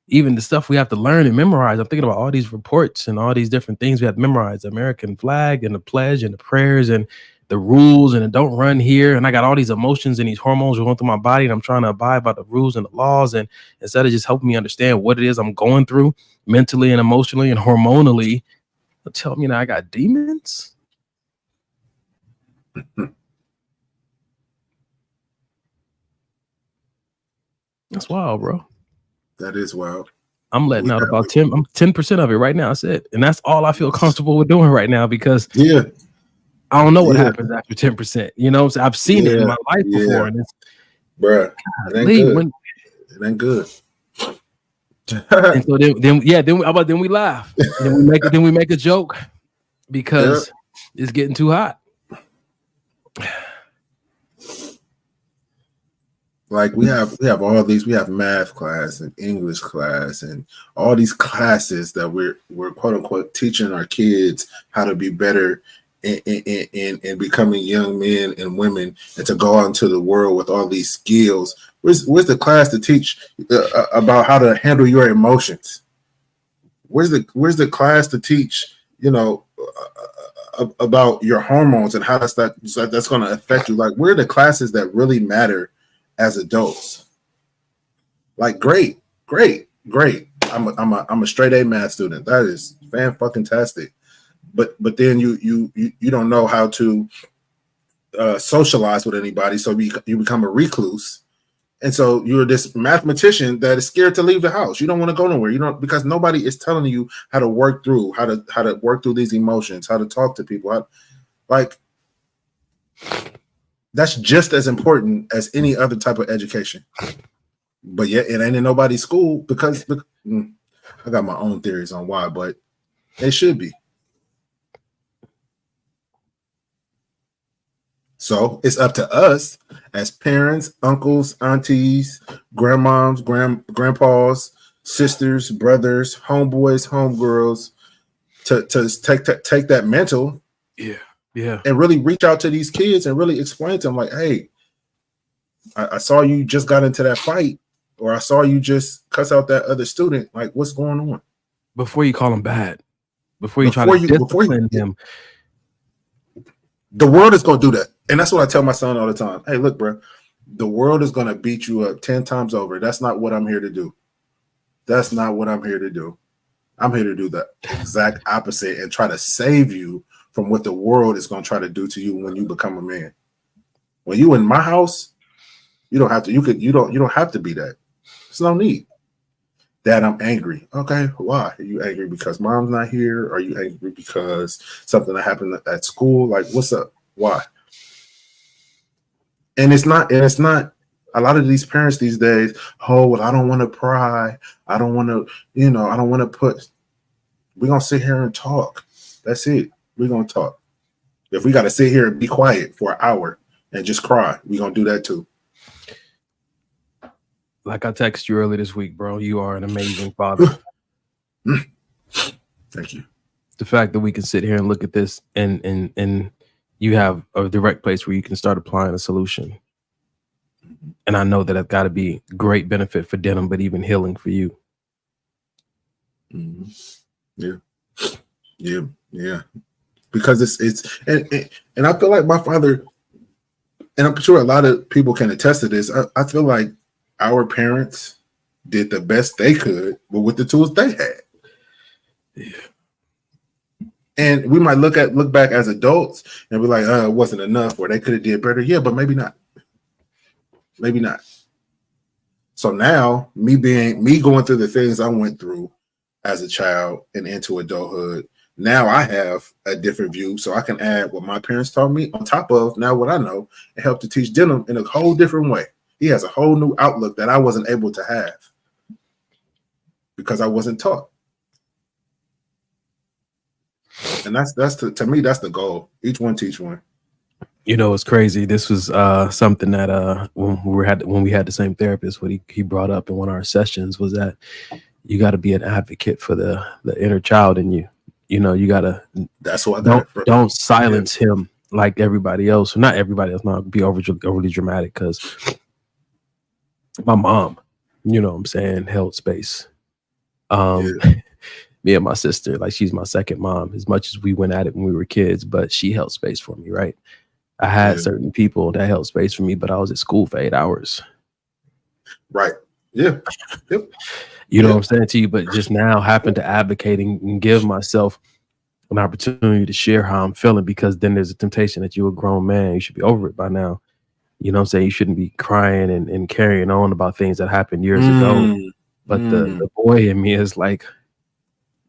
Even the stuff we have to learn and memorize. I'm thinking about all these reports and all these different things we have to memorize, the American flag and the pledge and the prayers and the rules and the don't run here. And I got all these emotions and these hormones going through my body, and I'm trying to abide by the rules and the laws. And instead of just helping me understand what it is I'm going through mentally and emotionally and hormonally, they'll tell me that I got demons. That's wild, bro. That is wild. I'm letting out about 10% of it right now. That's it. And that's all I feel comfortable with doing right now because I don't know what happens after 10%. You know, so I've seen it in my life before. And it's bruh, it ain't good. It ain't good. And so then we laugh. And then we make a joke because it's getting too hot. Like we have all these, we have math class and English class and all these classes that we're quote unquote teaching our kids how to be better in becoming young men and women and to go out into the world with all these skills. Where's the class to teach about how to handle your emotions? Where's the class to teach, you know, about your hormones and how that's going to affect you? Like, where are the classes that really matter as adults? Like, great. I'm a straight A math student. That is fan-fucking-tastic. But then you don't know how to socialize with anybody, so you become a recluse, and so you're this mathematician that is scared to leave the house. You don't want to go nowhere. You don't, because nobody is telling you how to work through these emotions, how to talk to people. That's just as important as any other type of education. But yet it ain't in nobody's school because I got my own theories on why, but it should be. So it's up to us as parents, uncles, aunties, grandmoms, grandpas, sisters, brothers, homeboys, homegirls to take that mental, and really reach out to these kids and really explain to them, like, hey, I saw you just got into that fight, or I saw you just cuss out that other student. Like, what's going on? Before you call them bad, before you try to discipline them. The world is going to do that. And that's what I tell my son all the time. Hey, look, bro, the world is going to beat you up 10 times over. That's not what I'm here to do. That's not what I'm here to do. I'm here to do the exact opposite and try to save you from what the world is going to try to do to you when you become a man. When you in my house, you don't have to, you don't have to be that. There's no need. Dad, I'm angry. Okay, why? Are you angry because mom's not here? Are you angry because something that happened at school? Like, what's up? Why? And it's not a lot of these parents these days, oh, well, I don't want to pry. I don't want to, I don't want to put, we're going to sit here and talk. That's it. We're going to talk. If we got to sit here and be quiet for an hour and just cry, we're going to do that too. Like I texted you earlier this week, bro, you are an amazing father. Thank you. The fact that we can sit here and look at this and you have a direct place where you can start applying a solution. And I know that it's got to be great benefit for Denham, but even healing for you. Yeah. Because it's and I feel like my father, and I'm sure a lot of people can attest to this. I feel like our parents did the best they could with the tools they had. Yeah. And we might look back as adults and be like, it wasn't enough, or they could have did better. Yeah, but maybe not. Maybe not. So now, me going through the things I went through as a child and into adulthood, now I have a different view. So I can add what my parents taught me on top of now what I know and help to teach Denham in a whole different way. He has a whole new outlook that I wasn't able to have because I wasn't taught. And that's to me, that's the goal. Each one teach one. You know, it's crazy. This was something that when we had the same therapist, what he brought up in one of our sessions was that you got to be an advocate for the inner child in you. You know, you got to. That's what don't silence him like everybody else. Not everybody else. Not be overly dramatic, because my mom, you know what I'm saying, held space. Me and my sister, like, she's my second mom, as much as we went at it when we were kids, but she held space for me, right? I had certain people that held space for me, but I was at school for 8 hours. Right. Yeah. Yep. You know what I'm saying to you, but just now happen to advocate and give myself an opportunity to share how I'm feeling, because then there's a temptation that you're a grown man. You should be over it by now. You know what I'm saying? You shouldn't be crying and carrying on about things that happened years ago. But the boy in me is like,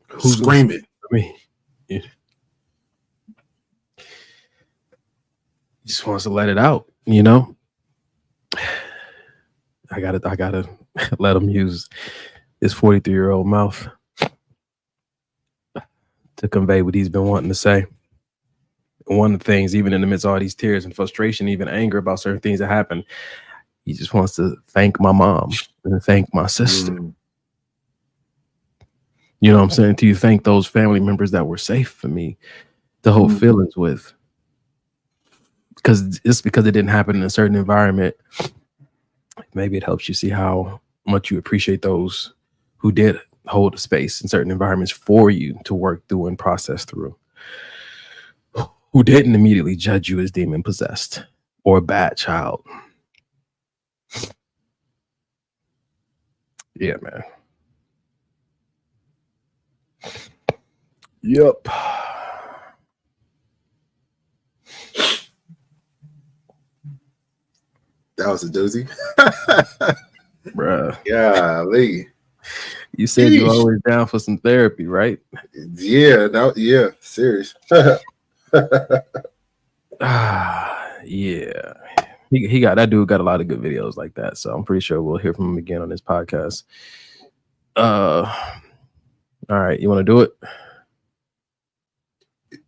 who's screaming for me? Yeah. He just wants to let it out, you know. I gotta let him use his 43-year-old mouth to convey what he's been wanting to say. And one of the things, even in the midst of all these tears and frustration, even anger about certain things that happen, he just wants to thank my mom and thank my sister. You know what I'm saying? To you thank those family members that were safe for me to hold feelings with. Because it didn't happen in a certain environment. Maybe it helps you see how much you appreciate those who did hold a space in certain environments for you to work through and process through. Who didn't immediately judge you as demon possessed or a bad child. Yeah, man. Yep. That was a doozy. Bruh. Golly. You said you're always down for some therapy, right? Yeah, yeah, serious. Yeah. He got that dude got a lot of good videos like that. So I'm pretty sure we'll hear from him again on this podcast. All right, you want to do it?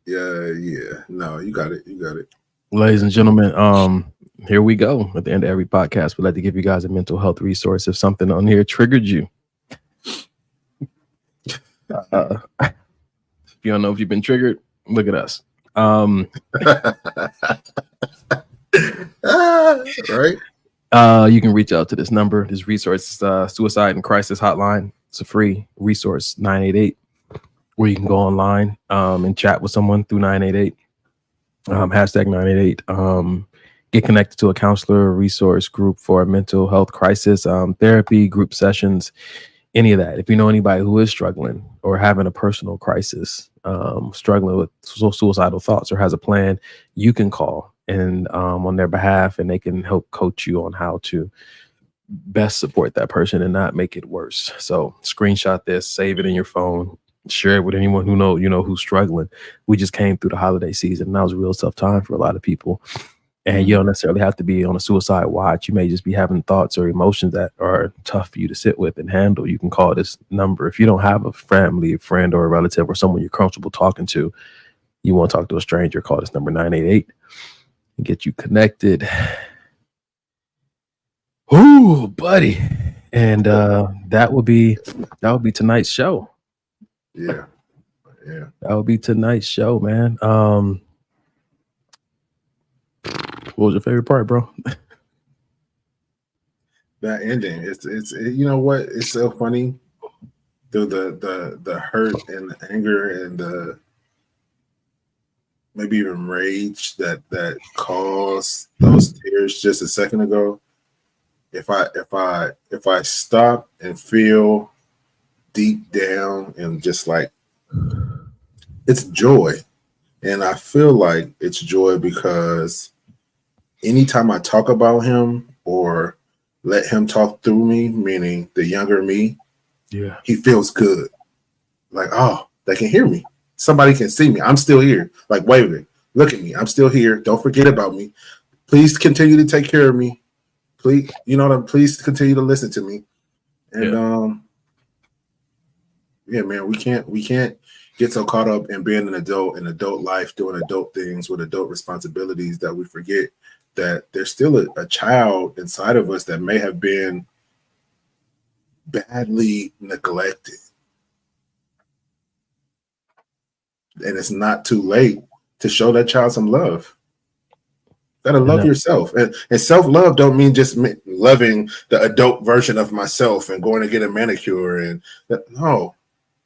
Yeah. No, you got it. Ladies and gentlemen, here we go. At the end of every podcast, we like to give you guys a mental health resource if something on here triggered you. If you don't know if you've been triggered, look at us. Right. You can reach out to this number. This resource is Suicide and Crisis Hotline. It's a free resource, 988, where you can go online and chat with someone through 988. Hashtag 988. Get connected to a counselor, resource group for a mental health crisis, therapy, group sessions, any of that. If you know anybody who is struggling or having a personal crisis, struggling with suicidal thoughts or has a plan, you can call and on their behalf, and they can help coach you on how to best support that person and not make it worse. So screenshot this, save it in your phone, share it with anyone who who's struggling. We just came through the holiday season, and that was a real tough time for a lot of people. And you don't necessarily have to be on a suicide watch. You may just be having thoughts or emotions that are tough for you to sit with and handle. You can call this number. If you don't have a family, a friend, or a relative, or someone you're comfortable talking to, you want to talk to a stranger, call this number 988 and get you connected. Ooh, buddy. And that would be tonight's show. Yeah. That would be tonight's show, man. What was your favorite part, bro? That ending. It's you know what? It's so funny. The hurt and the anger and the maybe even rage that caused those tears just a second ago. If I stop and feel deep down and just like it's joy. And I feel like it's joy because anytime I talk about him or let him talk through me, meaning the younger me, yeah, he feels good. Like, oh, they can hear me. Somebody can see me. I'm still here. Like, waving. Look at me. I'm still here. Don't forget about me. Please continue to take care of me. Please, please continue to listen to me. And yeah, man, we can't get so caught up in being an adult in adult life, doing adult things with adult responsibilities that we forget that there's still a child inside of us that may have been badly neglected. And it's not too late to show that child some love. You gotta love yourself. And self-love don't mean just loving the adult version of myself and going to get a manicure. And no,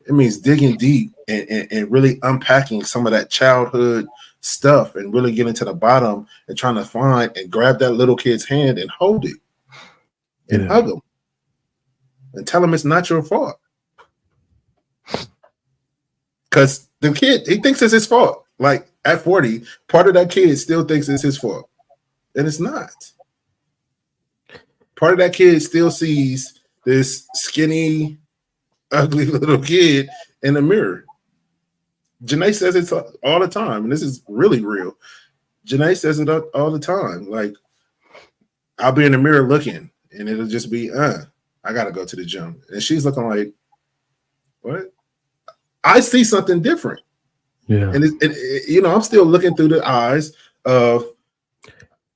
it means digging deep and really unpacking some of that childhood stuff and really getting to the bottom and trying to find and grab that little kid's hand and hold it and hug him and tell him it's not your fault. Because the kid, he thinks it's his fault. Like at 40, part of that kid still thinks it's his fault. And it's not. Part of that kid still sees this skinny, ugly little kid in the mirror. Janae says it all the time, and this is really real. Janae says it all the time. Like, I'll be in the mirror looking, and it'll just be, I gotta go to the gym. And she's looking like, what? I see something different. Yeah. And I'm still looking through the eyes of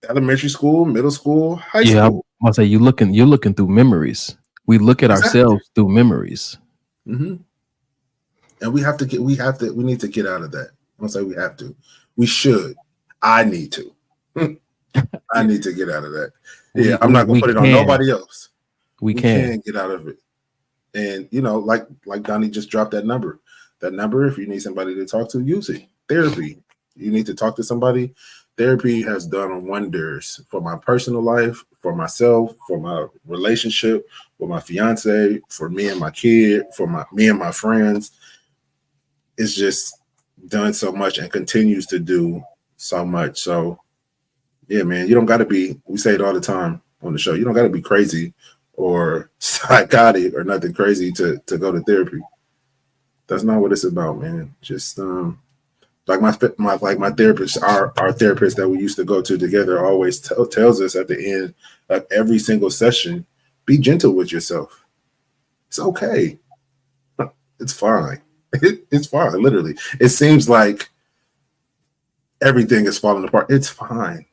elementary school, middle school, high school. I'll say you're looking through memories. We look at ourselves through memories. Mm-hmm. And we need to get out of that. I don't say we have to. We should. I need to. I need to get out of that. Yeah, I'm not gonna put it on nobody else. We can get out of it. And like Donnie just dropped that number. That number, if you need somebody to talk to, use it. Therapy. You need to talk to somebody. Therapy has done wonders for my personal life, for myself, for my relationship with my fiance, for me and my kid, for me and my friends. It's just done so much and continues to do so much. So, yeah, man, you don't got to be, we say it all the time on the show, you don't got to be crazy or psychotic or nothing crazy to go to therapy. That's not what it's about, man. Just like my therapist, our therapist that we used to go to together always tells us at the end of every single session, be gentle with yourself. It's okay. It's fine. It's fine, literally. It seems like everything is falling apart. It's fine.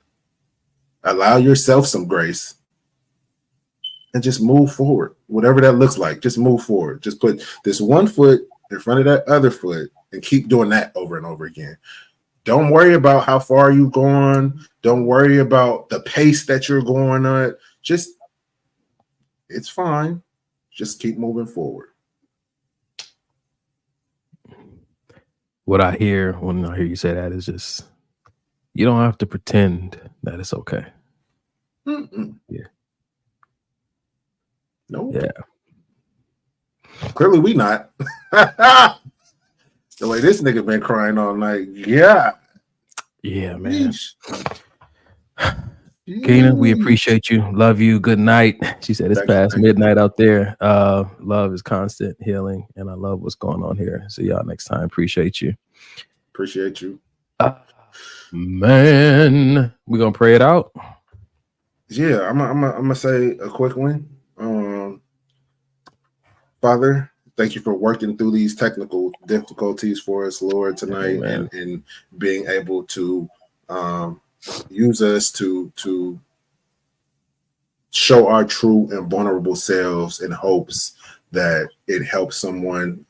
Allow yourself some grace and just move forward. Whatever that looks like, just move forward. Just put this one foot in front of that other foot and keep doing that over and over again. Don't worry about how far you've gone. Don't worry about the pace that you're going at. It's fine. Just keep moving forward. What I hear when I hear you say that is just, you don't have to pretend that it's okay. Mm-mm. Yeah. Nope. Yeah. Clearly we not. The way this nigga been crying all night. Yeah. Yeah, man. Kena, we appreciate you. Love you. Good night. She said it's past midnight out there. Love is constant healing, and I love what's going on here. See y'all next time. Appreciate you. Appreciate you. Man, we're gonna pray it out. Yeah, I'm gonna say a quick one. Father, thank you for working through these technical difficulties for us, Lord, tonight, and being able to use us to show our true and vulnerable selves in hopes that it helps someone.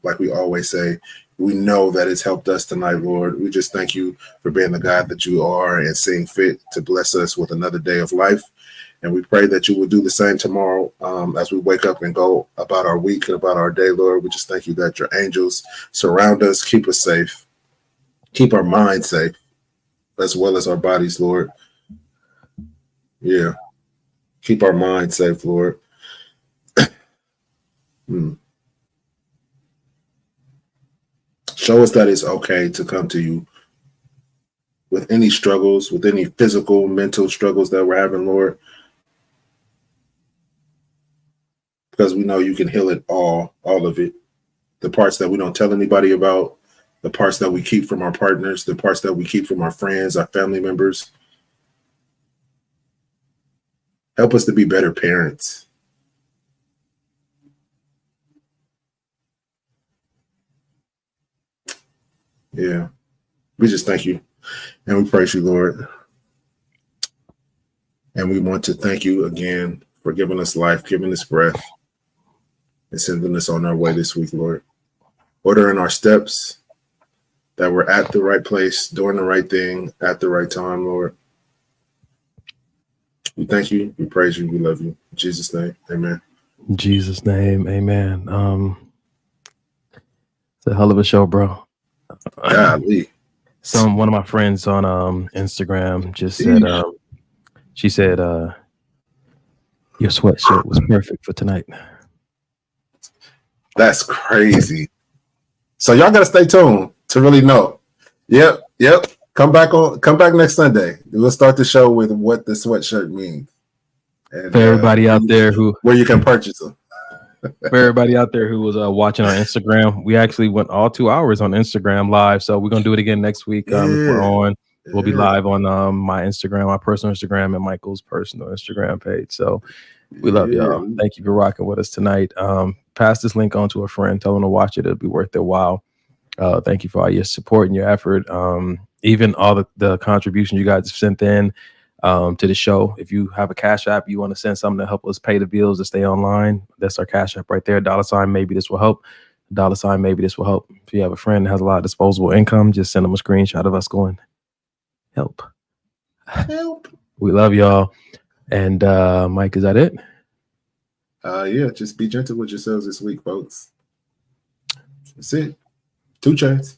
Like we always say, we know that it's helped us tonight, Lord. We just thank you for being the God that you are and seeing fit to bless us with another day of life. And we pray that you will do the same tomorrow as we wake up and go about our week and about our day, Lord. We just thank you that your angels surround us, keep us safe, keep our minds safe, as well as our bodies, Lord. Yeah. Keep our minds safe, Lord. Show us that it's okay to come to you with any struggles, with any physical, mental struggles that we're having, Lord. Because we know you can heal it all of it. The parts that we don't tell anybody about, the parts that we keep from our partners, the parts that we keep from our friends, our family members. Help us to be better parents. Yeah. We just thank you and we praise you, Lord. And we want to thank you again for giving us life, giving us breath, and sending us on our way this week, Lord. Ordering our steps, that we're at the right place, doing the right thing at the right time, Lord. We thank you, we praise you, we love you. In Jesus' name, amen. In Jesus' name, amen. It's a hell of a show, bro. Golly. One of my friends on Instagram just said, she said, your sweatshirt was perfect for tonight. That's crazy. So y'all gotta stay tuned to really know. Yep. Come back next Sunday. We'll start the show with what the sweatshirt means. And, for everybody out there where you can purchase them. For everybody out there who was watching on Instagram, we actually went all 2 hours on Instagram live. So we're gonna do it again next week. If we're on, we'll be live on my Instagram, my personal Instagram, and Michael's personal Instagram page. So we love y'all. Thank you for rocking with us tonight. Pass this link on to a friend. Tell them to watch it. It'll be worth their while. Thank you for all your support and your effort. Even all the contributions you guys have sent in to the show. If you have a Cash App, you want to send something to help us pay the bills to stay online, that's our Cash App right there. $ maybe this will help. $ maybe this will help. If you have a friend that has a lot of disposable income, just send them a screenshot of us going, help. We love y'all. And Mike, is that it? Yeah, just be gentle with yourselves this week, folks. That's it. 2 Chainz.